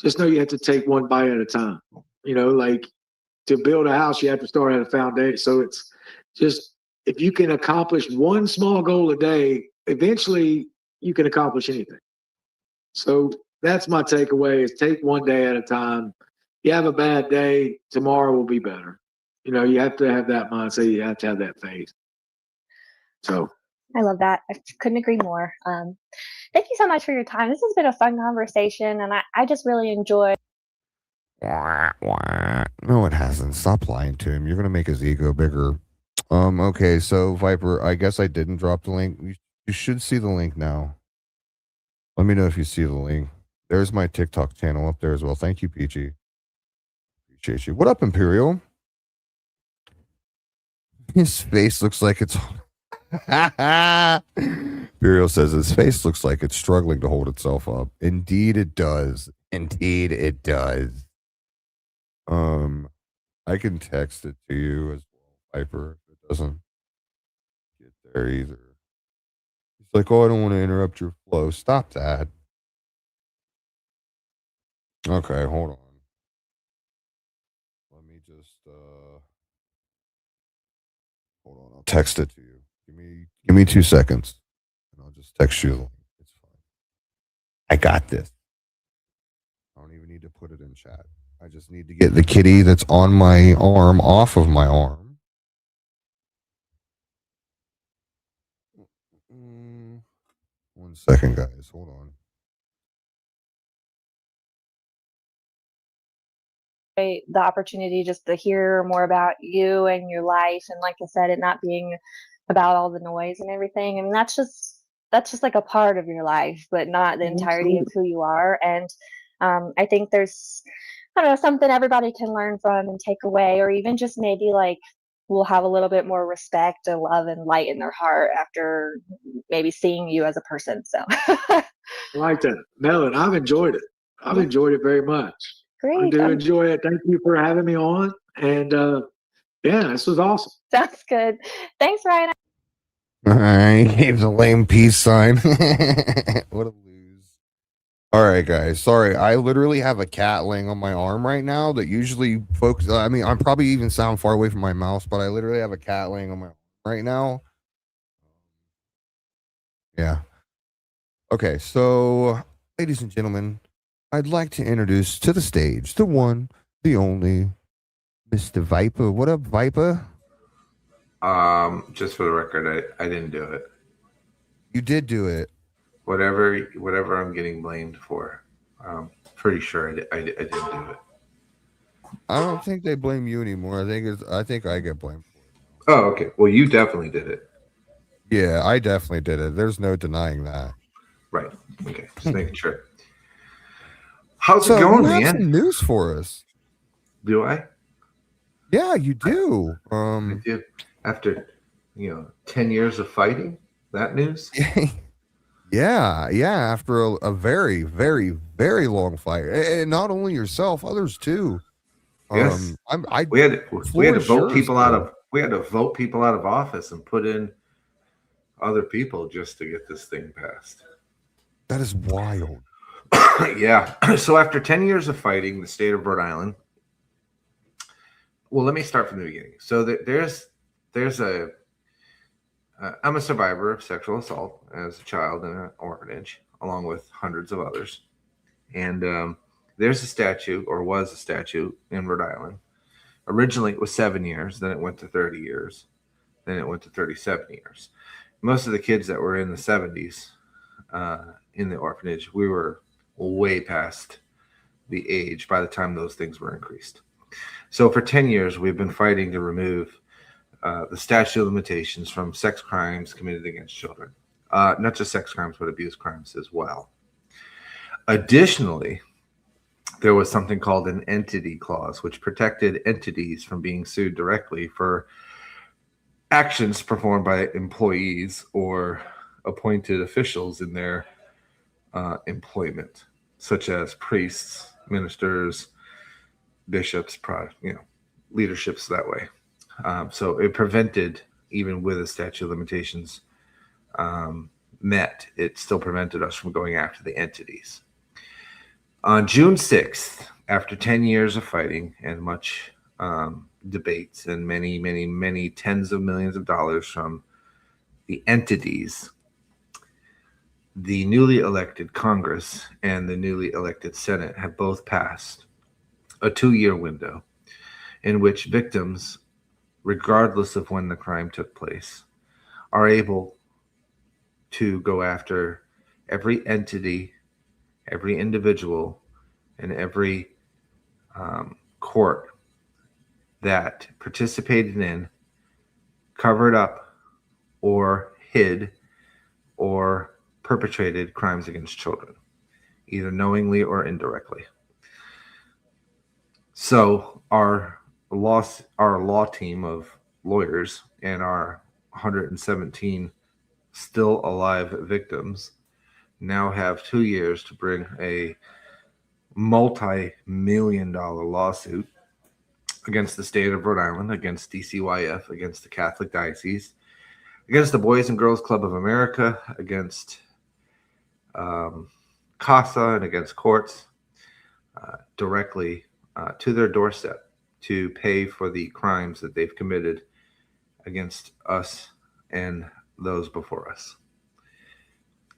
just know you have to take one bite at a time. You know, like to build a house, you have to start at a foundation. So it's just if you can accomplish one small goal a day, eventually you can accomplish anything. So that's my takeaway is take one day at a time. You have a bad day, tomorrow will be better. You know, you have to have that mindset. You have to have that faith. So I love that. I couldn't agree more. Thank you so much for your time. This has been a fun conversation, and I just really enjoyed. No, it hasn't. Stop lying to him. You're gonna make his ego bigger. Okay, so Viper, I guess I didn't drop the link. You should see the link now. Let me know if you see the link. There's my TikTok channel up there as well. Thank you, Peachy. Appreciate you. What up, Imperial? His face looks like it's. Imperial says his face looks like it's struggling to hold itself up. Indeed, it does. Indeed, it does. I can text it to you as well, Viper. If it doesn't get there either. He's like, "Oh, I don't want to interrupt your flow." Stop that. Okay, hold on. Let me just hold on. I'll text it to you. Give me 2 seconds, and I'll just text you the link. It's fine. I got this. I don't even need to put it in chat. I just need to get the kitty that's on my arm off of my arm. Mm, 1 second, guys. Hold on. The opportunity just to hear more about you and your life, and like I said, it not being about all the noise and everything. I mean, that's just like a part of your life, but not the entirety of Absolutely. who you are. And I think there's, I don't know, something everybody can learn from and take away, or even just maybe like will have a little bit more respect and love and light in their heart after maybe seeing you as a person. So I like that. No, and I've enjoyed it. I've yeah, enjoyed it very much. I great. do enjoy it. Thank you for having me on. And yeah, this was awesome. Sounds good. Thanks, Ryan. I gave the lame peace sign. What a lose. All right, guys. Sorry, I literally have a cat laying on my arm right now that usually folks. I mean, I'm probably even sound far away from my mouse, but I literally have a cat laying on my arm right now. Yeah. Okay, so ladies and gentlemen, I'd like to introduce to the stage the one, the only, Mr. Viper. What up, Viper? Just for the record, I didn't do it. You did do it. Whatever I'm getting blamed for, pretty sure I didn't do it. I don't think they blame you anymore. I think I get blamed. Oh, okay. Well, you definitely did it. Yeah, I definitely did it. There's no denying that. Right. Okay. Just making sure. How's So it going, you have man? some news for us. Do I? Yeah, you do. I do. After 10 years of fighting, that news. Yeah. After a very, very, very long fight, and not only yourself, others too. Yes. I We had to vote people out still. of. We had to vote people out of office and put in other people just to get this thing passed. That is wild. Yeah. So after 10 years of fighting, the state of Rhode Island. Well, let me start from the beginning. So there's a. I'm a survivor of sexual assault as a child in an orphanage, along with hundreds of others. And there's a statute, or was a statute, in Rhode Island. Originally, it was 7 years. Then it went to 30 years. Then it went to 37 years. Most of the kids that were in the 70s in the orphanage, we were way past the age by the time those things were increased. So for 10 years, we've been fighting to remove the statute of limitations from sex crimes committed against children. Not just sex crimes, but abuse crimes as well. Additionally, there was something called an entity clause, which protected entities from being sued directly for actions performed by employees or appointed officials in their employment, such as priests, ministers, bishops, leaderships that way. So it prevented, even with a statute of limitations met, it still prevented us from going after the entities. On June 6th, after 10 years of fighting and much debates and many, many, many tens of millions of dollars from the entities, the newly elected Congress and the newly elected Senate have both passed a 2-year window in which victims, regardless of when the crime took place, are able to go after every entity, every individual, and every court that participated in, covered up, or hid, or perpetrated crimes against children, either knowingly or indirectly. So our law team of lawyers and our 117 still alive victims now have 2 years to bring a multi-million-dollar lawsuit against the state of Rhode Island, against DCYF, against the Catholic Diocese, against the Boys and Girls Club of America, against CASA, and against courts, directly to their doorstep to pay for the crimes that they've committed against us and those before us.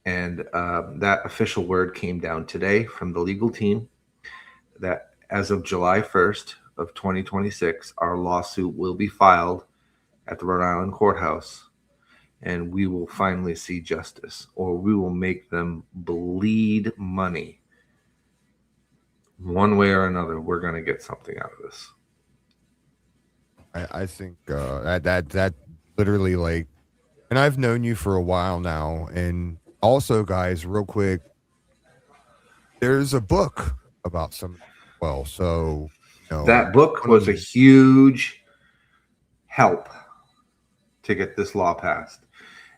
And that official word came down today from the legal team that as of July 1st of 2026, our lawsuit will be filed at the Rhode Island courthouse, and we will finally see justice, or we will make them bleed money. One way or another, we're going to get something out of this. I think that literally, like, and I've known you for a while now. And also, guys, real quick, there's a book about some. Well, so That book was a huge help to get this law passed.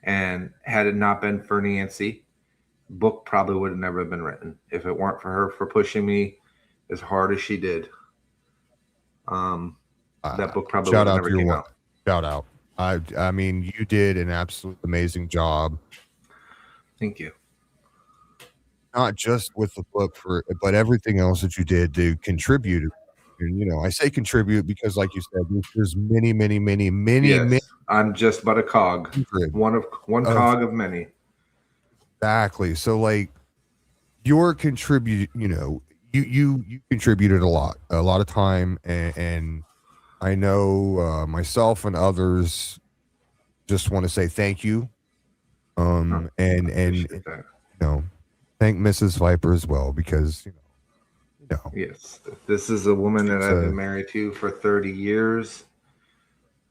And had it not been for Nancy, book probably would have never been written if it weren't for her for pushing me as hard as she did. That book probably would have never came out. Shout out. I mean, you did an absolute amazing job. Thank you. Not just with the book but everything else that you did to contribute. And I say contribute because, like you said, there's many, Yes, I'm just but a cog, one cog of many. Exactly. So, like, your contribute, you contributed a lot of time, and I know myself and others just want to say thank you. And thank Mrs. Viper as well, because yes, this is a woman that I've been married to for 30 years.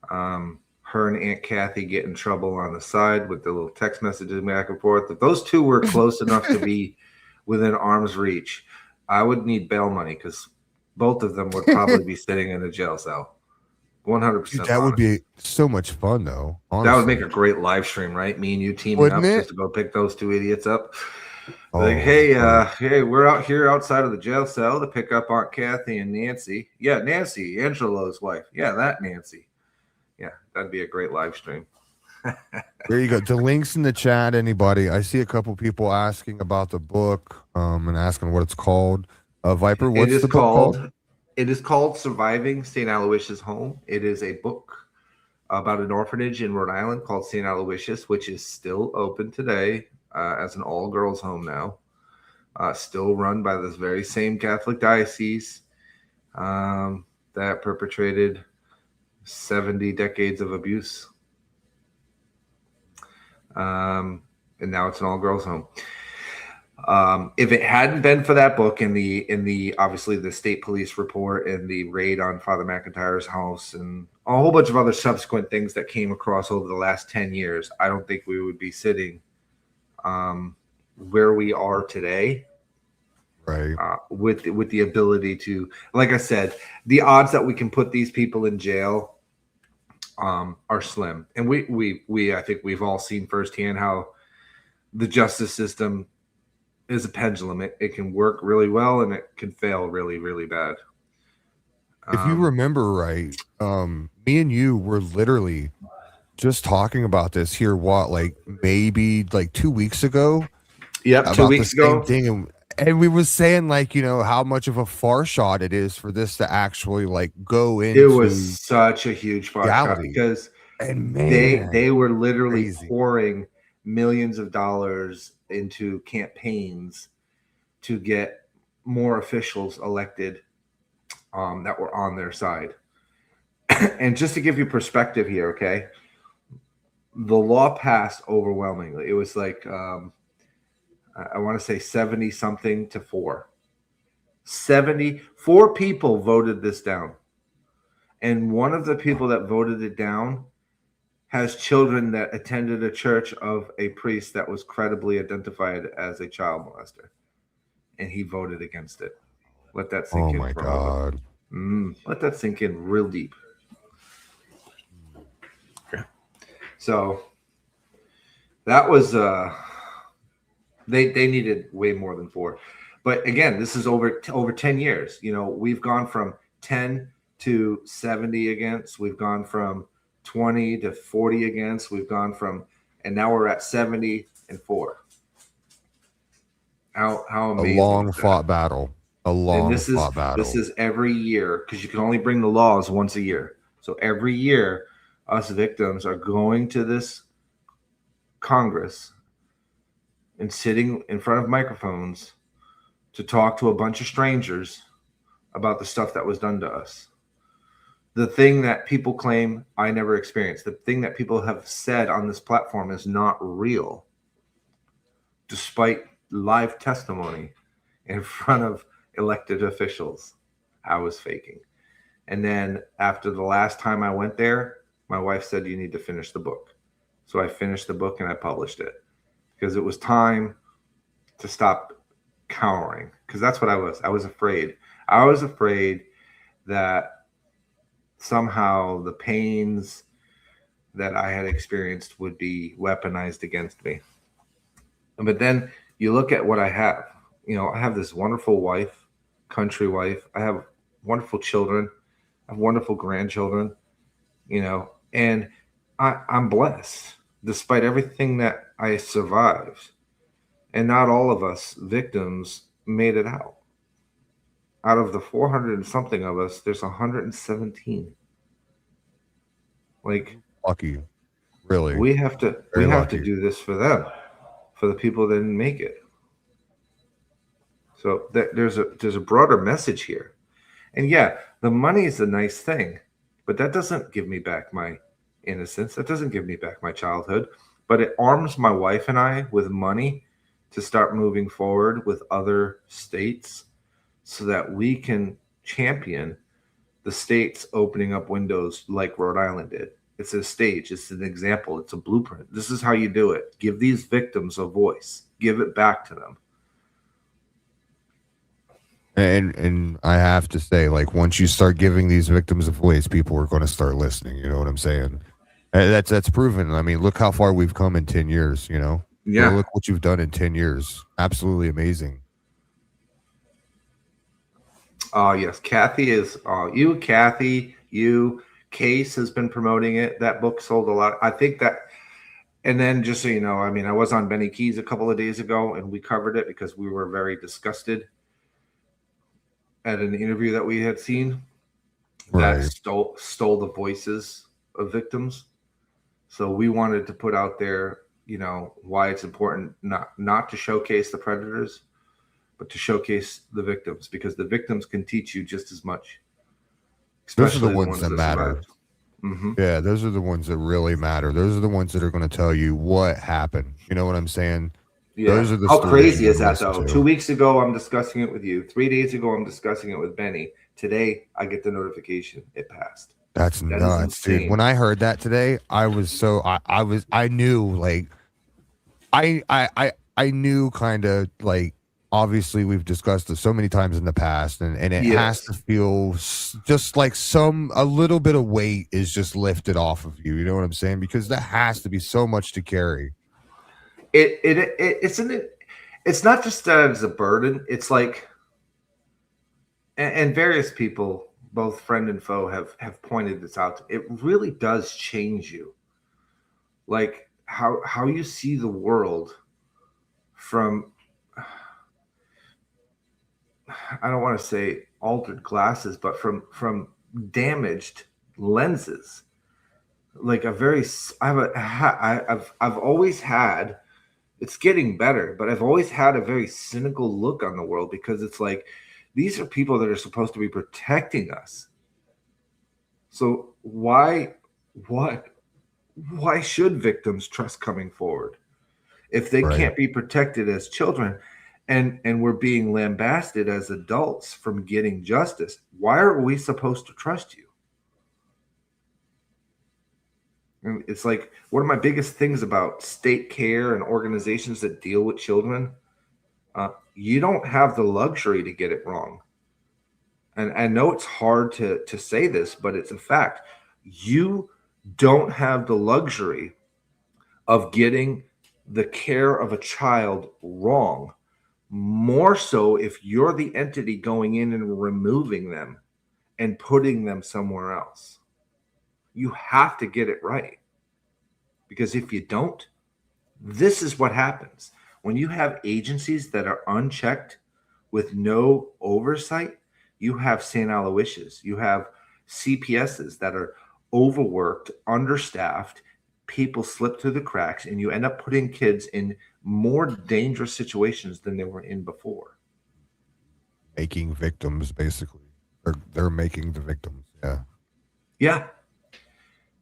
Her and Aunt Kathy get in trouble on the side with the little text messages back and forth. If those two were close enough to be within arm's reach, I would need bail money because both of them would probably be sitting in a jail cell. 100%. That would be so much fun, though. Honestly. That would make a great live stream, right? Me and you teaming up just to go pick those two idiots up. Like, hey, we're out here outside of the jail cell to pick up Aunt Kathy and Nancy. Yeah, Nancy, Angelo's wife. Yeah, that Nancy. Yeah, that'd be a great live stream. There you go. The link's in the chat. Anybody? I see a couple people asking about the book, and asking what it's called. Viper, what's the book called? It is called Surviving St. Aloysius' Home. It is a book about an orphanage in Rhode Island called St. Aloysius, which is still open today as an all-girls home now. Still run by this very same Catholic diocese that perpetrated 70 decades of abuse. And now it's an all-girls home. If it hadn't been for that book and the obviously the state police report and the raid on Father McIntyre's house and a whole bunch of other subsequent things that came across over the last 10 years, I don't think we would be sitting where we are today. Right. With the ability to, like I said, the odds that we can put these people in jail are slim. And we I think we've all seen firsthand how the justice system is a pendulum. It can work really well and it can fail really, really bad. If you remember right, me and you were literally just talking about this here, maybe 2 weeks ago? Yep, 2 weeks ago. Thing. And we were saying, how much of a far shot it is for this to actually, go into. It was such a huge far shot because they were literally pouring millions of dollars into campaigns to get more officials elected that were on their side. And just to give you perspective here, okay, the law passed overwhelmingly. It was I want to say 70 something to 4. 74 people voted this down. And one of the people that voted it down has children that attended a church of a priest that was credibly identified as a child molester. And he voted against it. Let that sink in. Oh, my God. Let that sink in real deep. Okay. So that was, they needed way more than 4. But again, this is over 10 years. We've gone from 10 to 70 against. We've gone from 20 to 40 against. We've gone from, and now we're at 70 and 4. How amazing! A long fought battle. This is every year because you can only bring the laws once a year. So every year, us victims are going to this Congress and sitting in front of microphones to talk to a bunch of strangers about the stuff that was done to us. The thing that people claim I never experienced, the thing that people have said on this platform is not real, despite live testimony in front of elected officials. I was faking. And then after the last time I went there, my wife said, you need to finish the book. So I finished the book and I published it because it was time to stop cowering, because that's what I was. I was afraid. I was afraid that somehow the pains that I had experienced would be weaponized against me. But then you look at what I have. You know, I have this wonderful wife, country wife. I have wonderful children. I have wonderful grandchildren, you know, and I'm blessed despite everything that I survived. And not all of us victims made it out. Out of the 400 and something of us, there's 117. Like, Lucky, really. we have to Very to lucky. do this for them, for the people that didn't make it. So there's a broader message here. And yeah, the money is a nice thing, but that doesn't give me back my innocence. That doesn't give me back my childhood, but it arms my wife and I with money to start moving forward with other states so that we can champion the states opening up windows like Rhode Island did. It's a stage. It's an example. It's a blueprint. This is how you do it. Give these victims a voice. Give it back to them. And I have to say, like, once you start giving these victims a voice, people are going to start listening. You know what I'm saying? And that's proven. I mean, look how far we've come in 10 years, you know? Yeah. Look what you've done in 10 years. Absolutely amazing. Yes. Kathy is Kathy, Case has been promoting it. That book sold a lot. I think that, and then just so you know, I mean, I was on Benny Keys a couple of days ago and we covered it because we were very disgusted at an interview that we had seen that Right. stole the voices of victims. So we wanted to put out there, you know, why it's important not to showcase the predators, but to showcase the victims, because the victims can teach you just as much. Those are the Especially ones that matter. Mm-hmm. Yeah, those are the ones that really matter. Those are the ones that are going to tell you what happened. You know what I'm saying? Yeah. Those are the How stories crazy you is gotta that, listen though? to. 2 weeks ago, I'm discussing it with you. 3 days ago, I'm discussing it with Benny. Today, I get the notification it passed. That's That is nuts, dude. insane. When I heard that today, I was so I knew, like, I knew, kind of, like, obviously we've discussed this so many times in the past, and it has Yes. to feel just like a little bit of weight is just lifted off of you. You know what I'm saying? Because that has to be so much to carry. It's not just that it's a burden. It's like, and various people, both friend and foe, have pointed this out. It really does change you, like how you see the world from, I don't want to say altered glasses, but from damaged lenses. Like I've always had, it's getting better, but I've always had a very cynical look on the world, because it's like, these are people that are supposed to be protecting us. So why should victims trust coming forward if they Right. can't be protected as children, and we're being lambasted as adults from getting justice? Why are we supposed to trust you? And it's like, one of my biggest things about state care and organizations that deal with children, you don't have the luxury to get it wrong. And I know it's hard to say this, but it's a fact. You don't have the luxury of getting the care of a child wrong. More so if you're the entity going in and removing them and putting them somewhere else. You have to get it right. Because if you don't, this is what happens. When you have agencies that are unchecked with no oversight, you have St. Aloysius, you have CPSs that are overworked, understaffed, people slip through the cracks, and you end up putting kids in more dangerous situations than they were in before. Making victims, basically. They're making the victims. Yeah. Yeah.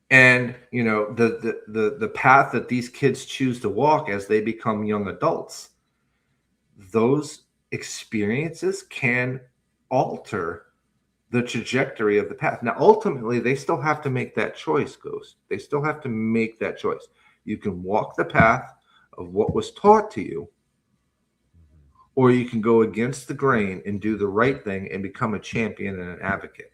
And you know, the path that these kids choose to walk as they become young adults, those experiences can alter the trajectory of the path. Now, ultimately, they still have to make that choice, Ghost. They still have to make that choice. You can walk the path of what was taught to you, or you can go against the grain and do the right thing and become a champion and an advocate.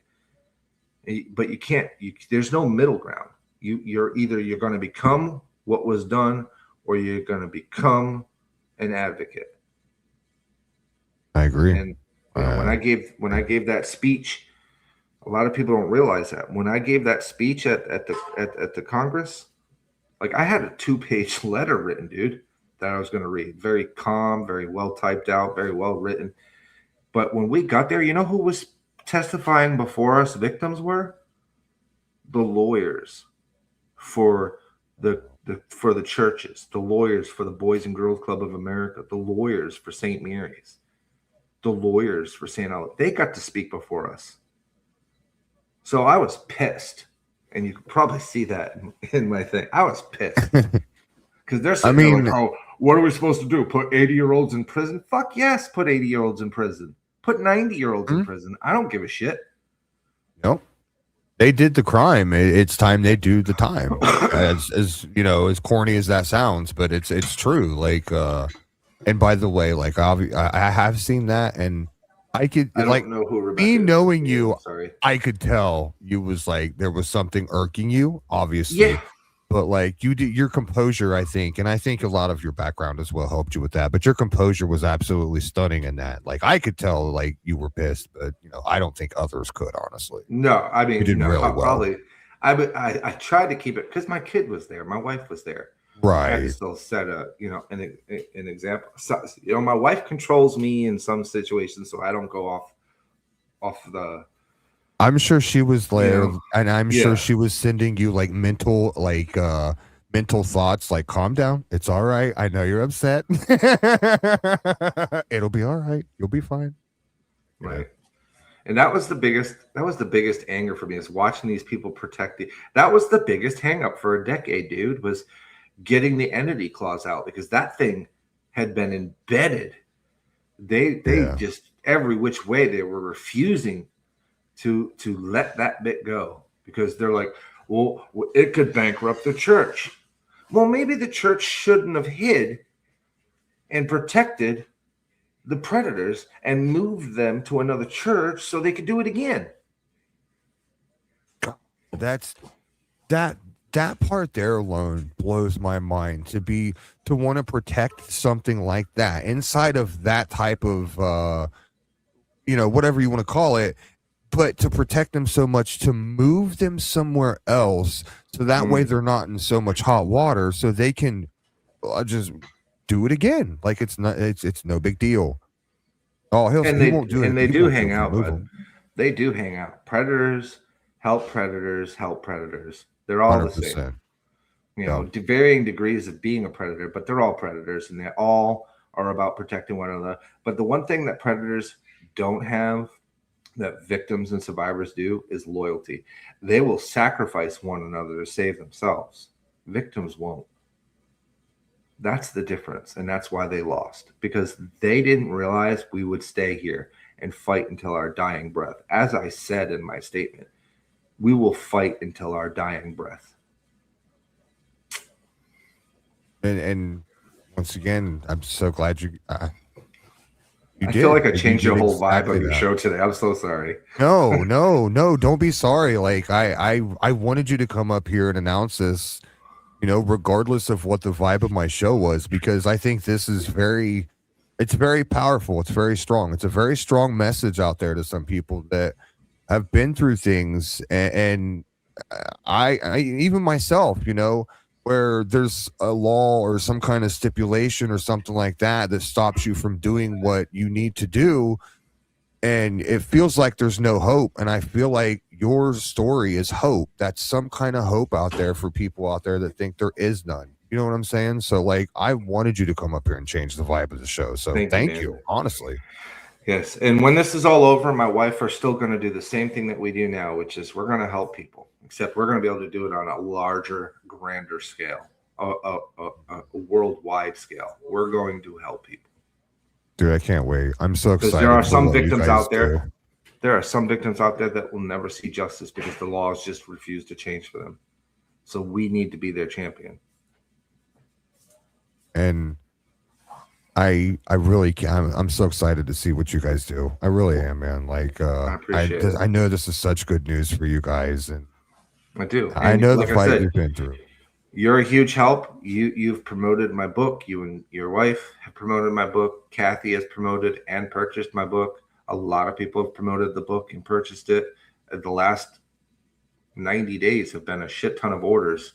But you can't. There's no middle ground. You're going to become what was done, or you're going to become an advocate. I agree. And when I gave that speech, a lot of people don't realize that when I gave that speech at the Congress, like I had a 2-page letter written, dude, that I was going to read. Very calm, very well typed out, very well written. But when we got there, you know who was testifying before us? Victims were the lawyers for the churches, the lawyers for the Boys and Girls Club of America, the lawyers for St. Mary's, the lawyers for St. Olive. They got to speak before us. So I was pissed, and you could probably see that in my thing. I was pissed because they're saying, like, "Oh, what are we supposed to do? Put 80-year-olds in prison?" Fuck yes, put 80-year-olds in prison. Put 90-year-olds in prison. I don't give a shit. Nope. They did the crime. It's time they do the time. as you know, as corny as that sounds, but it's true. Like, and by the way, like I have seen that, and I don't know who Rebecca me is. knowing you. Sorry, I could tell you was like there was something irking you, obviously. Yeah. But like you did your composure, I think, and I think a lot of your background as well helped you with that. But your composure was absolutely stunning in that. Like I could tell, like you were pissed, but I don't think others could, honestly. No, I mean, you did really well. Probably. I tried to keep it because my kid was there, my wife was there. Right. I still set an example. So, my wife controls me in some situations, so I don't go off the. I'm sure she was there, and I'm sure she was sending you like mental thoughts, like calm down, it's all right. I know you're upset. It'll be all right. You'll be fine. Right. And that was the biggest anger for me, is watching these people protect the. That was the biggest hang up for a decade, dude, was getting the entity clause out, because that thing had been embedded. They just every which way they were refusing to let that bit go, because they're like, well, it could bankrupt the church. Well, maybe the church shouldn't have hid and protected the predators and moved them to another church so they could do it again. That's that part there alone blows my mind, to want to protect something like that inside of that type of whatever you want to call it, but to protect them so much, to move them somewhere else so that way they're not in so much hot water, so they can just do it again. Like it's no big deal. Oh, he won't do it. And they do hang out, bud. They do hang out. Predators help predators help predators. They're all 100%. The same. To varying degrees of being a predator, but they're all predators, and they all are about protecting one another. But the one thing that predators don't have that victims and survivors do is loyalty. They will sacrifice one another to save themselves. Victims won't. That's the difference, and that's why they lost, because they didn't realize we would stay here and fight until our dying breath. As I said in my statement, we will fight until our dying breath. And once again, I'm so glad you I feel like I changed your whole vibe of your show today. I'm so sorry. No, don't be sorry. Like I wanted you to come up here and announce this, regardless of what the vibe of my show was, because I think this is it's very powerful. It's very strong. It's a very strong message out there to some people that have been through things. And I even myself, where there's a law or some kind of stipulation or something like that stops you from doing what you need to do, and it feels like there's no hope. And I feel like your story is hope. That's some kind of hope out there for people out there that think there is none. You know what I'm saying? So like, I wanted you to come up here and change the vibe of the show. So thank you, honestly. Yes. And when this is all over, my wife are still going to do the same thing that we do now, which is we're going to help people, except we're going to be able to do it on a larger, grander scale, a worldwide scale. We're going to help people. Dude, I can't wait. I'm so excited. There are some victims out there. There are some victims out there that will never see justice because the laws just refuse to change for them. So we need to be their champion. And I really can. I'm so excited to see what you guys do. I really am, man. Like, I appreciate it. I know this is such good news for you guys, and I do. I And know like the I fight said, you've been through. you're a huge help. You've promoted my book. You and your wife have promoted my book. Kathy has promoted and purchased my book. A lot of people have promoted the book and purchased it. The last 90 days have been a shit ton of orders.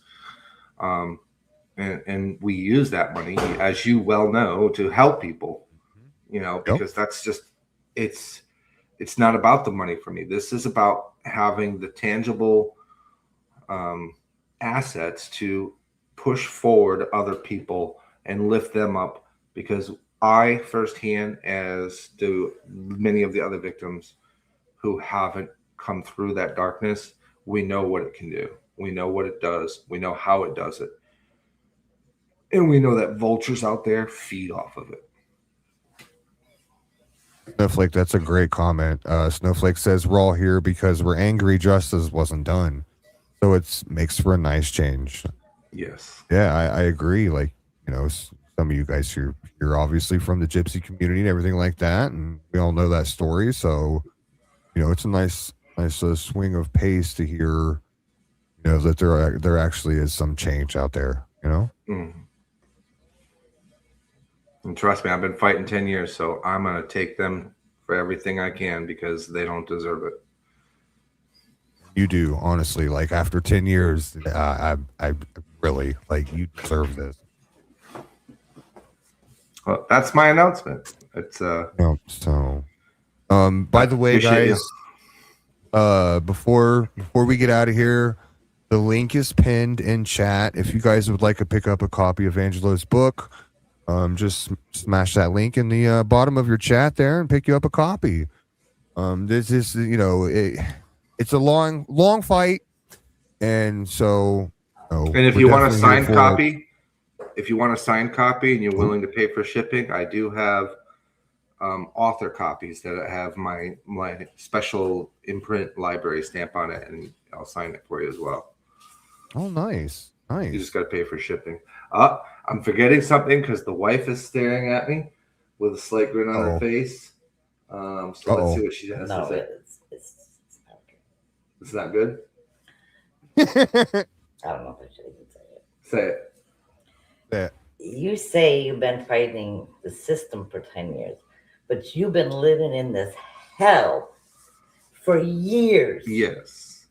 And we use that money, as you well know, to help people, because that's just, it's not about the money for me. This is about having the tangible assets to push forward other people and lift them up, because I firsthand, as do many of the other victims who haven't come through that darkness, we know what it can do. We know what it does. We know how it does it. And we know that vultures out there feed off of it. Snowflake, that's a great comment. Snowflake says we're all here because we're angry justice wasn't done. So it makes for a nice change. Yes. Yeah, I agree. Like, some of you guys, you're obviously from the gypsy community and everything like that. And we all know that story. So, it's a nice swing of pace to hear, that there actually is some change out there, Mm. And trust me, I've been fighting 10 years, so I'm going to take them for everything I can, because they don't deserve it. You do, honestly. Like, after 10 years, I really, like, you deserve this. Well, that's my announcement. It's No, so, by the way, guys, before we get out of here, the link is pinned in chat. If you guys would like to pick up a copy of Angelo's book, just smash that link in the bottom of your chat there and pick you up a copy. This is, it's a long fight, and so. And if you want a signed copy, and you're willing to pay for shipping, I do have author copies that have my special imprint library stamp on it, and I'll sign it for you as well. Oh, nice. You just got to pay for shipping. I'm forgetting something because the wife is staring at me with a slight grin on her face. So let's see what she has to say. It's not good. I don't know if I should even say it. Say it. Yeah. You say you've been fighting the system for 10 years, but you've been living in this hell for years. Yes.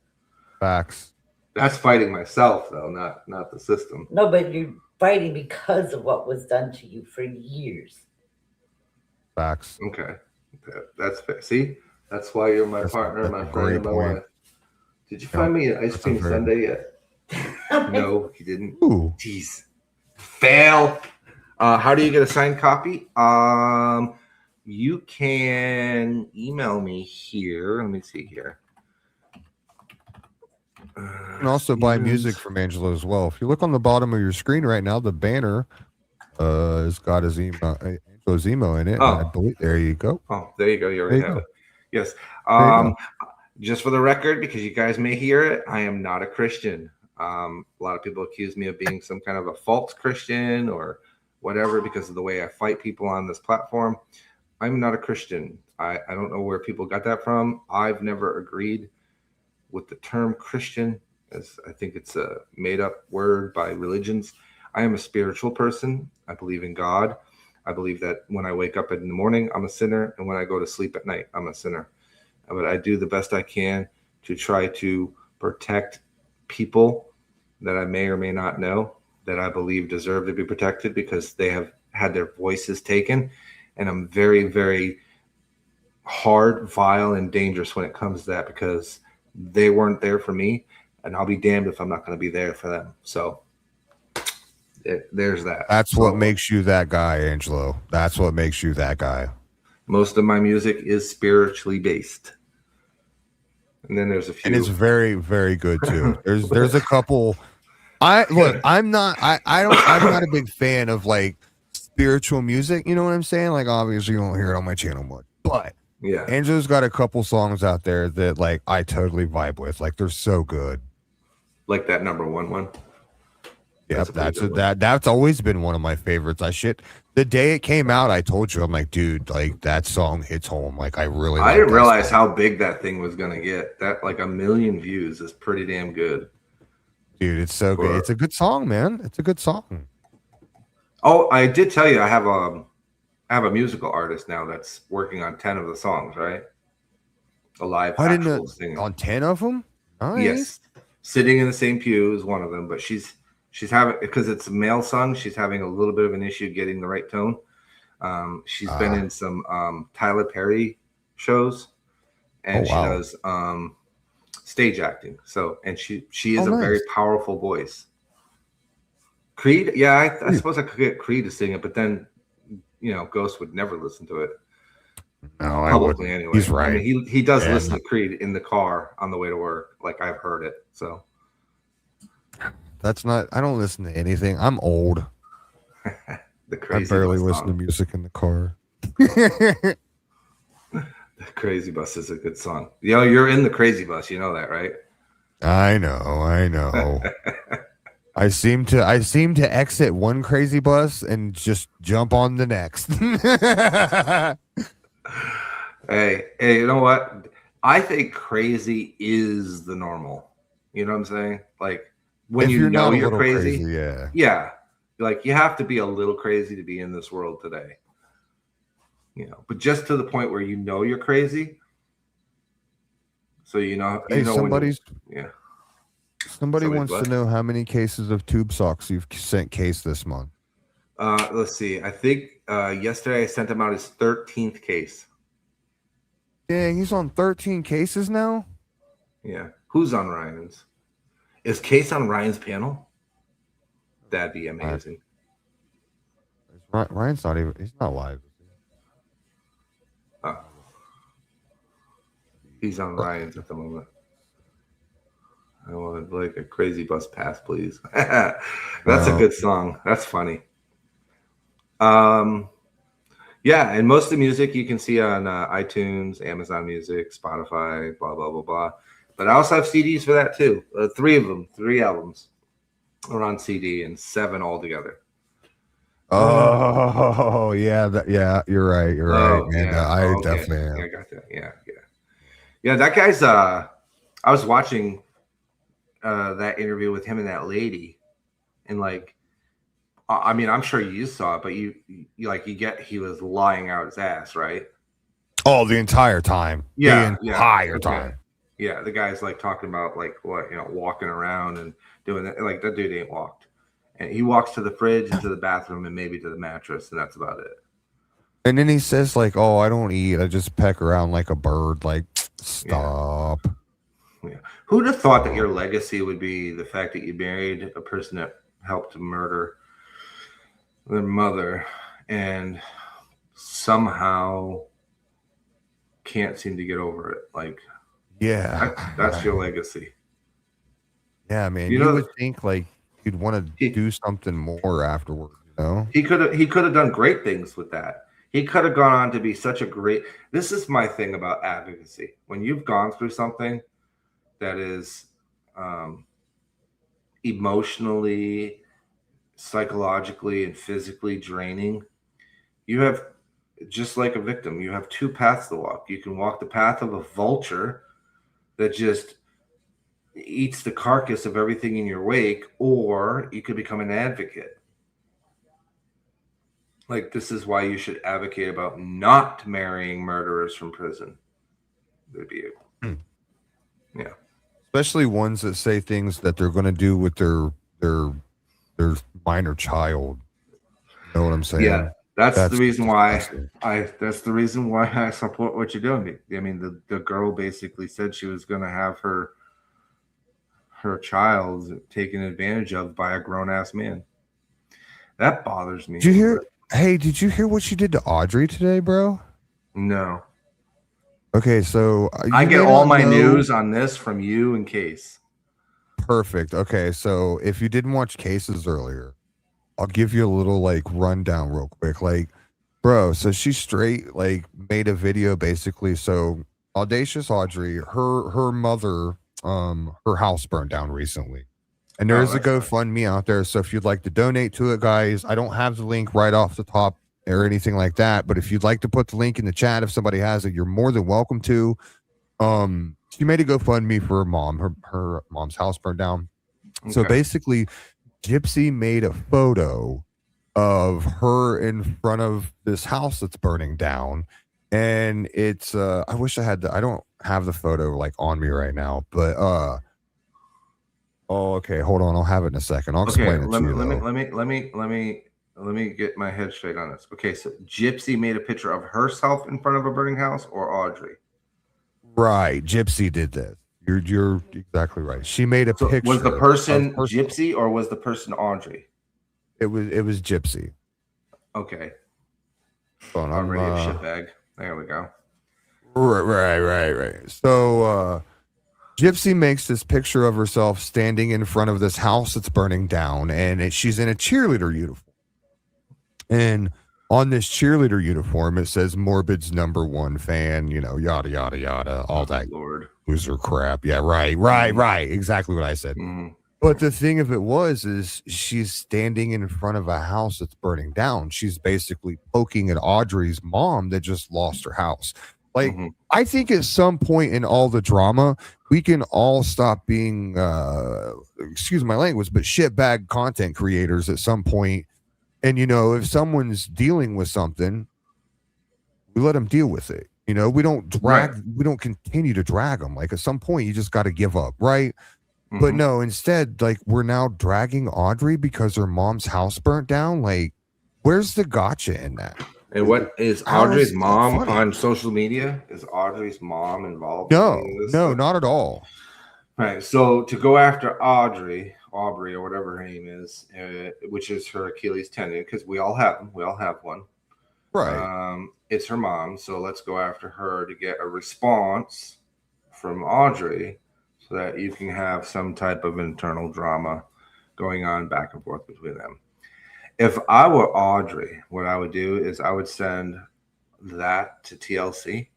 Facts. That's fighting myself, though, not the system. No, but you're fighting because of what was done to you for years. Facts. Okay. That's fair. See? That's why you're my partner, my friend, and my wife. Did you find me an ice cream sundae yet? No, he didn't. Ooh. Jeez. Fail. How do you get a signed copy? You can email me here. Let me see here. You can also buy music from Angelo as well. If you look on the bottom of your screen right now, the banner has got his email, Angelo's email in it. Oh. I believe, there you go. Oh, there you go. You already have it. Yes. Just for the record, because you guys may hear it, I am not a Christian. A lot of people accuse me of being some kind of a false Christian or whatever because of the way I fight people on this platform. I'm not a Christian. I don't know where people got that from. I've never agreed with the term Christian, as I think it's a made-up word by religions. I am a spiritual person. I believe in God. I believe that when I wake up in the morning, I'm a sinner, and when I go to sleep at night, I'm a sinner. But I do the best I can to try to protect people that I may or may not know that I believe deserve to be protected because they have had their voices taken. And I'm very, very hard, vile, and dangerous when it comes to that because they weren't there for me, and I'll be damned if I'm not going to be there for them. So there's that. That's what makes you that guy, Angelo. That's what makes you that guy. Most of my music is spiritually based. And then there's a few. And it's very, very good too. There's a couple. I'm not a big fan of like spiritual music. You know what I'm saying? Like obviously you don't hear it on my channel much, but yeah, Angelo's got a couple songs out there that like I totally vibe with. Like they're so good. Like that number one. Yep, a pretty good one. that's always been one of my favorites. The day it came out, I told you, I'm like, dude, like that song hits home. Like I really I like didn't that realize song. how big that thing was gonna get. That like 1 million views is pretty damn good. Dude, it's so good. It's a good song, man. It's a good song. Oh, I did tell you I have a musical artist now that's working on 10 of the songs, right? A live I didn't know actual singer. on 10 of them. Nice. Yes, sitting in the same pew is one of them, but she's having, because it's a male song, she's having a little bit of an issue getting the right tone. She's been in some Tyler Perry shows, and she does stage acting. So, and she is a very powerful voice. Creed, yeah, I suppose I could get Creed to sing it, but then Ghost would never listen to it. No, Publicly anyway. He's right. I mean, he does listen to Creed in the car on the way to work. Like I've heard it. So that's not. I don't listen to anything. I'm old. The Crazy I barely Bus listen song. to music in the car. The Crazy Bus is a good song. You're in the Crazy Bus. You know that, right? I know. I seem to exit one crazy bus and just jump on the next. Hey, you know what? I think crazy is the normal. You know what I'm saying? Like when if you're not a you're little crazy, yeah. Like you have to be a little crazy to be in this world today. But just to the point where you're crazy. So Hey, somebody wants what? to know how many cases of tube socks you've sent Case this month. Let's see. I think yesterday I sent him out his 13th case. Dang, he's on 13 cases now? Yeah. Who's on Ryan's? Is Case on Ryan's panel? That'd be amazing. Ryan's not even, he's not live. Oh. He's on Ryan's at the moment. I want like a Crazy Bus pass, please. That's a good song. That's funny. Yeah, and most of the music you can see on iTunes, Amazon Music, Spotify, blah, blah, blah, blah. But I also have CDs for that too. 3 of them, 3 albums are on CD and 7 altogether. Oh, yeah. You're right. You're right. Man, Yeah. I definitely am. Yeah, I got that. Yeah, that guy's, I was watching that interview with him and that lady. And like, I mean, I'm sure you saw it, but he was lying out his ass, right? Oh, the entire time. Yeah, the entire time. Yeah, the guy's like talking about like what, walking around and doing that. Like that dude ain't walked. And he walks to the fridge and to the bathroom and maybe to the mattress, and that's about it. And then he says like, "Oh, I don't eat. I just peck around like a bird." Like, stop. Yeah. Who'd have thought that your legacy would be the fact that you married a person that helped murder their mother and somehow can't seem to get over it? Like, that's your legacy. Yeah, man. You would think like you'd want to do something more afterward. He could have done great things with that. He could have gone on to be such a great. This is my thing about advocacy. When you've gone through something that is emotionally, psychologically, and physically draining, you have, just like a victim, you have 2 paths to walk. You can walk the path of a vulture that just eats the carcass of everything in your wake, or you could become an advocate. Like, this is why you should advocate about not marrying murderers from prison. Would be it. Yeah. Especially ones that say things that they're going to do with their minor child. You know what I'm saying? Yeah. That's the reason why I support what you're doing. I mean, the girl basically said she was going to have her child taken advantage of by a grown-ass man. That bothers me. Did you hear? Hey, did you hear what she did to Audrey today, bro? No. Okay, so I get all my news on this from you and Case. Perfect. Okay, so if you didn't watch Cases earlier, I'll give you a little like rundown real quick. Like, bro, so she straight like made a video basically. So Audacious Audrey, her mother, her house burned down recently. And there Oh, is a that's nice. GoFundMe out there. So if you'd like to donate to it, guys, I don't have the link right off the top or anything like that. But if you'd like to put the link in the chat, if somebody has it, you're more than welcome to. She made a GoFundMe for her mom. Her mom's house burned down. So Okay. basically, Gypsy made a photo of her in front of this house that's burning down. And it's I wish I had I don't have the photo like on me right now, but oh, okay, hold on, I'll have it in a second. I'll Okay, explain it to you. let me get my head straight on this. Okay, so Gypsy made a picture of herself in front of a burning house, or Audrey? Right, Gypsy did this. You're exactly right. She made a So picture. was the person of herself. Gypsy or was the person Audrey? It was Gypsy. Okay. Hold on, Already a shitbag. There we go. Right. So Gypsy makes this picture of herself standing in front of this house that's burning down, and she's in a cheerleader uniform. And on this cheerleader uniform, it says Morbid's #1 fan, yada, yada, yada, all that Lord. loser crap. Yeah, right. Exactly what I said. Mm. But the thing of it is she's standing in front of a house that's burning down. She's basically poking at Audrey's mom that just lost her house. Like, I think at some point in all the drama, we can all stop being, excuse my language, but shitbag content creators at some point. And, if someone's dealing with something, we let them deal with it. We don't we don't continue to drag them. Like, at some point, you just got to give up, right? But no, instead, like, we're now dragging Audrey because her mom's house burnt down. Like, where's the gotcha in that? And what is Audrey's mom on social media? Is Audrey's mom involved? No, not at all. Right. So to go after Aubrey, or whatever her name is, which is her Achilles tendon, because we all have them. We all have one. Right. It's her mom. So let's go after her to get a response from Audrey so that you can have some type of internal drama going on back and forth between them. If I were Audrey, what I would do is I would send that to TLC.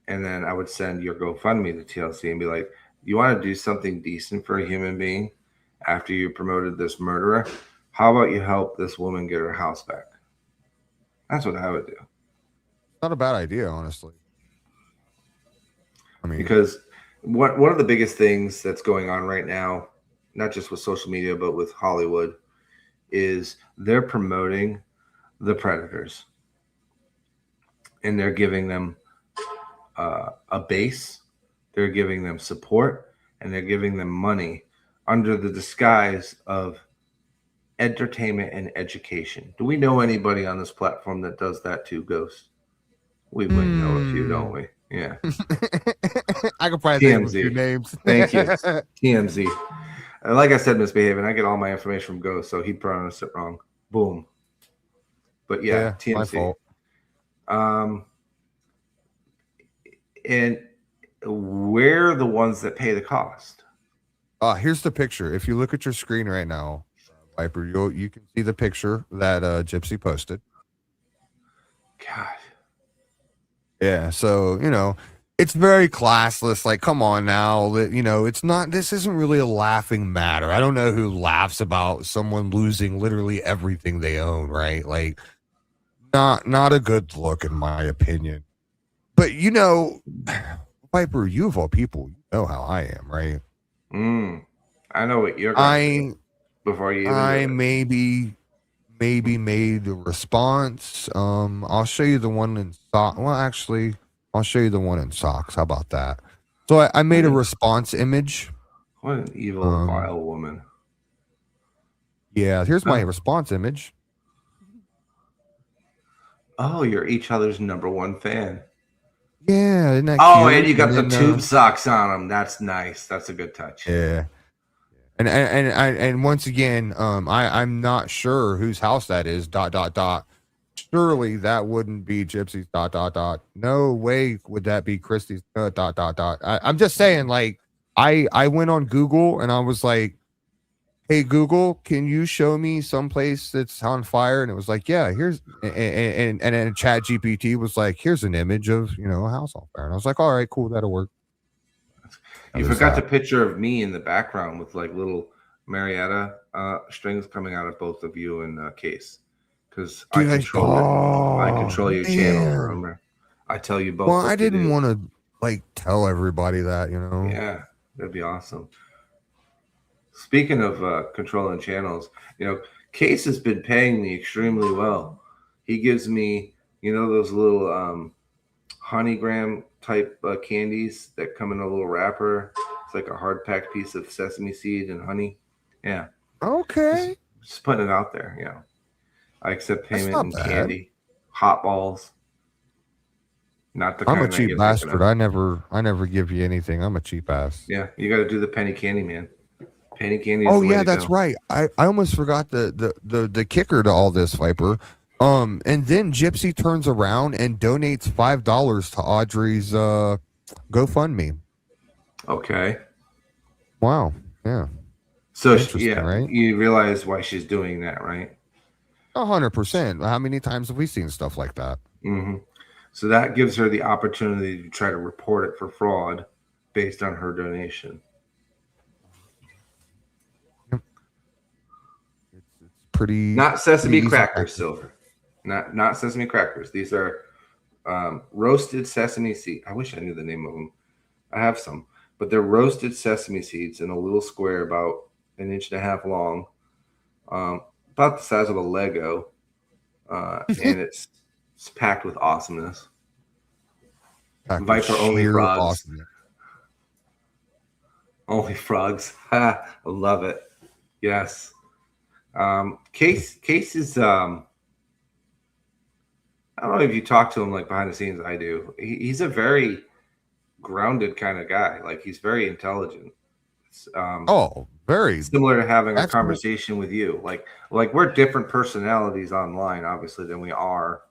And then I would send your GoFundMe to TLC and be like, you want to do something decent for a human being after you promoted this murderer? How about you help this woman get her house back? That's what I would do. Not a bad idea, honestly. I mean, because one of the biggest things that's going on right now, not just with social media, but with Hollywood, is they're promoting the predators. And they're giving them a base, they're giving them support, and they're giving them money under the disguise of entertainment and education. Do we know anybody on this platform that does that too, Ghost? We would know a few, don't we? Yeah. I could probably think of a few names. Thank you. TMZ. And like I said, misbehaving, I get all my information from Ghost, so he pronounced it wrong. Boom. But yeah, TMZ. My fault. And we're the ones that pay the cost. Here's the picture. If you look at your screen right now, Viper, you can see the picture that Gypsy posted. God. Yeah, so it's very classless. Like, come on now, it's not. This isn't really a laughing matter. I don't know who laughs about someone losing literally everything they own, right? Like, not a good look in my opinion. But Viper, you of all people, you know how I am, right? I know what you're going to do before you even I maybe made a response. I'll show you the one in socks. Well, actually, I'll show you the one in socks. How about that? So I made a response image. What an evil, vile woman. Yeah, here's my response image. Oh, you're each other's #1 fan. Yeah, isn't that cute? And you got the tube socks on them. That's nice. That's a good touch. Yeah. And once again, I'm not sure whose house that is. ... Surely that wouldn't be Gypsy's ... No way would that be Christy's ... I'm just saying, like, I went on Google and I was like, hey Google, can you show me someplace that's on fire? And it was like, yeah, here's and then Chat GPT was like, here's an image of a house on fire. And I was like, all right, cool, that'll work. You forgot the picture of me in the background with like little Marietta strings coming out of both of you and Case, because I control I control your channel. Remember, I tell you both. Well, what I to didn't do. want to like tell everybody that, you know. Yeah, that'd be awesome. Speaking of controlling channels, Case has been paying me extremely well. He gives me, those little honeygram type candies that come in a little wrapper. It's like a hard packed piece of sesame seed and honey. Yeah. Okay. Just putting it out there. I accept That's payment not in bad. candy, hot balls. Not the I'm kind a that cheap you're bastard. thinking of. I never give you anything. I'm a cheap ass. Yeah, you got to do the penny candy, man. Penny candy is Oh the way yeah, to that's go. right. I almost forgot the kicker to all this, Viper. And then Gypsy turns around and donates $5 to Audrey's GoFundMe. Okay. Wow. Yeah. So Interesting, right? you realize why she's doing that, right? 100%. How many times have we seen stuff like that? Mm-hmm. So that gives her the opportunity to try to report it for fraud based on her donation. It's pretty. Not sesame pretty crackers, Silver. Not sesame crackers. These are roasted sesame seeds. I wish I knew the name of them. I have some, but they're roasted sesame seeds in a little square about 1.5 inches long, about the size of a Lego, and it's packed with awesomeness. Viper only frogs. Awesomeness. Only frogs. I love it. Yes. Case is I don't know if you talk to him like behind the scenes. I do. He's a very grounded kind of guy. Like he's very intelligent. Very similar to having a conversation with you. Like we're different personalities online, obviously, than we are,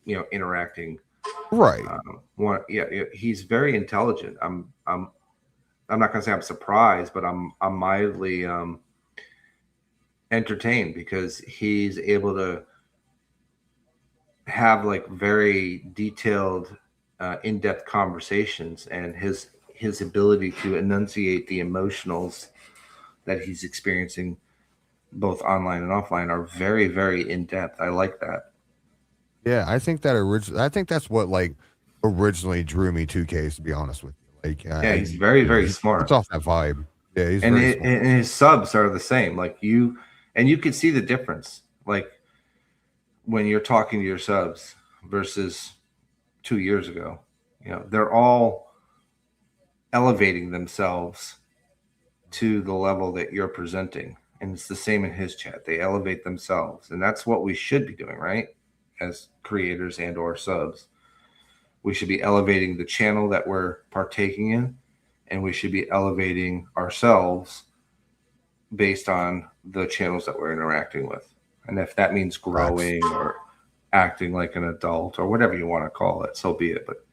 interacting. Right. He's very intelligent. I'm not gonna say I'm surprised, but I'm mildly entertained because he's able to have like very detailed, in-depth conversations, and his ability to enunciate the emotionals that he's experiencing both online and offline are very, very in-depth. I like that. Yeah, I think that's what like originally drew me to Case, to be honest with you. Like he's very, very smart. It's off that vibe. Yeah, he's and very smart. And his subs are the same. Like you can see the difference. Like when you're talking to your subs versus 2 years ago, they're all elevating themselves to the level that you're presenting. And it's the same in his chat. They elevate themselves. And that's what we should be doing, right? As creators and or subs. We should be elevating the channel that we're partaking in, and we should be elevating ourselves based on the channels that we're interacting with. And if that means growing or acting like an adult or whatever you want to call it, so be it. But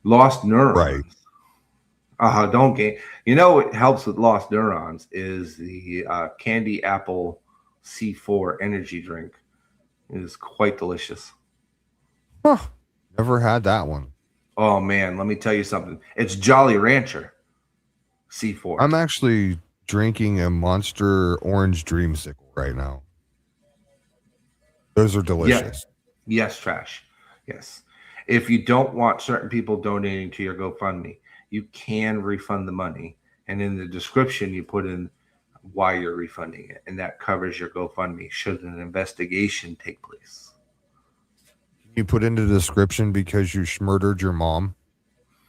lost neurons. Right. Don't gain. What helps with lost neurons is the Candy Apple C4 energy drink. It is quite delicious. Huh. Never had that one. Oh man, let me tell you something. It's Jolly Rancher C4. I'm actually drinking a Monster Orange Dreamsicle right now. Those are delicious. Yes, Trash. Yes. If you don't want certain people donating to your GoFundMe, you can refund the money. And in the description, you put in why you're refunding it. And that covers your GoFundMe should an investigation take place. You put into the description because you murdered your mom?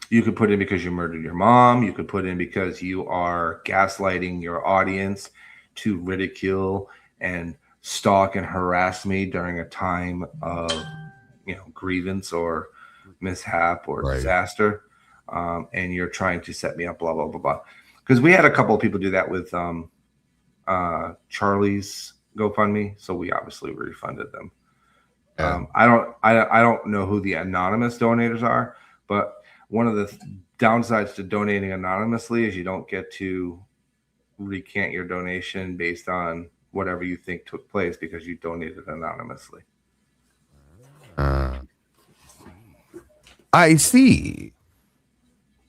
You could put in because you murdered your mom. You could put in because you are gaslighting your audience to ridicule and stalk and harass me during a time of grievance or mishap or disaster, and you're trying to set me up, blah blah blah blah. Because we had a couple of people do that with Charlie's GoFundMe, so we obviously refunded them. I don't know who the anonymous donators are, but one of the downsides to donating anonymously is you don't get to recant your donation based on whatever you think took place because you donated anonymously. I see.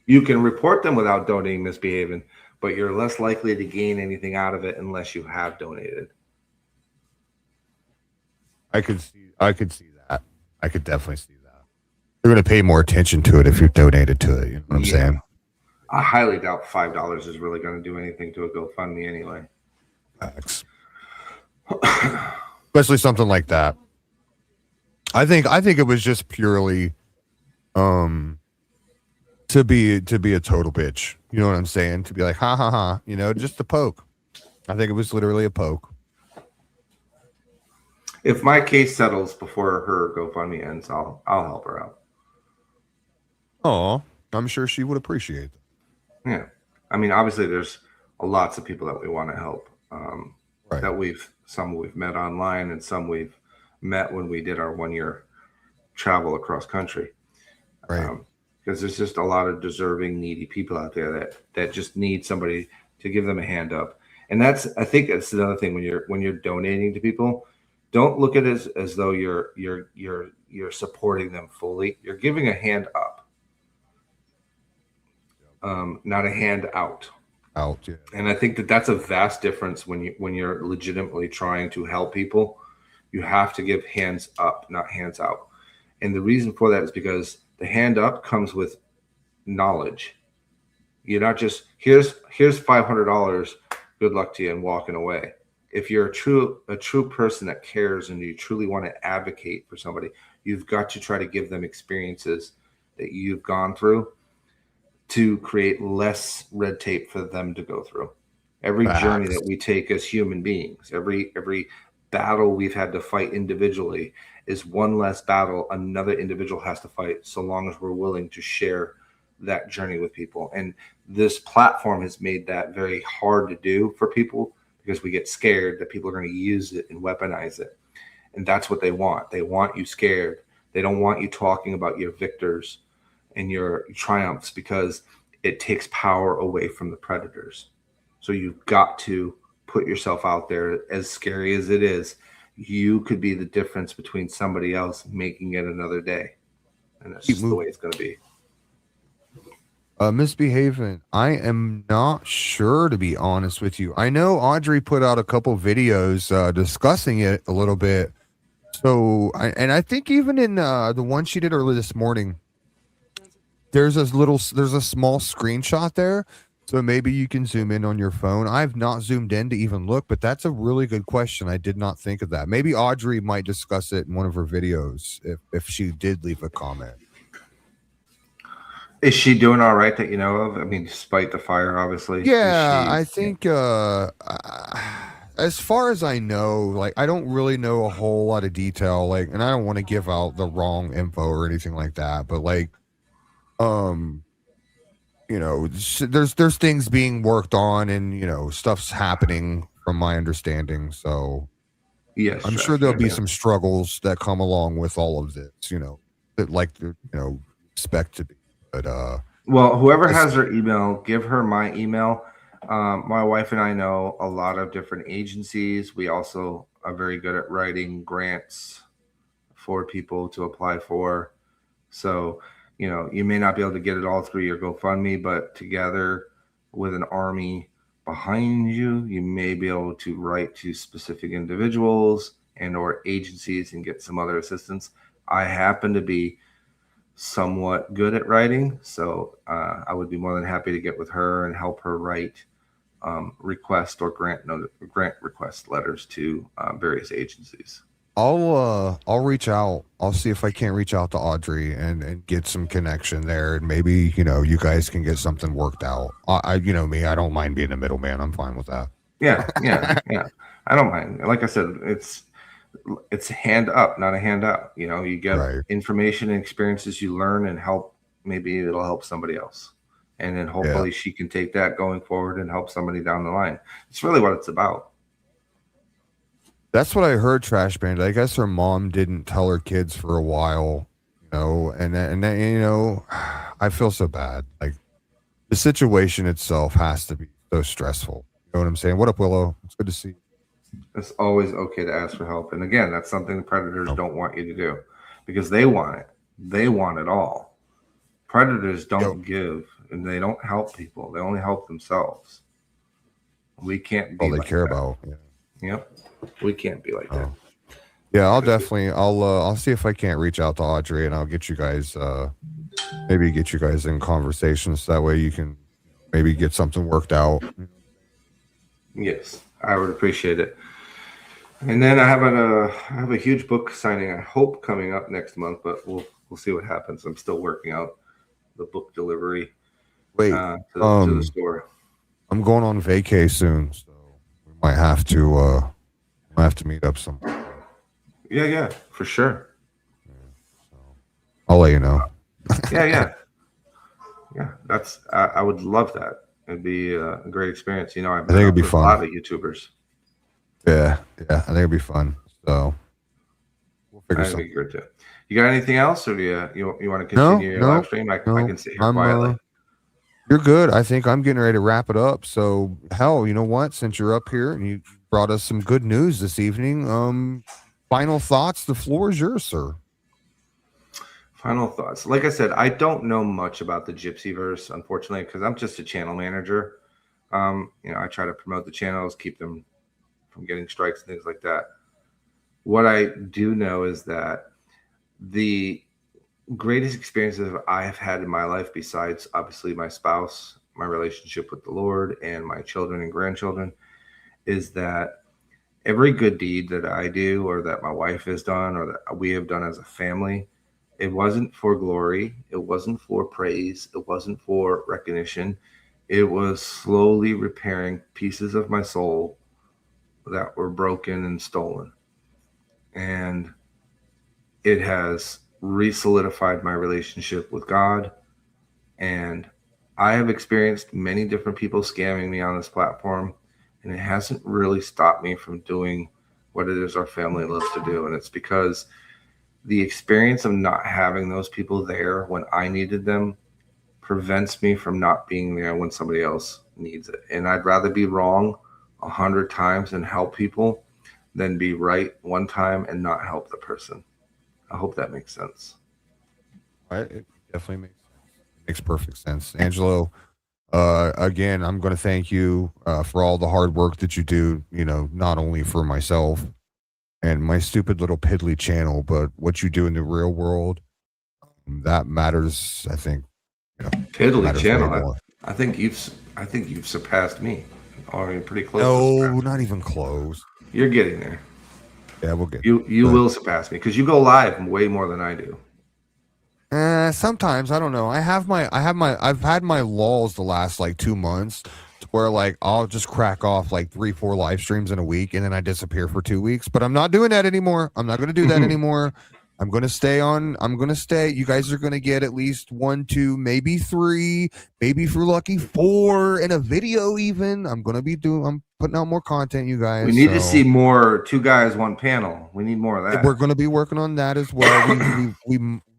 You can report them without donating misbehaving, but you're less likely to gain anything out of it unless you have donated. I could see that. I could definitely see that. You're going to pay more attention to it if you're donated to it. You know what I'm saying? I highly doubt $5 is really going to do anything to a GoFundMe anyway. Facts. Especially something like that. I think it was just purely to be a total bitch. You know what I'm saying? To be like, ha ha ha, you know, just a poke. I think it was literally a poke. If my case settles before her GoFundMe ends, I'll help her out. Oh, I'm sure she would appreciate that. Yeah. I mean, obviously there's lots of people that we want to help. Right. That some we've met online and some we've met when we did our 1-year travel across country. Right. Because there's just a lot of deserving, needy people out there that just need somebody to give them a hand up. And I think that's another thing when you're donating to people, don't look at it as though you're supporting them fully. You're giving a hand up, not a hand out. Yeah. And I think that's a vast difference when you're legitimately trying to help people. You have to give hands up, not hands out. And the reason for that is because the hand up comes with knowledge. You're not just here's $500, good luck to you, and walking away. If you're a true person that cares and you truly want to advocate for somebody, you've got to try to give them experiences that you've gone through to create less red tape for them to go through. Every journey that we take as human beings, every battle we've had to fight individually is one less battle another individual has to fight, so long as we're willing to share that journey with people. And this platform has made that very hard to do for people because we get scared that people are going to use it and weaponize it. And that's what they want. They want you scared. They don't want you talking about your victors and your triumphs because it takes power away from the predators. So you've got to put yourself out there. As scary as it is, you could be the difference between somebody else making it another day. And that's just the way it's going to be. Misbehaving. I am not sure, to be honest with you. I know Audrey put out a couple videos discussing it a little bit. So, I think even in the one she did early this morning, there's a small screenshot there. So maybe you can zoom in on your phone. I've not zoomed in to even look, but that's a really good question. I did not think of that. Maybe Audrey might discuss it in one of her videos if she did leave a comment. Is she doing all right that you know of? I mean, despite the fire, obviously. Yeah, I think as far as I know, like I don't really know a whole lot of detail, like, and I don't want to give out the wrong info or anything like that, but like, you know, there's things being worked on, and you know, stuff's happening from my understanding. So, yes, I'm sure there'll be some struggles that come along with all of this. You know, that like expect to be. But well, whoever has her email, give her my email. My wife and I know a lot of different agencies. We also are very good at writing grants for people to apply for. So, you know, you may not be able to get it all through your GoFundMe, but together with an army behind you, you may be able to write to specific individuals and or agencies and get some other assistance. I happen to be somewhat good at writing, so I would be more than happy to get with her and help her write request or grant request letters to various agencies. I'll reach out. I'll see if I can't reach out to Audrey and get some connection there, and maybe you guys can get something worked out. I me, I don't mind being a middleman. I'm fine with that. Yeah. I don't mind. Like I said, it's a hand up, not a handout. You get information and experiences you learn and help. Maybe it'll help somebody else. And then hopefully she can take that going forward and help somebody down the line. It's really what it's about. That's what I heard, Trash Band. I guess her mom didn't tell her kids for a while, and then, I feel so bad. Like the situation itself has to be so stressful. You know what I'm saying? What up, Willow? It's good to see you. It's always okay to ask for help. And again, that's something the predators don't want you to do because they want it. They want it all. Predators don't give. and they don't help people. They only help themselves. We can't be All they like care that. about. Yeah. Yep. We can't be like that. Yeah, I'll definitely. I'll see if I can't reach out to Audrey, and I'll get you guys. Maybe get you guys in conversations. That way, you can maybe get something worked out. Yes, I would appreciate it. And then I have a huge book signing. I hope coming up next month, but we'll see what happens. I'm still working out the book delivery. Wait, to the store. I'm going on vacay soon, so we might have to meet up somewhere. Yeah, for sure. I'll let you know. Yeah. That's I would love that. It'd be a great experience. You know, I think it'd be fun. A lot of YouTubers. Yeah, I think it'd be fun. So we'll figure something. Good too. You got anything else, or do you want to continue your live stream? I can sit here quietly. You're good. I think I'm getting ready to wrap it up. So hell, you know what? Since you're up here and you brought us some good news this evening, final thoughts. The floor is yours, sir. Final thoughts. Like I said, I don't know much about the Gypsy verse, unfortunately, because I'm just a channel manager. I try to promote the channels, keep them from getting strikes and things like that. What I do know is that the greatest experiences I have had in my life, besides obviously my spouse, my relationship with the Lord, and my children and grandchildren, is that every good deed that I do, or that my wife has done, or that we have done as a family, it wasn't for glory. It wasn't for praise. It wasn't for recognition. It was slowly repairing pieces of my soul that were broken and stolen. And it has re-solidified my relationship with God. And I have experienced many different people scamming me on this platform, and it hasn't really stopped me from doing what it is our family loves to do. And it's because the experience of not having those people there when I needed them prevents me from not being there when somebody else needs it. And I'd rather be wrong 100 times and help people than be right one time and not help the person. I hope that makes sense. It definitely makes sense. It makes perfect sense. Angelo, again, I'm going to thank you for all the hard work that you do, not only for myself and my stupid little piddly channel, but what you do in the real world, that matters. I think. Piddly channel. I think you've surpassed me. Or you're pretty close. No, not even close. You're getting there. Yeah, we'll get. You will surpass me because you go live way more than I do. Sometimes I don't know. I've had my lulls the last 2 months. Where I'll just crack off 3-4 live streams in a week and then I disappear for 2 weeks. But I'm not doing that anymore. I'm not going to do that anymore. I'm going to stay on. I'm going to stay. You guys are going to get at least 1, 2, maybe 3, maybe if you're lucky 4 in a video even. I'm putting out more content, you guys. We need to see more 2 guys, 1 panel. We need more of that. We're going to be working on that as well.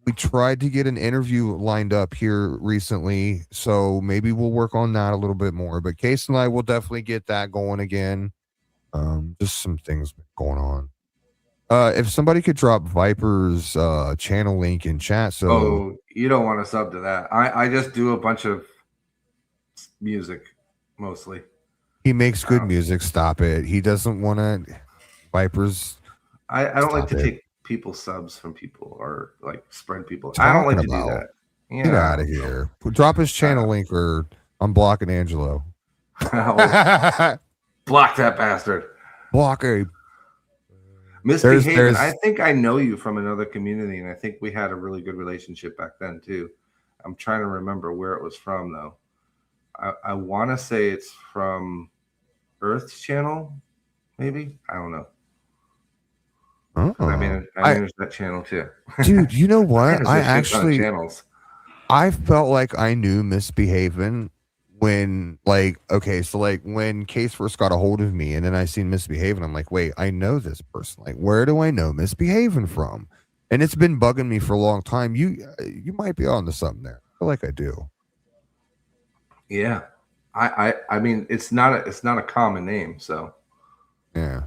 We tried to get an interview lined up here recently, so maybe we'll work on that a little bit more. But Case and I will definitely get that going again. Just some things going on. If somebody could drop Viper's channel link in chat. So you don't want to sub to that. I just do a bunch of music mostly. He makes good music. Stop it. He doesn't want to. Viper's. I don't like to take people subs from people or spread people. I don't like to do that. Yeah. Get out of here. Drop his channel link or I'm blocking Angelo. Block that bastard. Block a Misbehaving. I think I know you from another community, and I think we had a really good relationship back then too. I'm trying to remember where it was from though. I want to say it's from Earth's channel, maybe. I don't know. I manage that channel too. Dude, you know what? I felt like I knew Misbehaving when when Case first got a hold of me and then I seen Misbehaving. I'm like, wait, I know this person. Where do I know Misbehaving from? And it's been bugging me for a long time. You might be onto something there. I feel like I do. Yeah. I mean it's not a common name, so yeah.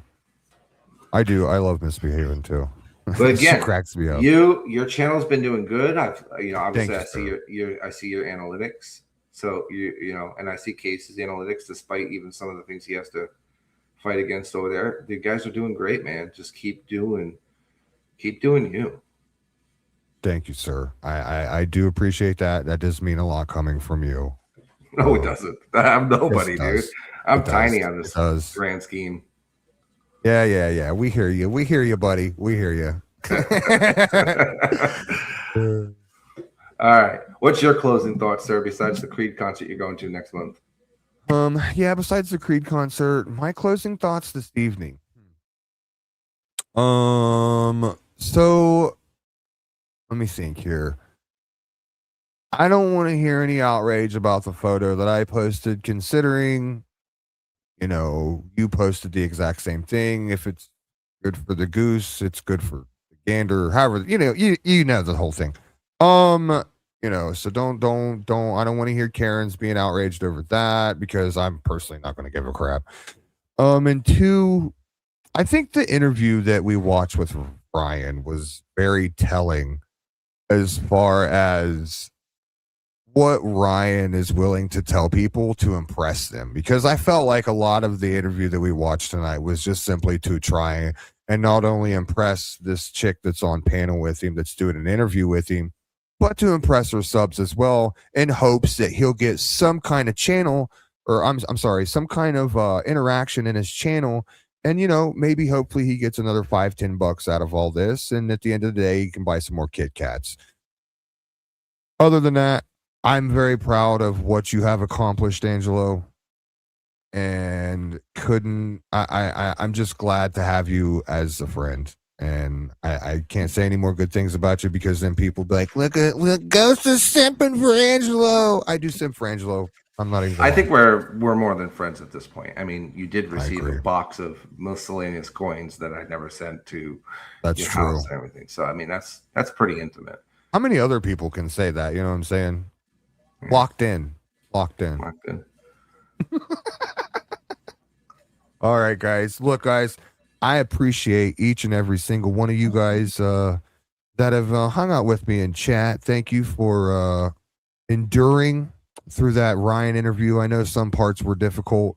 I do. I love Misbehaving too. But again, cracks me up. Your channel's been doing good. Obviously I see your analytics. So you know, and I see Case's analytics, despite even some of the things he has to fight against over there. The guys are doing great, man. Just keep doing you. Thank you, sir. I do appreciate that. That does mean a lot coming from you. No, it doesn't. I'm nobody, Yes, it dude. does. I'm It does. tiny on It this does. grand scheme. Yeah. We hear you. We hear you, buddy. We hear you. All right. What's your closing thoughts, sir, besides the Creed concert you're going to next month? Yeah, besides the Creed concert, my closing thoughts this evening. So let me think here. I don't want to hear any outrage about the photo that I posted, considering, you know, you posted the exact same thing. If it's good for the goose, it's good for the gander, however, you know the whole thing. You know, so don't I don't want to hear Karens being outraged over that, because I'm personally not going to give a crap. And two, I think the interview that we watched with Ryan was very telling as far as what Ryan is willing to tell people to impress them, because I felt like a lot of the interview that we watched tonight was just simply to try and not only impress this chick that's on panel with him, that's doing an interview with him, but to impress her subs as well, in hopes that he'll get some kind of channel, or I'm sorry, some kind of interaction in his channel. And, you know, maybe hopefully he gets another $5-10 out of all this. And at the end of the day, he can buy some more Kit Kats. Other than that, I'm very proud of what you have accomplished, Angelo. And I'm just glad to have you as a friend. And I can't say any more good things about you, because then people be like, look, Ghost is simping for Angelo. I do simp for Angelo. I'm not even. I think we're more than friends at this point. I mean, you did receive agree. a box of miscellaneous coins that I never sent to That's your true. house and everything. So I mean, that's pretty intimate. How many other people can say that? You know what I'm saying? Yeah. Locked in. Locked in. All right, guys. Look, guys, I appreciate each and every single one of you guys that have hung out with me in chat. Thank you for enduring through that Ryan interview. I know some parts were difficult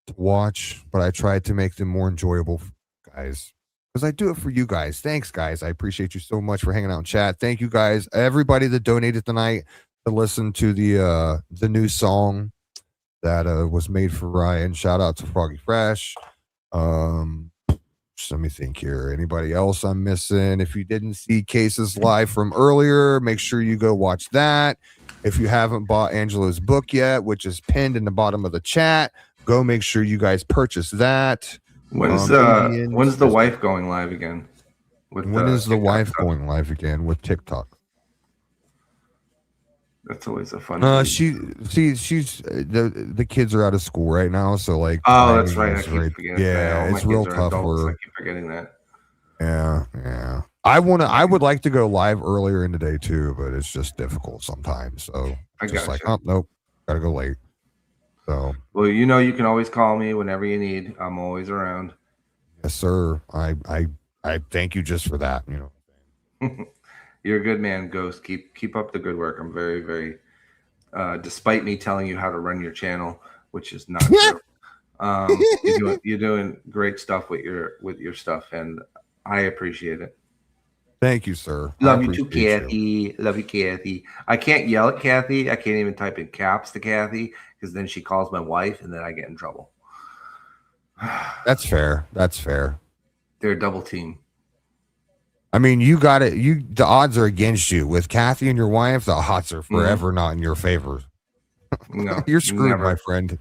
to watch, but I tried to make them more enjoyable for you guys, because I do it for you guys. Thanks, guys. I appreciate you so much for hanging out in chat. Thank you, guys. Everybody that donated tonight to listen to the new song that was made for Ryan. Shout out to Froggy Fresh. Let me think here. Anybody else I'm missing? If you didn't see Cases live from earlier, make sure you go watch that. If you haven't bought Angelo's book yet, which is pinned in the bottom of the chat, go make sure you guys purchase that. When's the wife going live again? When is the wife going live again with TikTok? That's always a fun. She's the kids are out of school right now, so like. Oh, that's right. I keep forgetting. Yeah, it's real tough for her. I keep forgetting that. Yeah. I would like to go live earlier in the day too, but it's just difficult sometimes. So nope, gotta go late. So. Well, you know, you can always call me whenever you need. I'm always around. Yes, sir. I thank you just for that. You know. You're a good man, Ghost. Keep up the good work. I'm very, very despite me telling you how to run your channel, which is not true. You're doing great stuff with your stuff, and I appreciate it. Thank you, sir. Love you too, Kathy. Love you, Kathy. I can't yell at Kathy. I can't even type in caps to Kathy, because then she calls my wife, and then I get in trouble. That's fair. They're a double team. I mean, you got it. The odds are against you with Kathy and your wife. The odds are forever not in your favor. No, you're screwed, never. My friend.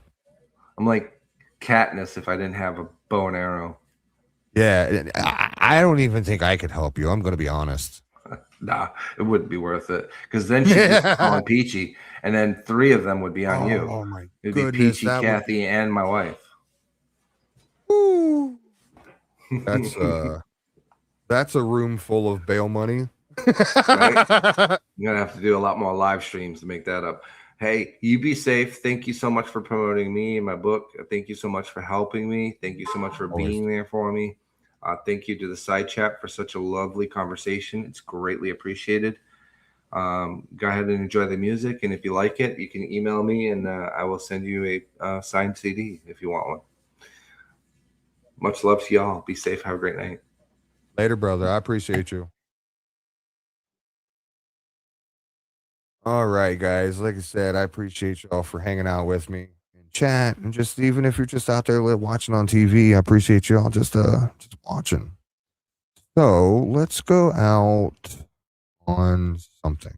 I'm like Katniss if I didn't have a bow and arrow. Yeah, I don't even think I could help you. I'm going to be honest. Nah, it wouldn't be worth it, because then she'd just call Peachy, and then 3 of them would be on you. Oh my It'd goodness, be Peachy, Kathy, and my wife. Ooh. That's a room full of bail money. Right? You're gonna have to do a lot more live streams to make that up. Hey, you be safe. Thank you so much for promoting me and my book. Thank you so much for helping me. Thank you so much for being there for me. Thank you to the side chat for such a lovely conversation. It's greatly appreciated. Go ahead and enjoy the music. And if you like it, you can email me and I will send you a signed CD if you want one. Much love to y'all. Be safe. Have a great night. Later, brother. I appreciate you. All right, guys. Like I said, I appreciate y'all for hanging out with me in chat, and just even if you're just out there watching on TV, I appreciate y'all just watching. So let's go out on something.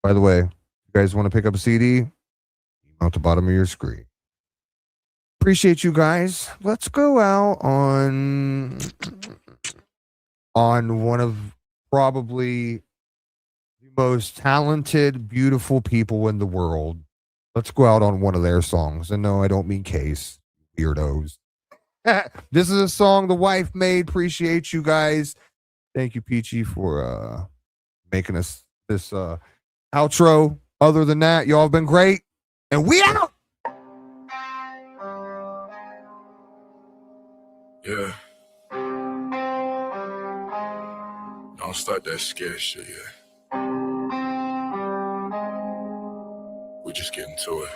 By the way, if you guys want to pick up a CD, email at the bottom of your screen. Appreciate you guys. Let's go out on one of probably the most talented, beautiful people in the world. Let's go out on one of their songs. And no, I don't mean Case, weirdos. This is a song the wife made. Appreciate you guys. Thank you, Peachy, for making us this outro. Other than that, y'all have been great. And we out. Yeah. Don't start that scare shit yet. We just getting to it.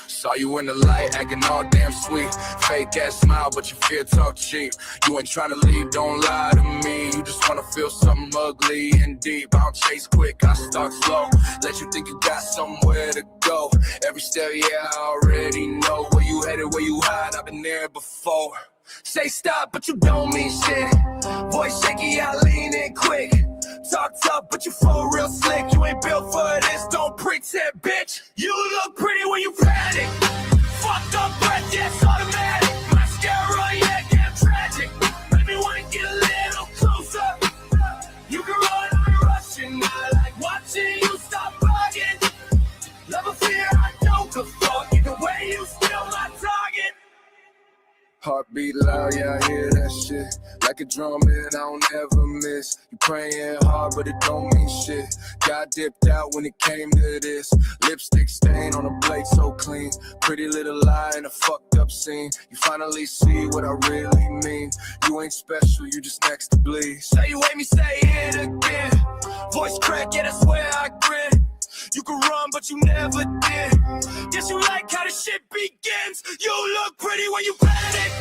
Saw you in the light, acting all damn sweet. Fake ass smile, but you feel talk cheap. You ain't trying to leave, don't lie to me. You just wanna feel something ugly and deep. I don't chase quick, I start slow. Let you think you got somewhere to go. Every step, yeah, I already know. Where you headed, where you hide, I've been there before. Say stop, but you don't mean shit. Voice shaky, I lean in quick. Talk tough, but you flow real slick. You ain't built for this, don't pretend, bitch. You look pretty when you panic. Fucked up breath, yes, automatic. Mascara, yeah, damn tragic. Make me wanna get a little closer. You can run, I'm rushing. I like watching you stop bugging. Love or fear, I don't give a fuck. Either way, you still my target. Heartbeat loud, yeah, I hear that shit. Like a drum and I don't ever miss. You praying hard, but it don't mean shit. Got dipped out when it came to this. Lipstick stain on a blade so clean. Pretty little lie in a fucked up scene. You finally see what I really mean. You ain't special, you just next to bleed. Say you hate me, say it again. Voice crack, yeah, that's where I grin. You can run, but you never did. Guess you like how the shit begins. You look pretty when you panic.